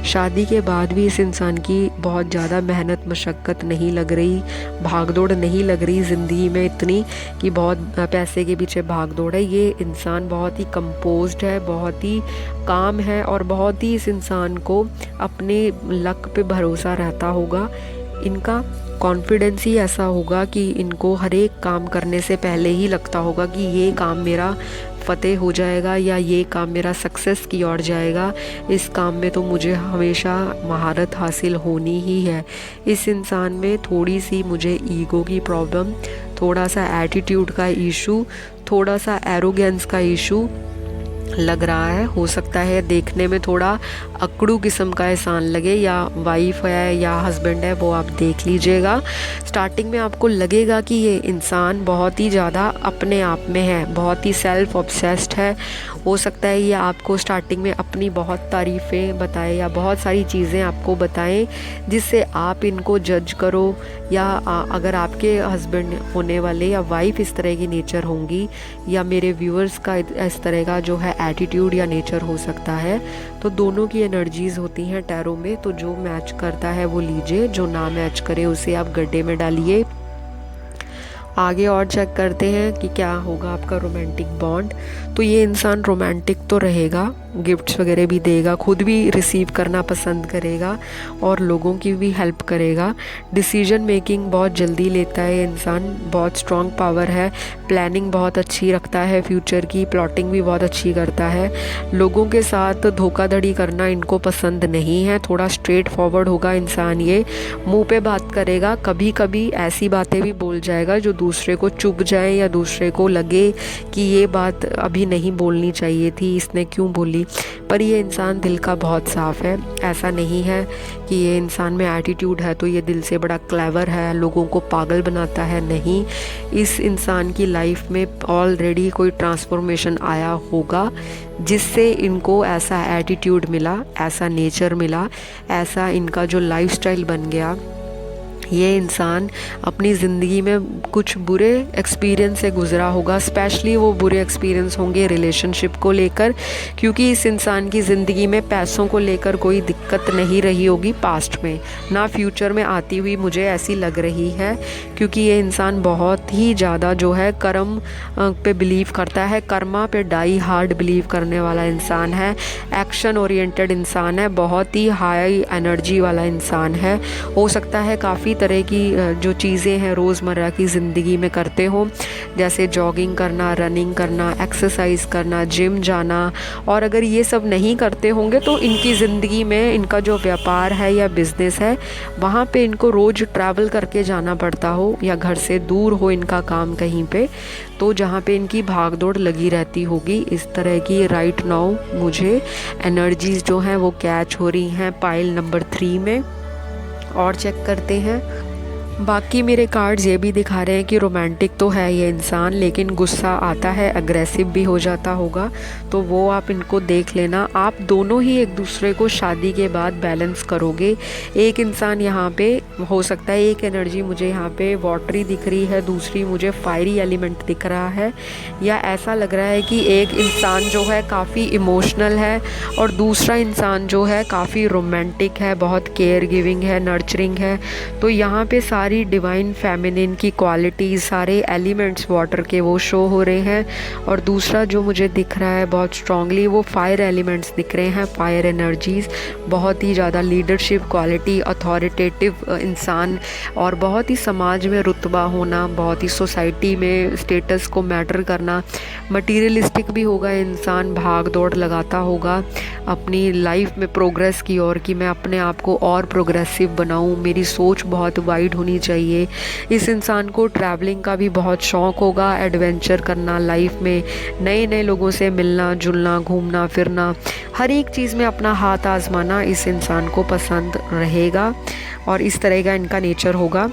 शादी के बाद भी इस इंसान की बहुत ज़्यादा मेहनत मशक्क़त नहीं लग रही, भागदौड़ नहीं लग रही ज़िंदगी में इतनी कि बहुत पैसे के पीछे भागदौड़ है। ये इंसान बहुत ही कंपोज्ड है, बहुत ही काम है और बहुत ही इस इंसान को अपने लक पे भरोसा रहता होगा। इनका कॉन्फिडेंस ही ऐसा होगा कि इनको हर एक काम करने से पहले ही लगता होगा कि ये काम मेरा फ़तेह हो जाएगा या ये काम मेरा सक्सेस की ओर जाएगा, इस काम में तो मुझे हमेशा महारत हासिल होनी ही है। इस इंसान में थोड़ी सी मुझे ईगो की प्रॉब्लम, थोड़ा सा एटीट्यूड का इशू, थोड़ा सा एरोगेंस का इशू लग रहा है। हो सकता है देखने में थोड़ा अकड़ू किस्म का एहसान लगे, या वाइफ है या हस्बैंड है वो आप देख लीजिएगा। स्टार्टिंग में आपको लगेगा कि ये इंसान बहुत ही ज़्यादा अपने आप में है, बहुत ही सेल्फ ऑब्सेस्ड है। हो सकता है ये आपको स्टार्टिंग में अपनी बहुत तारीफ़ें बताए या बहुत सारी चीज़ें आपको बताएं जिससे आप इनको जज करो, या अगर आपके हस्बैंड होने वाले या वाइफ इस तरह की नेचर होंगी या मेरे व्यूअर्स का इस तरह का जो है एटीट्यूड या नेचर हो सकता है, तो दोनों की एनर्जीज़ होती हैं टैरो में। तो जो मैच करता है वो लीजिए, जो ना मैच करे उसे आप गड्ढे में डालिए। आगे और चेक करते हैं कि क्या होगा आपका रोमांटिक बॉन्ड। तो ये इंसान रोमांटिक तो रहेगा, गिफ्ट्स वगैरह भी देगा, खुद भी रिसीव करना पसंद करेगा और लोगों की भी हेल्प करेगा। डिसीजन मेकिंग बहुत जल्दी लेता है ये इंसान, बहुत स्ट्रॉन्ग पावर है, प्लानिंग बहुत अच्छी रखता है, फ्यूचर की प्लॉटिंग भी बहुत अच्छी करता है। लोगों के साथ धोखाधड़ी करना इनको पसंद नहीं है, थोड़ा स्ट्रेट फॉरवर्ड होगा इंसान ये, मुंह पे बात करेगा, कभी कभी ऐसी बातें भी बोल जाएगा जो दूसरे को चुभ जाए या दूसरे को लगे कि ये बात अभी नहीं बोलनी चाहिए थी, इसने क्यों बोली। पर ये इंसान दिल का बहुत साफ़ है। ऐसा नहीं है कि ये इंसान में एटीट्यूड है तो ये दिल से बड़ा क्लेवर है, लोगों को पागल बनाता है, नहीं। इस इंसान की लाइफ में ऑलरेडी कोई ट्रांसफॉर्मेशन आया होगा जिससे इनको ऐसा एटीट्यूड मिला, ऐसा नेचर मिला, ऐसा इनका जो लाइफस्टाइल बन गया। ये इंसान अपनी ज़िंदगी में कुछ बुरे एक्सपीरियंस से गुज़रा होगा, स्पेशली वो बुरे एक्सपीरियंस होंगे रिलेशनशिप को लेकर, क्योंकि इस इंसान की ज़िंदगी में पैसों को लेकर कोई दिक्कत नहीं रही होगी पास्ट में, ना फ्यूचर में आती हुई मुझे ऐसी लग रही है। क्योंकि ये इंसान बहुत ही ज़्यादा जो है कर्म पे बिलीव करता है, कर्मा पे डाई हार्ड बिलीव करने वाला इंसान है, एक्शन ओरिएंटेड इंसान है, बहुत ही हाई एनर्जी वाला इंसान है। हो सकता है काफ़ी तरह की जो चीज़ें हैं रोज़मर्रा की ज़िंदगी में करते हो, जैसे जॉगिंग करना, रनिंग करना, एक्सरसाइज करना, जिम जाना। और अगर ये सब नहीं करते होंगे तो इनकी ज़िंदगी में इनका जो व्यापार है या बिज़नेस है वहाँ पे इनको रोज़ ट्रैवल करके जाना पड़ता हो या घर से दूर हो इनका काम कहीं पे, तो जहाँ पे इनकी भाग दौड़ लगी रहती होगी। इस तरह की राइट नाउ मुझे एनर्जीज़ जो हैं वो कैच हो रही हैं पाइल नंबर 3 में। और चेक करते हैं। बाकी मेरे कार्ड्स ये भी दिखा रहे हैं कि रोमांटिक तो है ये इंसान, लेकिन गुस्सा आता है, अग्रेसिव भी हो जाता होगा, तो वो आप इनको देख लेना। आप दोनों ही एक दूसरे को शादी के बाद बैलेंस करोगे। एक इंसान यहाँ पे हो सकता है, एक एनर्जी मुझे यहाँ पे वाटरी दिख रही है, दूसरी मुझे फायरी एलिमेंट दिख रहा है, या ऐसा लग रहा है कि एक इंसान जो है काफ़ी इमोशनल है और दूसरा इंसान जो है काफ़ी रोमांटिक है, बहुत केयर गिविंग है, नर्चरिंग है। तो यहाँ पे सारी डिवाइन फेमिनिन की क्वालिटीज़, सारे एलिमेंट्स वाटर के वो शो हो रहे हैं। और दूसरा जो मुझे दिख रहा है बहुत स्ट्रांगली, वो फायर एलिमेंट्स दिख रहे हैं, फायर एनर्जीज़, बहुत ही ज़्यादा लीडरशिप क्वालिटी, अथॉरिटेटिव इंसान, और बहुत ही समाज में रुतबा होना, बहुत ही सोसाइटी में स्टेटस को मैटर करना। मटीरियलिस्टिक भी होगा इंसान, भाग दौड़ लगाता होगा अपनी लाइफ में प्रोग्रेस की ओर, कि मैं अपने आप को और प्रोग्रेसिव बनाऊं, मेरी सोच बहुत वाइड होनी चाहिए। इस इंसान को ट्रैवलिंग का भी बहुत शौक़ होगा, एडवेंचर करना, लाइफ में नए नए लोगों से मिलना जुलना, घूमना फिरना, हर एक चीज़ में अपना हाथ आजमाना इस इंसान को पसंद रहेगा। और इस तरह का इनका नेचर होगा।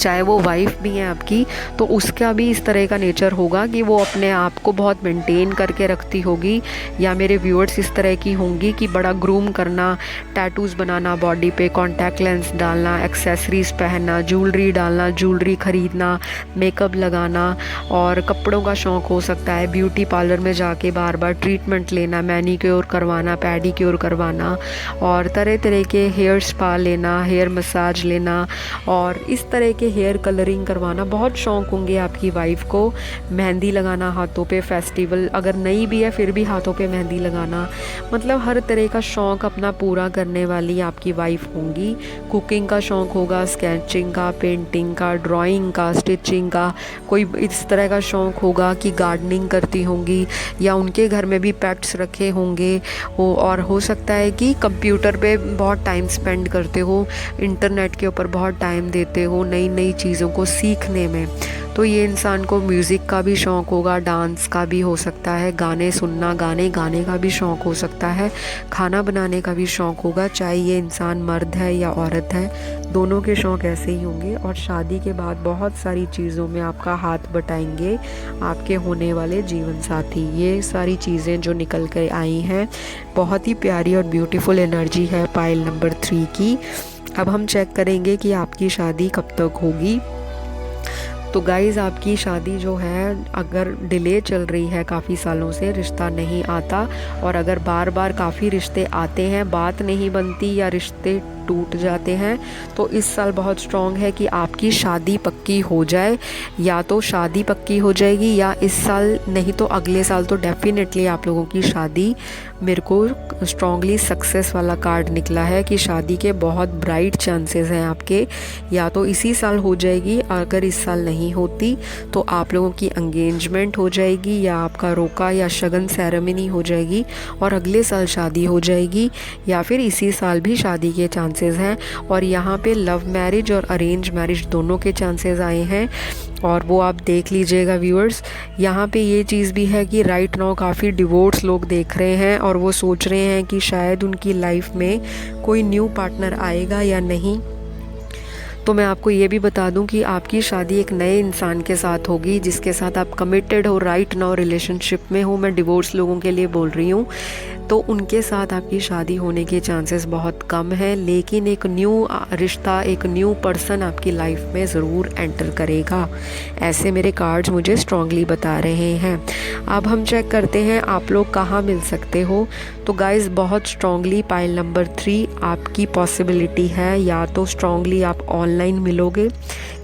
चाहे वो वाइफ भी हैं आपकी, तो उसका भी इस तरह का नेचर होगा कि वो अपने आप को बहुत मेंटेन करके रखती होगी। या मेरे व्यूअर्स इस तरह की होंगी कि बड़ा ग्रूम करना, टैटूज़ बनाना बॉडी पे, कॉन्टैक्ट लेंस डालना, एक्सेसरीज़ पहनना, ज्वेलरी डालना, ज्वेलरी ख़रीदना, मेकअप लगाना, और कपड़ों का शौक़ हो सकता है, ब्यूटी पार्लर में जाके बार बार ट्रीटमेंट लेना, मैनीक्योर करवाना, पेडिक्योर करवाना, और तरह तरह के हेयर स्पा लेना, हेयर मसाज लेना, और इस तरह के हेयर कलरिंग करवाना बहुत शौक़ होंगे आपकी वाइफ को। मेहंदी लगाना हाथों पे, फेस्टिवल अगर नहीं भी है फिर भी हाथों पे मेहंदी लगाना, मतलब हर तरह का शौक़ अपना पूरा करने वाली आपकी वाइफ होंगी। कुकिंग का शौक़ होगा, स्केचिंग का, पेंटिंग का, ड्राइंग का, स्टिचिंग का, कोई इस तरह का शौक़ होगा कि गार्डनिंग करती होंगी, या उनके घर में भी पेट्स रखे होंगे वो। और हो सकता है कि कंप्यूटर पे बहुत टाइम स्पेंड करते हो, इंटरनेट के ऊपर बहुत टाइम देते हो नई नई चीज़ों को सीखने में। तो ये इंसान को म्यूज़िक का भी शौक़ होगा, डांस का भी हो सकता है, गाने सुनना, गाने गाने का भी शौक़ हो सकता है, खाना बनाने का भी शौक़ होगा। चाहे ये इंसान मर्द है या औरत है, दोनों के शौक़ ऐसे ही होंगे। और शादी के बाद बहुत सारी चीज़ों में आपका हाथ बटाएंगे आपके होने वाले जीवन साथी। ये सारी चीज़ें जो निकल कर आई हैं, बहुत ही प्यारी और ब्यूटीफुल एनर्जी है पाइल नंबर 3 की। अब हम चेक करेंगे कि आपकी शादी कब तक होगी। तो गाइज़, आपकी शादी जो है अगर डिले चल रही है, काफ़ी सालों से रिश्ता नहीं आता, और अगर बार बार काफ़ी रिश्ते आते हैं, बात नहीं बनती या रिश्ते टूट जाते हैं। तो इस साल बहुत स्ट्रॉन्ग है कि आपकी शादी पक्की हो जाए, या तो शादी पक्की हो जाएगी या इस साल नहीं तो अगले साल तो डेफिनेटली आप लोगों की शादी, मेरे को स्ट्रॉन्गली सक्सेस वाला कार्ड निकला है कि शादी के बहुत ब्राइट चांसेस हैं आपके, या तो इसी साल हो जाएगी, अगर इस साल नहीं होती तो आप लोगों की एंगेजमेंट हो जाएगी या आपका रोका या शगन सेरेमनी हो जाएगी और अगले साल शादी हो जाएगी, या फिर इसी साल भी शादी के चांसेस हैं। और यहाँ पे लव मैरिज और अरेंज मैरिज दोनों के चांसेस आए हैं, और वो आप देख लीजिएगा व्यूअर्स। यहाँ पे ये चीज़ भी है कि राइट नाउ काफ़ी डिवोर्स लोग देख रहे हैं और वो सोच रहे हैं कि शायद उनकी लाइफ में कोई न्यू पार्टनर आएगा या नहीं। तो मैं आपको ये भी बता दूं कि आपकी शादी एक नए इंसान के साथ होगी जिसके साथ आप कमिटेड हो, राइट नाउ रिलेशनशिप में हो। मैं डिवोर्स लोगों के लिए बोल रही हूँ, तो उनके साथ आपकी शादी होने के चांसेस बहुत कम है, लेकिन एक न्यू रिश्ता, एक न्यू पर्सन आपकी लाइफ में ज़रूर एंटर करेगा। ऐसे मेरे कार्ड्स मुझे स्ट्रांगली बता रहे हैं। अब हम चेक करते हैं आप लोग कहाँ मिल सकते हो। तो गाइज़, बहुत स्ट्रांगली पाइल नंबर 3 आपकी पॉसिबिलिटी है, या तो स्ट्रांगली आप ऑनलाइन मिलोगे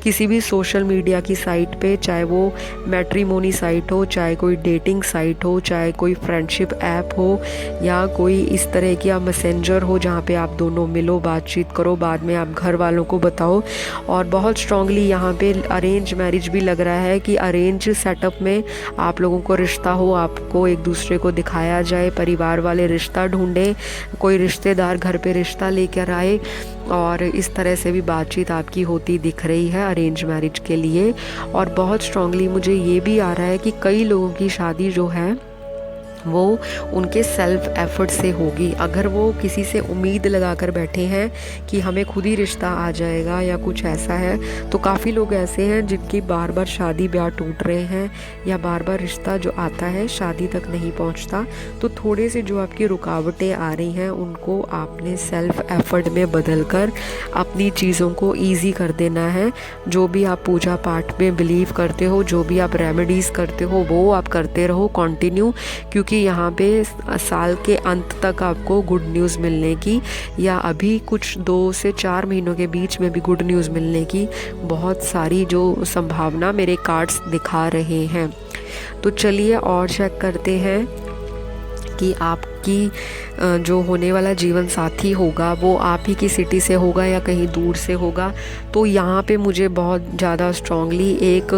किसी भी सोशल मीडिया की साइट पे, चाहे वो मैट्रिमोनी साइट हो, चाहे कोई डेटिंग साइट हो, चाहे कोई फ्रेंडशिप ऐप हो, या कोई इस तरह की आप मैसेंजर हो जहाँ पे आप दोनों मिलो, बातचीत करो, बाद में आप घर वालों को बताओ। और बहुत स्ट्रांगली यहाँ पे अरेंज मैरिज भी लग रहा है कि अरेंज सेटअप में आप लोगों को रिश्ता हो, आपको एक दूसरे को दिखाया जाए, परिवार वाले रिश्ता ढूंढें, कोई रिश्तेदार घर पे रिश्ता लेकर आए, और इस तरह से भी बातचीत आपकी होती दिख रही है अरेंज मैरिज के लिए। और बहुत स्ट्रांगली मुझे ये भी आ रहा है कि कई लोगों की शादी जो है वो उनके सेल्फ एफर्ट से होगी। अगर वो किसी से उम्मीद लगा कर बैठे हैं कि हमें खुद ही रिश्ता आ जाएगा या कुछ ऐसा है, तो काफ़ी लोग ऐसे हैं जिनकी बार बार शादी ब्याह टूट रहे हैं, या बार बार रिश्ता जो आता है शादी तक नहीं पहुंचता। तो थोड़े से जो आपकी रुकावटें आ रही हैं उनको आपने सेल्फ एफर्ट में बदल कर अपनी चीज़ों को ईजी कर देना है। जो भी आप पूजा पाठ में बिलीव करते हो, जो भी आप रेमेडीज़ करते हो, वो आप करते रहो कंटिन्यू, क्योंकि यहाँ पे साल के अंत तक आपको गुड न्यूज़ मिलने की, या अभी कुछ 2 से 4 महीनों के बीच में भी गुड न्यूज़ मिलने की बहुत सारी जो संभावना मेरे कार्ड्स दिखा रहे हैं। तो चलिए और चेक करते हैं कि आपकी जो होने वाला जीवन साथी होगा वो आप ही की सिटी से होगा या कहीं दूर से होगा। तो यहाँ पे मुझे बहुत ज़्यादा स्ट्रांगली एक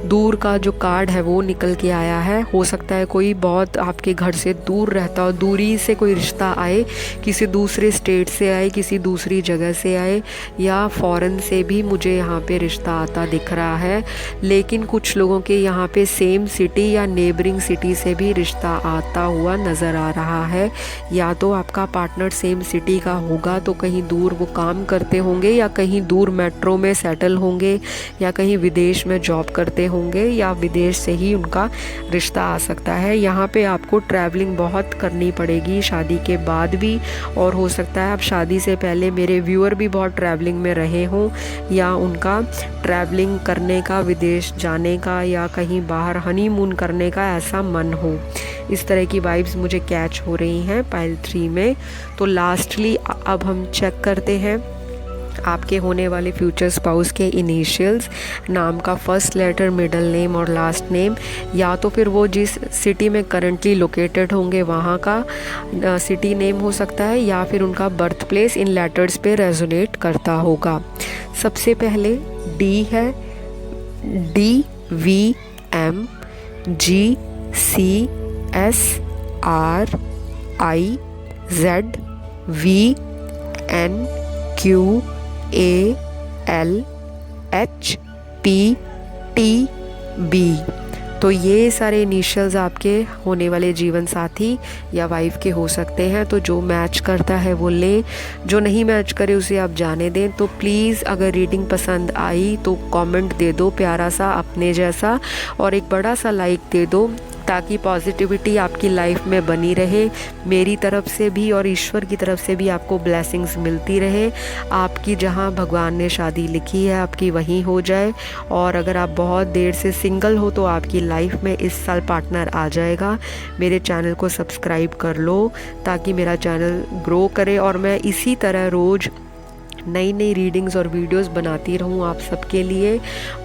दूर का जो कार्ड है वो निकल के आया है। हो सकता है कोई बहुत आपके घर से दूर रहता हो, दूरी से कोई रिश्ता आए, किसी दूसरे स्टेट से आए, किसी दूसरी जगह से आए, या फॉरेन से भी मुझे यहाँ पे रिश्ता आता दिख रहा है। लेकिन कुछ लोगों के यहाँ पे सेम सिटी या नेबरिंग सिटी से भी रिश्ता आता हुआ नज़र आ रहा है। या तो आपका पार्टनर सेम सिटी का होगा तो कहीं दूर वो काम करते होंगे, या कहीं दूर मेट्रो में सेटल होंगे, या कहीं विदेश में जॉब करते होंगे, या विदेश से ही उनका रिश्ता आ सकता है। यहाँ पे आपको ट्रैवलिंग बहुत करनी पड़ेगी शादी के बाद भी, और हो सकता है आप शादी से पहले, मेरे व्यूअर भी बहुत ट्रैवलिंग में रहे हों, या उनका ट्रैवलिंग करने का, विदेश जाने का, या कहीं बाहर हनीमून करने का ऐसा मन हो। इस तरह की वाइब्स मुझे कैच हो रही हैं पाइल 3 में। तो लास्टली अब हम चेक करते हैं आपके होने वाले फ्यूचर स्पाउस के इनिशियल्स, नाम का फर्स्ट लेटर, मिडिल नेम और लास्ट नेम, या तो फिर वो जिस सिटी में करंटली लोकेटेड होंगे वहाँ का सिटी नेम हो सकता है, या फिर उनका बर्थ प्लेस इन लेटर्स पे रेजोनेट करता होगा। सबसे पहले डी है, DVMGCSRIZVNQALHPTB। तो ये सारे इनिशियल्स आपके होने वाले जीवन साथी या वाइफ के हो सकते हैं। तो जो मैच करता है वो ले, जो नहीं मैच करे उसे आप जाने दें। तो प्लीज़ अगर रीडिंग पसंद आई तो कमेंट दे दो प्यारा सा अपने जैसा, और एक बड़ा सा लाइक दे दो, ताकि पॉजिटिविटी आपकी लाइफ में बनी रहे। मेरी तरफ से भी और ईश्वर की तरफ से भी आपको ब्लेसिंग्स मिलती रहे। आपकी जहां भगवान ने शादी लिखी है आपकी वहीं हो जाए। और अगर आप बहुत देर से सिंगल हो तो आपकी लाइफ में इस साल पार्टनर आ जाएगा। मेरे चैनल को सब्सक्राइब कर लो ताकि मेरा चैनल ग्रो करे, और मैं इसी तरह रोज़ नई नई रीडिंग्स और वीडियोस बनाती रहूँ आप सबके लिए।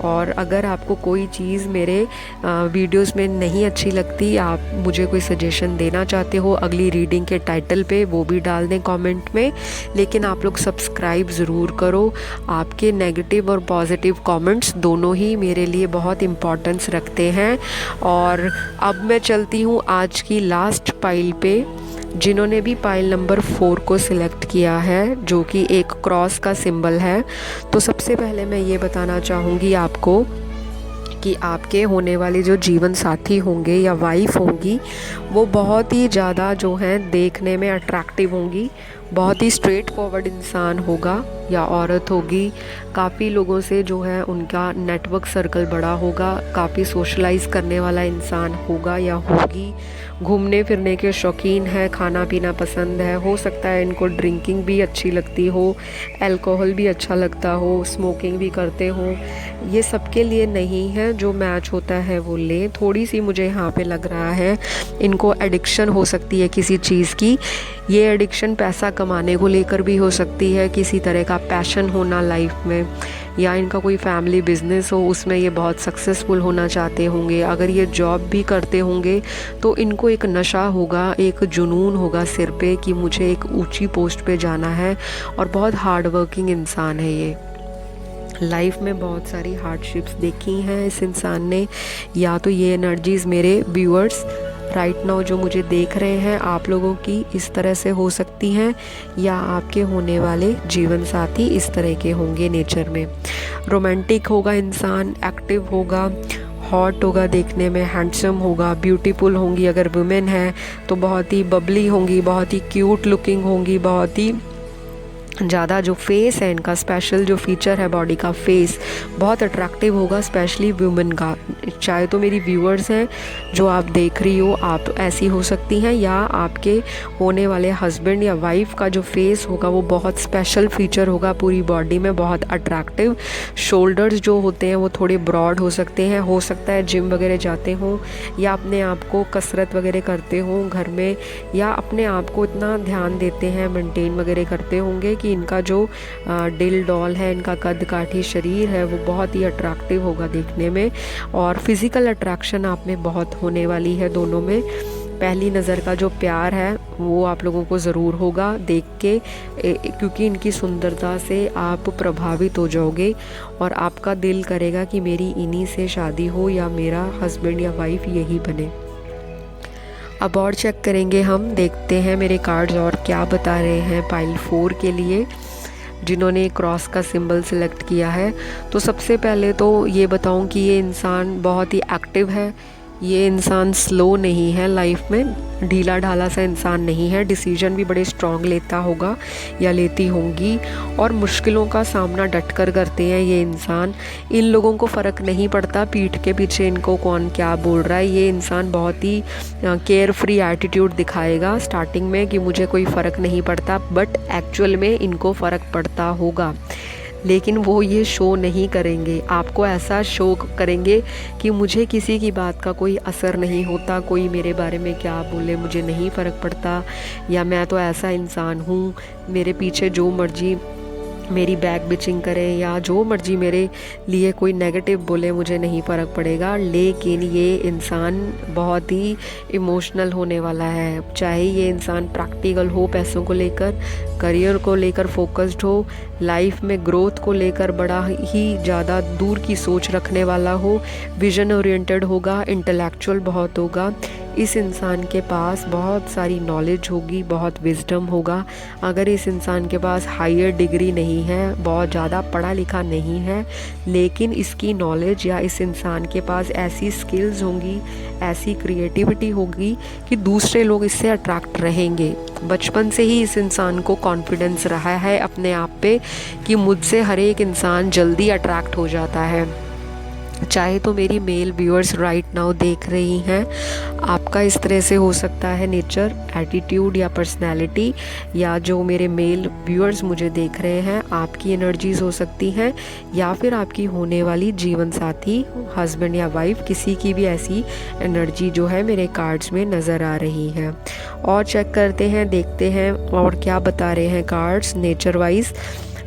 और अगर आपको कोई चीज़ मेरे वीडियोस में नहीं अच्छी लगती, आप मुझे कोई सजेशन देना चाहते हो अगली रीडिंग के टाइटल पे, वो भी डाल दें कमेंट में। लेकिन आप लोग सब्सक्राइब ज़रूर करो। आपके नेगेटिव और पॉजिटिव कमेंट्स दोनों ही मेरे लिए बहुत इम्पोर्टेंस रखते हैं। और अब मैं चलती हूँ आज की लास्ट पाइल पे। जिन्होंने भी पाइल नंबर 4 को सिलेक्ट किया है, जो कि एक क्रॉस का सिंबल है, तो सबसे पहले मैं ये बताना चाहूँगी आपको कि आपके होने वाले जो जीवन साथी होंगे या वाइफ होंगी, वो बहुत ही ज़्यादा जो है देखने में अट्रैक्टिव होंगी। बहुत ही स्ट्रेट फॉरवर्ड इंसान होगा या औरत होगी। काफ़ी लोगों से जो है उनका नेटवर्क सर्कल बड़ा होगा। काफ़ी सोशलाइज करने वाला इंसान होगा या होगी। घूमने फिरने के शौकीन है, खाना पीना पसंद है। हो सकता है इनको ड्रिंकिंग भी अच्छी लगती हो, अल्कोहल भी अच्छा लगता हो, स्मोकिंग भी करते हो। ये सबके लिए नहीं है, जो मैच होता है वो ले। थोड़ी सी मुझे यहाँ पे लग रहा है इनको एडिक्शन हो सकती है किसी चीज़ की। ये एडिक्शन पैसा कमाने को लेकर भी हो सकती है, किसी तरह का पैशन होना लाइफ में, या इनका कोई फैमिली बिजनेस हो, उसमें ये बहुत सक्सेसफुल होना चाहते होंगे। अगर ये जॉब भी करते होंगे तो इनको एक नशा होगा, एक जुनून होगा सिर पे कि मुझे एक ऊंची पोस्ट पे जाना है। और बहुत हार्ड वर्किंग इंसान है ये। लाइफ में बहुत सारी हार्डशिप्स देखी हैं इस इंसान ने। या तो ये एनर्जीज़ मेरे व्यूअर्स राइट नाउ जो मुझे देख रहे हैं, आप लोगों की इस तरह से हो सकती हैं, या आपके होने वाले जीवन साथी इस तरह के होंगे नेचर में। रोमांटिक होगा इंसान, एक्टिव होगा, हॉट होगा देखने में, हैंडसम होगा, ब्यूटीफुल होंगी। अगर वुमेन है तो बहुत ही बबली होंगी, बहुत ही क्यूट लुकिंग होंगी, बहुत ही ज़्यादा जो फेस है इनका, स्पेशल जो फीचर है बॉडी का, फेस बहुत अट्रैक्टिव होगा, स्पेशली वुमेन का। चाहे तो मेरी व्यूअर्स हैं जो आप देख रही हो, आप ऐसी हो सकती हैं, या आपके होने वाले हस्बैंड या वाइफ का जो फेस होगा वो बहुत स्पेशल फीचर होगा, पूरी बॉडी में बहुत अट्रैक्टिव। शोल्डर्स जो होते हैं वो थोड़े ब्रॉड हो सकते हैं। हो सकता है जिम वगैरह जाते हों, या अपने आप को कसरत वगैरह करते हों घर में, या अपने आप को इतना ध्यान देते हैं, मेंटेन वगैरह करते होंगे कि इनका जो दिल डॉल है, इनका कद काठी शरीर है, वो बहुत ही अट्रैक्टिव होगा देखने में। और फिज़िकल अट्रैक्शन आप में बहुत होने वाली है दोनों में। पहली नज़र का जो प्यार है वो आप लोगों को ज़रूर होगा देख के, क्योंकि इनकी सुंदरता से आप प्रभावित हो जाओगे और आपका दिल करेगा कि मेरी इन्हीं से शादी हो, या मेरा हस्बैंड या वाइफ यही बने। अब और चेक करेंगे हम, देखते हैं मेरे कार्ड्स और क्या बता रहे हैं पाइल 4 के लिए जिन्होंने क्रॉस का सिंबल सेलेक्ट किया है। तो सबसे पहले तो ये बताऊं कि ये इंसान बहुत ही एक्टिव है। ये इंसान स्लो नहीं है, लाइफ में ढीला ढाला सा इंसान नहीं है। डिसीजन भी बड़े स्ट्रॉन्ग लेता होगा या लेती होंगी, और मुश्किलों का सामना डटकर करते हैं ये इंसान। इन लोगों को फ़र्क नहीं पड़ता पीठ के पीछे इनको कौन क्या बोल रहा है। ये इंसान बहुत ही केयर फ्री एटीट्यूड दिखाएगा स्टार्टिंग में कि मुझे कोई फ़र्क नहीं पड़ता, बट एक्चुअल में इनको फ़र्क पड़ता होगा। लेकिन वो ये शो नहीं करेंगे, आपको ऐसा शो करेंगे कि मुझे किसी की बात का कोई असर नहीं होता, कोई मेरे बारे में क्या बोले मुझे नहीं फ़र्क पड़ता, या मैं तो ऐसा इंसान हूँ, मेरे पीछे जो मर्जी मेरी बैक बिचिंग करें या जो मर्जी मेरे लिए कोई नेगेटिव बोले मुझे नहीं फ़र्क पड़ेगा। लेकिन ये इंसान बहुत ही इमोशनल होने वाला है। चाहे ये इंसान प्रैक्टिकल हो, पैसों को लेकर, करियर को लेकर फोकस्ड हो, लाइफ में ग्रोथ को लेकर बड़ा ही ज़्यादा दूर की सोच रखने वाला हो, विजन ओरिएंटेड होगा, इंटेलेक्चुअल बहुत होगा। इस इंसान के पास बहुत सारी नॉलेज होगी, बहुत विजडम होगा। अगर इस इंसान के पास हायर डिग्री नहीं है, बहुत ज़्यादा पढ़ा लिखा नहीं है, लेकिन इसकी नॉलेज या इस इंसान के पास ऐसी स्किल्स होंगी, ऐसी क्रिएटिविटी होगी कि दूसरे लोग इससे अट्रैक्ट रहेंगे। बचपन से ही इस इंसान को कॉन्फिडेंस रहा है अपने आप पे कि मुझसे हर एक इंसान जल्दी अट्रैक्ट हो जाता है। चाहे तो मेरी मेल व्यूअर्स राइट नाउ देख रही हैं, आपका इस तरह से हो सकता है नेचर, एटीट्यूड या पर्सनैलिटी, या जो मेरे मेल व्यूअर्स मुझे देख रहे हैं आपकी एनर्जीज हो सकती हैं, या फिर आपकी होने वाली जीवन साथी, हस्बैंड या वाइफ, किसी की भी ऐसी एनर्जी जो है मेरे कार्ड्स में नज़र आ रही है। और चेक करते हैं, देखते हैं और क्या बता रहे हैं कार्ड्स नेचर वाइज।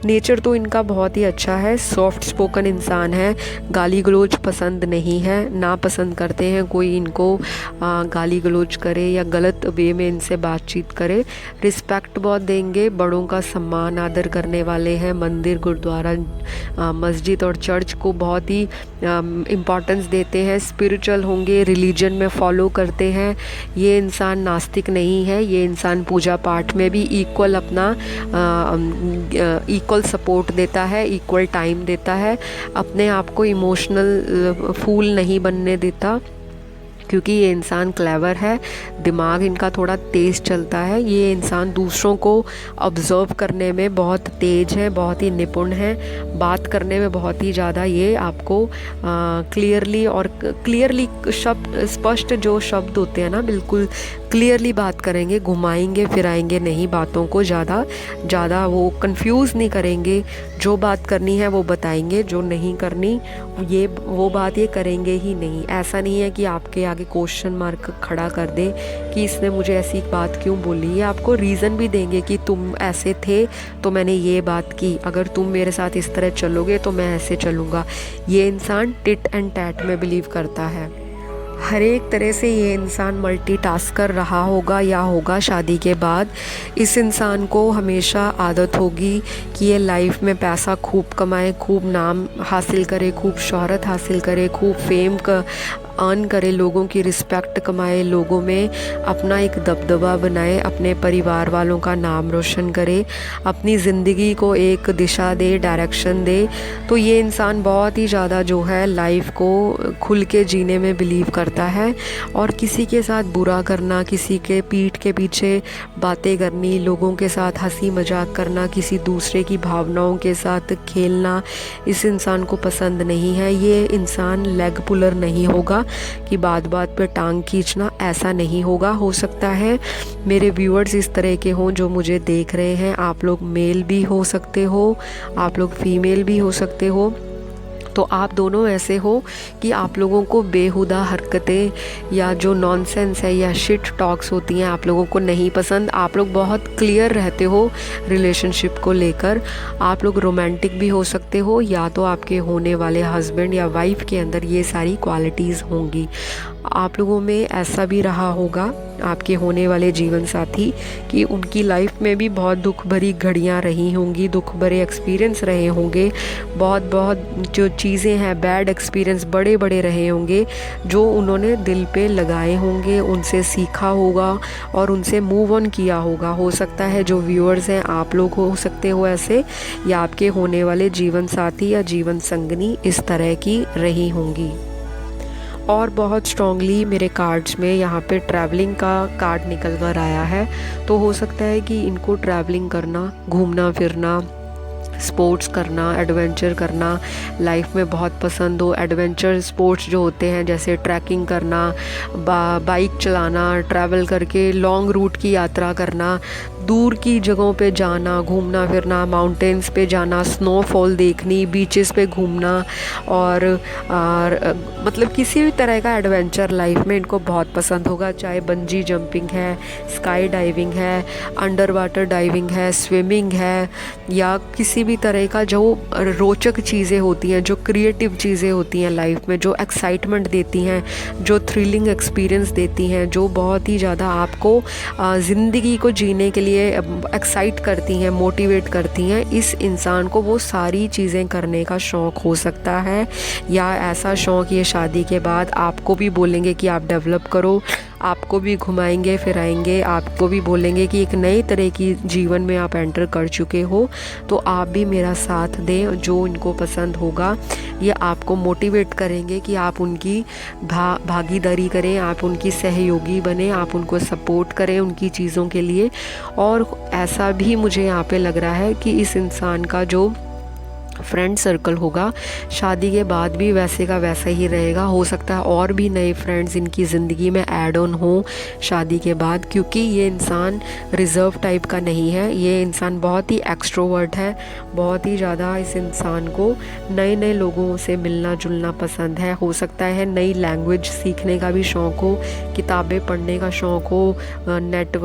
नेचर तो इनका बहुत ही अच्छा है, सॉफ्ट स्पोकन इंसान है, गाली गलौज पसंद नहीं है, ना पसंद करते हैं कोई इनको गाली गलौज करे या गलत वे में इनसे बातचीत करे। रिस्पेक्ट बहुत देंगे, बड़ों का सम्मान आदर करने वाले हैं, मंदिर गुरुद्वारा मस्जिद और चर्च को बहुत ही इम्पॉर्टेंस देते हैं, स्पिरिचुअल होंगे, रिलीजन में फॉलो करते हैं। ये इंसान नास्तिक नहीं है, ये इंसान पूजा पाठ में भी इक्वल अपना इक्वल सपोर्ट देता है, इक्वल टाइम देता है, अपने आप को इमोशनल फूल नहीं बनने देता, क्योंकि ये इंसान क्लेवर है, दिमाग इनका थोड़ा तेज़ चलता है। ये इंसान दूसरों को ऑब्ज़र्व करने में बहुत तेज़ है, बहुत ही निपुण है, बात करने में बहुत ही ज़्यादा ये आपको क्लियरली शब्द, स्पष्ट जो शब्द होते हैं ना, बिल्कुल क्लियरली बात करेंगे, घुमाएंगे फिराएंगे नहीं बातों को, ज़्यादा वो कंफ्यूज नहीं करेंगे, जो बात करनी है वो बताएंगे, जो नहीं करनी वो बात ये करेंगे ही नहीं। ऐसा नहीं है कि आपके आगे क्वेश्चन मार्क खड़ा कर दे कि इसने मुझे ऐसी बात क्यों बोली, ये आपको रीज़न भी देंगे कि तुम ऐसे थे तो मैंने ये बात की, अगर तुम मेरे साथ इस तरह चलोगे तो मैं ऐसे चलूँगा। ये इंसान टिट एंड टैट में बिलीव करता है। हर एक तरह से ये इंसान मल्टीटास्कर रहा होगा या होगा शादी के बाद। इस इंसान को हमेशा आदत होगी कि ये लाइफ में पैसा खूब कमाए, खूब नाम हासिल करे, खूब शोहरत हासिल करे, खूब फेम अर्न करे, लोगों की रिस्पेक्ट कमाए, लोगों में अपना एक दबदबा बनाए, अपने परिवार वालों का नाम रोशन करे, अपनी ज़िंदगी को एक दिशा दे, डायरेक्शन दे। तो ये इंसान बहुत ही ज़्यादा जो है लाइफ को खुल के जीने में बिलीव करता है, और किसी के साथ बुरा करना, किसी के पीठ के पीछे बातें करनी, लोगों के साथ हंसी मजाक करना, किसी दूसरे की भावनाओं के साथ खेलना इस इंसान को पसंद नहीं है। ये इंसान लेग पुलर नहीं होगा कि बात बात पे टांग खींचना, ऐसा नहीं होगा। हो सकता है मेरे व्यूअर्स इस तरह के हों जो मुझे देख रहे हैं, आप लोग मेल भी हो सकते हो, आप लोग फीमेल भी हो सकते हो, तो आप दोनों ऐसे हो कि आप लोगों को बेहुदा हरकतें या जो नॉनसेंस है या शिट टॉक्स होती हैं आप लोगों को नहीं पसंद। आप लोग बहुत क्लियर रहते हो रिलेशनशिप को लेकर। आप लोग रोमांटिक भी हो सकते हो, या तो आपके होने वाले हस्बैंड या वाइफ के अंदर ये सारी क्वालिटीज़ होंगी। आप लोगों में ऐसा भी रहा होगा, आपके होने वाले जीवन साथी, कि उनकी लाइफ में भी बहुत दुख भरी घड़ियां रही होंगी, दुख भरे एक्सपीरियंस रहे होंगे, बहुत जो चीज़ें हैं बैड एक्सपीरियंस बड़े बड़े रहे होंगे, जो उन्होंने दिल पे लगाए होंगे, उनसे सीखा होगा और उनसे मूव ऑन किया होगा। हो सकता है जो व्यूअर्स हैं आप लोग हो सकते हो ऐसे, या आपके होने वाले जीवन साथी या जीवन संगनी इस तरह की रही होंगी। और बहुत स्ट्रॉन्गली मेरे कार्ड्स में यहाँ पे ट्रैवलिंग का कार्ड निकल कर आया है, तो हो सकता है कि इनको ट्रैवलिंग करना, घूमना फिरना, स्पोर्ट्स करना, एडवेंचर करना लाइफ में बहुत पसंद हो। एडवेंचर स्पोर्ट्स जो होते हैं जैसे ट्रैकिंग करना, बाइक चलाना, ट्रैवल करके लॉन्ग रूट की यात्रा करना, दूर की जगहों पे जाना, घूमना फिरना, माउंटेन्स पे जाना, स्नोफॉल देखनी, बीचेस पे घूमना, और मतलब किसी भी तरह का एडवेंचर लाइफ में इनको बहुत पसंद होगा। चाहे बंजी जंपिंग है, स्काई डाइविंग है, अंडर वाटर डाइविंग है, स्विमिंग है, या किसी भी तरह का जो रोचक चीज़ें होती हैं, जो क्रिएटिव चीज़ें होती हैं लाइफ में, जो एक्साइटमेंट देती हैं, जो थ्रिलिंग एक्सपीरियंस देती हैं, जो बहुत ही ज़्यादा आपको ज़िंदगी को जीने के लिए एक्साइट करती हैं, मोटिवेट करती हैं, इस इंसान को वो सारी चीज़ें करने का शौक़ हो सकता है। या ऐसा शौक़ ये शादी के बाद आपको भी बोलेंगे कि आप डेवलप करो, आपको भी घुमाएंगे फिराएंगे, आपको भी बोलेंगे कि एक नई तरह की जीवन में आप एंटर कर चुके हो, तो आप भी मेरा साथ दें। जो इनको पसंद होगा ये आपको मोटिवेट करेंगे कि आप उनकी भागीदारी करें, आप उनकी सहयोगी बने, आप उनको सपोर्ट करें उनकी चीज़ों के लिए। और ऐसा भी मुझे यहाँ पे लग रहा है कि इस इंसान का जो फ्रेंड सर्कल होगा, शादी के बाद भी वैसे का वैसा ही रहेगा। हो सकता है और भी नए फ्रेंड्स इनकी ज़िंदगी में ऐड ऑन हों शादी के बाद, क्योंकि ये इंसान रिज़र्व टाइप का नहीं है। ये इंसान बहुत ही एक्सट्रोवर्ट है, बहुत ही ज़्यादा इस इंसान को नए नए लोगों से मिलना जुलना पसंद है। हो सकता है नई लैंग्वेज सीखने का भी शौक़ हो, किताबें पढ़ने का शौक़ हो, नेट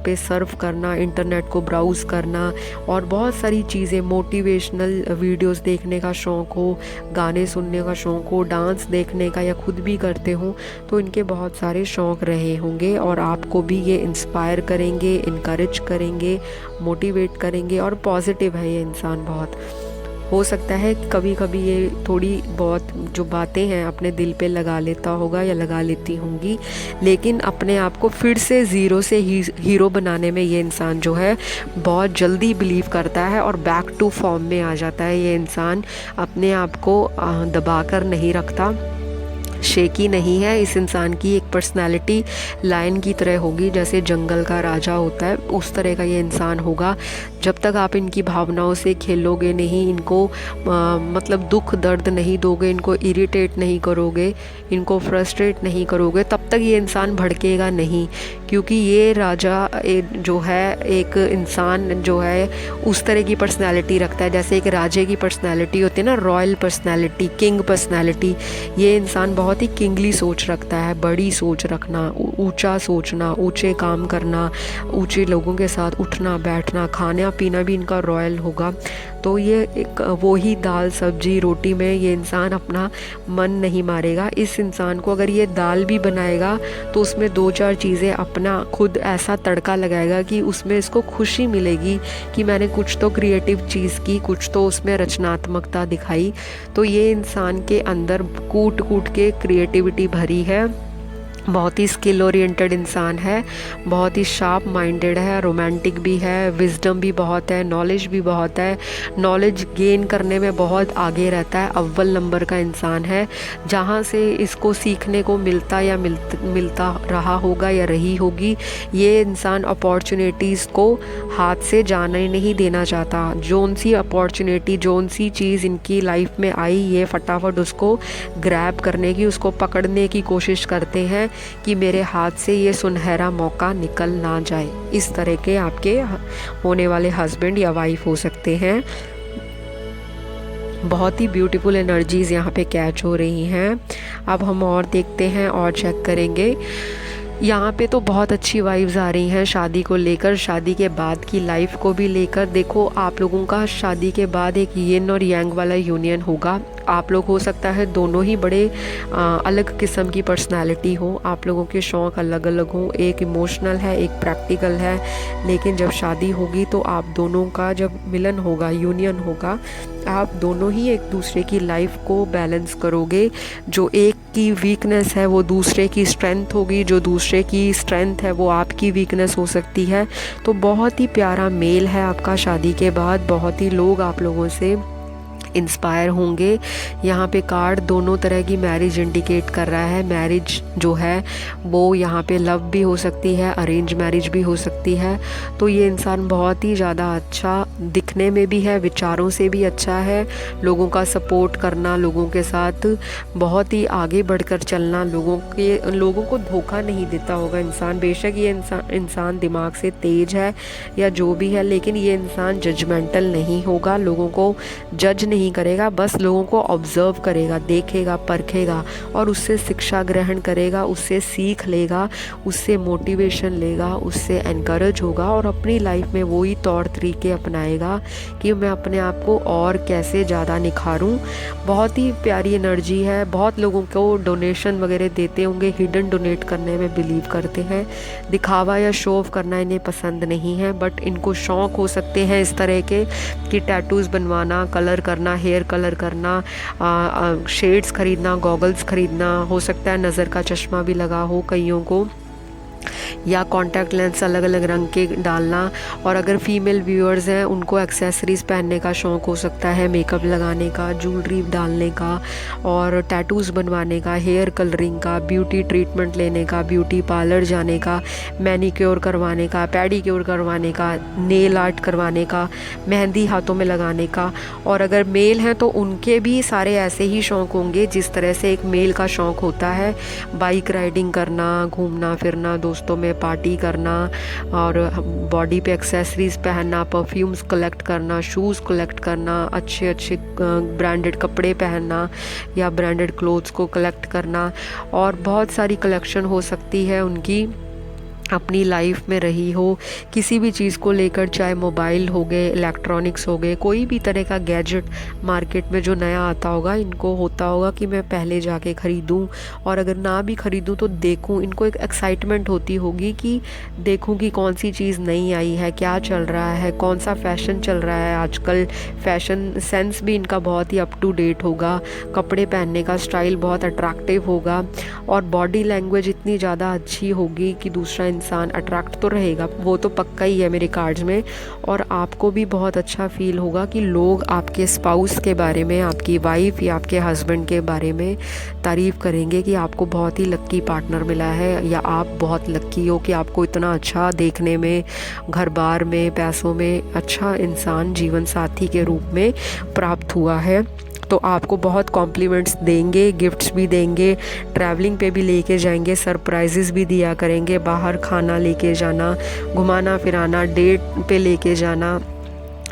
पे सर्फ करना, इंटरनेट को ब्राउज़ करना और बहुत सारी चीज़ें, मोटिवेशनल वीडियोस देखने का शौक़ हो, गाने सुनने का शौक़ हो, डांस देखने का या खुद भी करते हो, तो इनके बहुत सारे शौक़ रहे होंगे और आपको भी ये इंस्पायर करेंगे, इनकरेज करेंगे, मोटिवेट करेंगे। और पॉजिटिव है ये इंसान बहुत। हो सकता है कभी कभी ये थोड़ी बहुत जो बातें हैं अपने दिल पे लगा लेता होगा या लगा लेती होंगी, लेकिन अपने आप को फिर से ज़ीरो से हीरो बनाने में ये इंसान जो है बहुत जल्दी बिलीव करता है और बैक टू फॉर्म में आ जाता है। ये इंसान अपने आप को दबा कर नहीं रखता, शेकी नहीं है। इस इंसान की एक पर्सनालिटी लायन की तरह होगी, जैसे जंगल का राजा होता है उस तरह का ये इंसान होगा। जब तक आप इनकी भावनाओं से खेलोगे नहीं, इनको मतलब दुख दर्द नहीं दोगे, इनको इरिटेट नहीं करोगे, इनको फ्रस्ट्रेट नहीं करोगे, तब तक ये इंसान भड़केगा नहीं। क्योंकि ये राजा जो है, एक इंसान जो है उस तरह की पर्सनालिटी रखता है जैसे एक राजे की पर्सनालिटी होती है ना, रॉयल पर्सनालिटी, किंग पर्सनालिटी। ये इंसान बहुत ही किंगली सोच रखता है, बड़ी सोच रखना, ऊंचा सोचना, ऊंचे काम करना, ऊंचे लोगों के साथ उठना बैठना, खाना पीना भी इनका रॉयल होगा। तो ये एक वो ही दाल सब्जी रोटी में ये इंसान अपना मन नहीं मारेगा। इस इंसान को अगर ये दाल भी बनाएगा तो उसमें 2-4 चीज़ें अपना खुद ऐसा तड़का लगाएगा कि उसमें इसको खुशी मिलेगी कि मैंने कुछ तो क्रिएटिव चीज़ की, कुछ तो उसमें रचनात्मकता दिखाई। तो ये इंसान के अंदर कूट कूट के क्रिएटिविटी भरी है। बहुत ही स्किल ओरिएंटेड इंसान है, बहुत ही शार्प माइंडेड है, रोमांटिक भी है, विजडम भी बहुत है, नॉलेज भी बहुत है, नॉलेज गेन करने में बहुत आगे रहता है, अव्वल नंबर का इंसान है। जहाँ से इसको सीखने को मिलता रहा होगा या रही होगी, ये इंसान अपॉर्चुनिटीज़ को हाथ से जाने नहीं देना चाहता। जोन सी अपॉर्चुनिटी, जोन सी चीज़ इनकी लाइफ में आई, ये फटाफट उसको ग्रैब करने की, उसको पकड़ने की कोशिश करते हैं कि मेरे हाथ से ये सुनहरा मौका निकल ना जाए। इस तरह के आपके होने वाले हस्बैंड या वाइफ हो सकते हैं। बहुत ही ब्यूटीफुल एनर्जीज़ यहाँ पे कैच हो रही हैं। अब हम और देखते हैं और चेक करेंगे। यहाँ पे तो बहुत अच्छी वाइब्स आ रही हैं शादी को लेकर, शादी के बाद की लाइफ को भी लेकर। देखो, आप लोगों का शादी के बाद एक यिन और यांग वाला यूनियन होगा। आप लोग हो सकता है दोनों ही बड़े अलग किस्म की पर्सनालिटी हो, आप लोगों के शौक़ अलग अलग हों, एक इमोशनल है एक प्रैक्टिकल है। लेकिन जब शादी होगी तो आप दोनों का जब मिलन होगा, यूनियन होगा, आप दोनों ही एक दूसरे की लाइफ को बैलेंस करोगे। जो एक की वीकनेस है वो दूसरे की स्ट्रेंथ होगी, जो दूसरे की स्ट्रेंथ है वो आपकी वीकनेस हो सकती है। तो बहुत ही प्यारा मेल है आपका शादी के बाद। बहुत ही लोग आप लोगों से इंस्पायर होंगे। यहाँ पे कार्ड दोनों तरह की मैरिज इंडिकेट कर रहा है। मैरिज जो है वो यहाँ पे लव भी हो सकती है, अरेंज मैरिज भी हो सकती है। तो ये इंसान बहुत ही ज़्यादा अच्छा दिखने में भी है, विचारों से भी अच्छा है, लोगों का सपोर्ट करना, लोगों के साथ बहुत ही आगे बढ़कर चलना, लोगों को धोखा नहीं देता होगा इंसान। बेशक ये इंसान दिमाग से तेज है या जो भी है, लेकिन ये इंसान जजमेंटल नहीं होगा, लोगों को जज नहीं करेगा, बस लोगों को ऑब्जर्व करेगा, देखेगा, परखेगा और उससे शिक्षा ग्रहण करेगा, उससे सीख लेगा, उससे मोटिवेशन लेगा, उससे एनकरेज होगा और अपनी लाइफ में वही तौर तरीके अपनाएगा कि मैं अपने आप को और कैसे ज़्यादा निखारूं। बहुत ही प्यारी एनर्जी है। बहुत लोगों को डोनेशन वगैरह देते होंगे, हिडन डोनेट करने में बिलीव करते हैं। दिखावा या शो ऑफ करना इन्हें पसंद नहीं है, बट इनको शौक़ हो सकते हैं इस तरह के कि टैटूज़ बनवाना, कलर करना, हेयर कलर करना, शेड्स खरीदना, गॉगल्स खरीदना, हो सकता है नज़र का चश्मा भी लगा हो कईयों को। या कॉन्टैक्ट लेंस अलग अलग रंग के डालना। और अगर फीमेल व्यूअर्स हैं उनको एक्सेसरीज़ पहनने का शौक़ हो सकता है, मेकअप लगाने का, ज्वेलरी डालने का और टैटूज़ बनवाने का, हेयर कलरिंग का, ब्यूटी ट्रीटमेंट लेने का, ब्यूटी पार्लर जाने का, मैनीक्योर करवाने का, पेडीक्योर करवाने का, नेल आर्ट करवाने का, मेहंदी हाथों में लगाने का। और अगर मेल हैं तो उनके भी सारे ऐसे ही शौक़ होंगे जिस तरह से एक मेल का शौक़ होता है, बाइक राइडिंग करना, घूमना फिरना, दोस्तों में पार्टी करना और बॉडी पे एक्सेसरीज़ पहनना, परफ्यूम्स कलेक्ट करना, शूज़ कलेक्ट करना, अच्छे अच्छे ब्रांडेड कपड़े पहनना या ब्रांडेड क्लोथ्स को कलेक्ट करना। और बहुत सारी कलेक्शन हो सकती है उनकी अपनी लाइफ में रही हो किसी भी चीज़ को लेकर, चाहे मोबाइल हो गए, इलेक्ट्रॉनिक्स हो गए, कोई भी तरह का गैजेट मार्केट में जो नया आता होगा, इनको होता होगा कि मैं पहले जाके ख़रीदूं और अगर ना भी ख़रीदूं तो देखूं। इनको एक एक्साइटमेंट होती होगी कि देखूं कि कौन सी चीज़ नई आई है, क्या चल रहा है, कौन सा फ़ैशन चल रहा है आजकल। फ़ैशन सेंस भी इनका बहुत ही अप टू डेट होगा, कपड़े पहनने का स्टाइल बहुत अट्रैक्टिव होगा और बॉडी लैंग्वेज इतनी ज़्यादा अच्छी होगी कि दूसरा इंसान अट्रैक्ट तो रहेगा, वो तो पक्का ही है मेरे कार्ड्स में। और आपको भी बहुत अच्छा फील होगा कि लोग आपके स्पाउस के बारे में, आपकी वाइफ या आपके हस्बैंड के बारे में तारीफ़ करेंगे कि आपको बहुत ही लक्की पार्टनर मिला है या आप बहुत लक्की हो कि आपको इतना अच्छा देखने में, घर बार में, पैसों में अच्छा इंसान जीवन साथी के रूप में प्राप्त हुआ है। तो आपको बहुत कॉम्प्लीमेंट्स देंगे, गिफ्ट्स भी देंगे, ट्रैवलिंग पे भी लेके जाएंगे, सरप्राइजेस भी दिया करेंगे, बाहर खाना लेके जाना, घुमाना फिराना, डेट पे लेके जाना,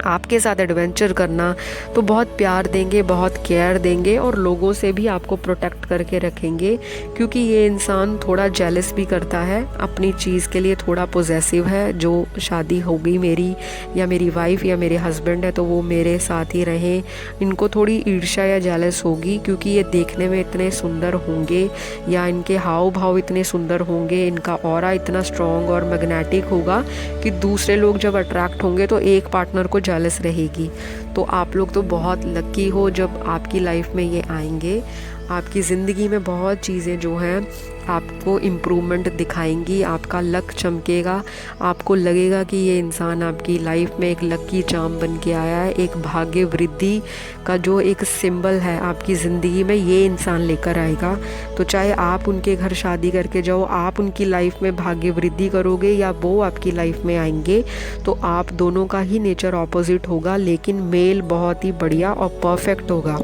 आपके साथ एडवेंचर करना। तो बहुत प्यार देंगे, बहुत केयर देंगे और लोगों से भी आपको प्रोटेक्ट करके रखेंगे क्योंकि ये इंसान थोड़ा जेलस भी करता है, अपनी चीज़ के लिए थोड़ा पोजेसिव है। जो शादी होगी मेरी या मेरी वाइफ या मेरे हस्बैंड है तो वो मेरे साथ ही रहें, इनको थोड़ी ईर्ष्या या जेलस होगी क्योंकि ये देखने में इतने सुंदर होंगे या इनके हाव भाव इतने सुंदर होंगे, इनका ऑरा इतना स्ट्रॉन्ग और मैग्नेटिक होगा कि दूसरे लोग जब अट्रैक्ट होंगे तो एक पार्टनर को जेलस रहेगी। तो आप लोग तो बहुत लकी हो जब आपकी लाइफ में ये आएंगे। आपकी ज़िंदगी में बहुत चीज़ें जो हैं आपको इम्प्रूवमेंट दिखाएंगी, आपका लक चमकेगा, आपको लगेगा कि ये इंसान आपकी लाइफ में एक लकी चार्म बन के आया है, एक भाग्य वृद्धि का जो एक सिंबल है आपकी ज़िंदगी में ये इंसान लेकर आएगा। तो चाहे आप उनके घर शादी करके जाओ, आप उनकी लाइफ में भाग्य वृद्धि करोगे या वो आपकी लाइफ में आएंगे, तो आप दोनों का ही नेचर ऑपोजिट होगा लेकिन मेल बहुत ही बढ़िया और परफेक्ट होगा।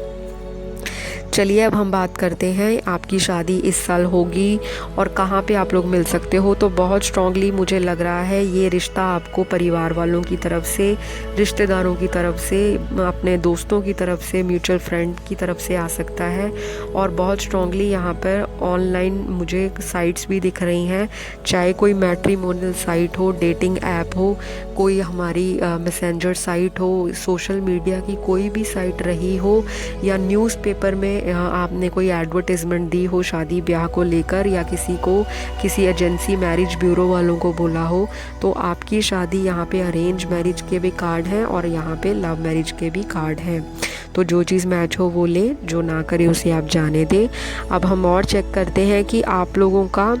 चलिए अब हम बात करते हैं, आपकी शादी इस साल होगी और कहाँ पे आप लोग मिल सकते हो। तो बहुत स्ट्रांगली मुझे लग रहा है ये रिश्ता आपको परिवार वालों की तरफ से, रिश्तेदारों की तरफ से, अपने दोस्तों की तरफ से, म्यूचुअल फ्रेंड की तरफ से आ सकता है। और बहुत स्ट्रांगली यहाँ पर ऑनलाइन मुझे साइट्स भी दिख रही हैं, चाहे कोई मैट्रिमोनियल साइट हो, डेटिंग ऐप हो, कोई हमारी मैसेंजर साइट हो, सोशल मीडिया की कोई भी साइट रही हो या न्यूज़पेपर में आपने कोई एडवर्टाइजमेंट दी हो शादी ब्याह को लेकर या किसी को, किसी एजेंसी मैरिज ब्यूरो वालों को बोला हो, तो आपकी शादी यहाँ पे अरेंज मैरिज के भी कार्ड हैं और यहाँ पे लव मैरिज के भी कार्ड हैं। तो जो चीज़ मैच हो वो ले, जो ना करे उसे आप जाने दें। अब हम और चेक करते हैं कि आप लोगों का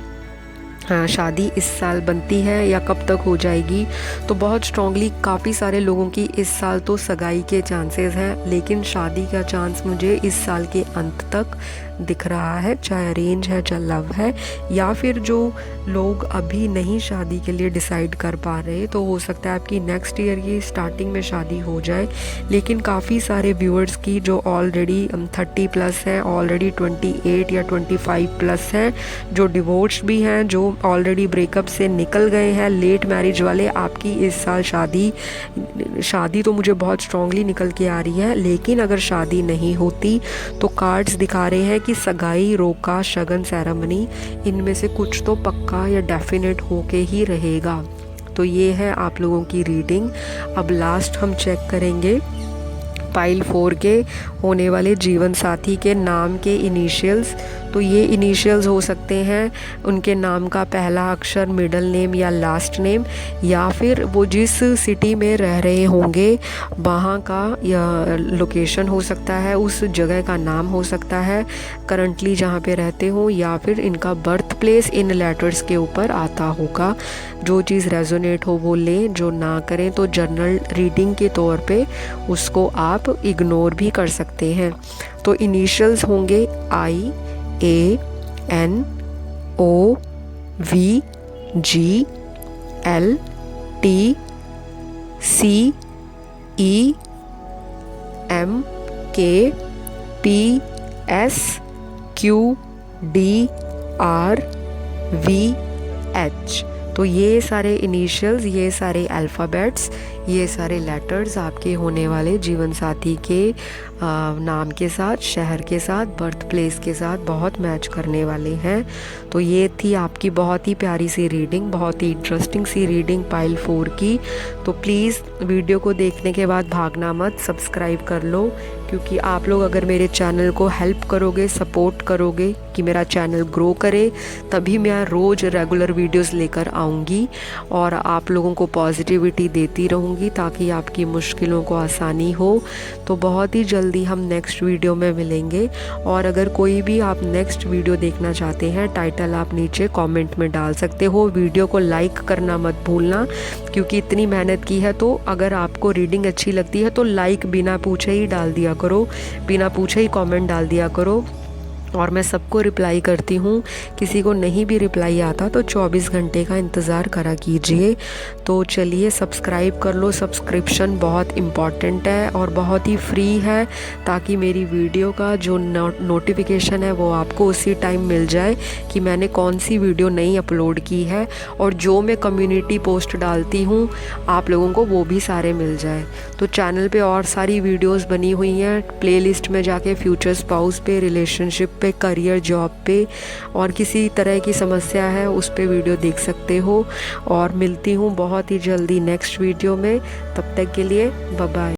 शादी इस साल बनती है या कब तक हो जाएगी। तो बहुत स्ट्रांगली काफ़ी सारे लोगों की इस साल तो सगाई के चांसेस हैं, लेकिन शादी का चांस मुझे इस साल के अंत तक दिख रहा है, चाहे अरेंज है चाहे लव है, या फिर जो लोग अभी नहीं शादी के लिए डिसाइड कर पा रहे तो हो सकता है आपकी नेक्स्ट ईयर की स्टार्टिंग में शादी हो जाए। लेकिन काफ़ी सारे व्यूअर्स की जो ऑलरेडी 30 प्लस हैं, ऑलरेडी 28 या 25 प्लस हैं, जो डिवोर्स भी हैं, जो ऑलरेडी ब्रेकअप से निकल गए हैं, लेट मैरिज वाले, आपकी इस साल शादी तो मुझे बहुत स्ट्रांगली निकल के आ रही है। लेकिन अगर शादी नहीं होती तो कार्ड्स दिखा रहे हैं कि सगाई, रोका, शगन, सेरेमनी, इनमें से कुछ तो पक्का या डेफिनेट होके ही रहेगा। तो ये है आप लोगों की रीडिंग। अब लास्ट हम चेक करेंगे पाइल 4 के होने वाले जीवन साथी के नाम के इनिशियल्स। तो ये इनिशियल्स हो सकते हैं उनके नाम का पहला अक्षर, मिडल नेम या लास्ट नेम, या फिर वो जिस सिटी में रह रहे होंगे वहाँ का या लोकेशन हो सकता है, उस जगह का नाम हो सकता है करंटली जहाँ पे रहते हो, या फिर इनका बर्थ प्लेस इन लेटर्स के ऊपर आता होगा। जो चीज़ रेजोनेट हो वो लें, जो ना करें तो जर्नल रीडिंग के तौर पे उसको आप इग्नोर भी कर सकते हैं। तो इनिशियल्स होंगे I A N O V G L T C E M K P S Q D R V H। तो ये सारे इनिशियल्स, ये सारे अल्फ़ाबेट्स, ये सारे लेटर्स आपके होने वाले जीवन साथी के नाम के साथ, शहर के साथ, बर्थ प्लेस के साथ बहुत मैच करने वाले हैं। तो ये थी आपकी बहुत ही प्यारी सी रीडिंग, बहुत ही इंटरेस्टिंग सी रीडिंग पाइल 4 की। तो प्लीज़ वीडियो को देखने के बाद भागना मत, सब्सक्राइब कर लो, क्योंकि आप लोग अगर मेरे चैनल को हेल्प करोगे, सपोर्ट करोगे कि मेरा चैनल ग्रो करे, तभी मैं रोज़ रेगुलर वीडियोस लेकर आऊँगी और आप लोगों को पॉजिटिविटी देती रहूँगी ताकि आपकी मुश्किलों को आसानी हो। तो बहुत ही जल्दी हम नेक्स्ट वीडियो में मिलेंगे। और अगर कोई भी आप नेक्स्ट वीडियो देखना चाहते हैं, टाइटल आप नीचे कमेंट में डाल सकते हो। वीडियो को लाइक करना मत भूलना, क्योंकि इतनी मेहनत की है तो अगर आपको रीडिंग अच्छी लगती है तो लाइक बिना पूछे ही डाल दिया करो, बिना पूछे ही कमेंट डाल दिया करो। और मैं सबको रिप्लाई करती हूँ, किसी को नहीं भी रिप्लाई आता तो 24 घंटे का इंतज़ार करा कीजिए। तो चलिए सब्सक्राइब कर लो, सब्सक्रिप्शन बहुत इम्पॉर्टेंट है और बहुत ही फ्री है, ताकि मेरी वीडियो का जो नोटिफिकेशन है वो आपको उसी टाइम मिल जाए कि मैंने कौन सी वीडियो नई अपलोड की है, और जो मैं कम्युनिटी पोस्ट डालती हूँ आप लोगों को वो भी सारे मिल जाए। तो चैनल पे और सारी वीडियोस बनी हुई हैं, प्लेलिस्ट में जाके फ्यूचर स्पाउस पे, रिलेशनशिप पे, करियर, जॉब पे और किसी तरह की समस्या है उस पे वीडियो देख सकते हो। और मिलती हूँ बहुत ही जल्दी नेक्स्ट वीडियो में, तब तक के लिए बाय बाय।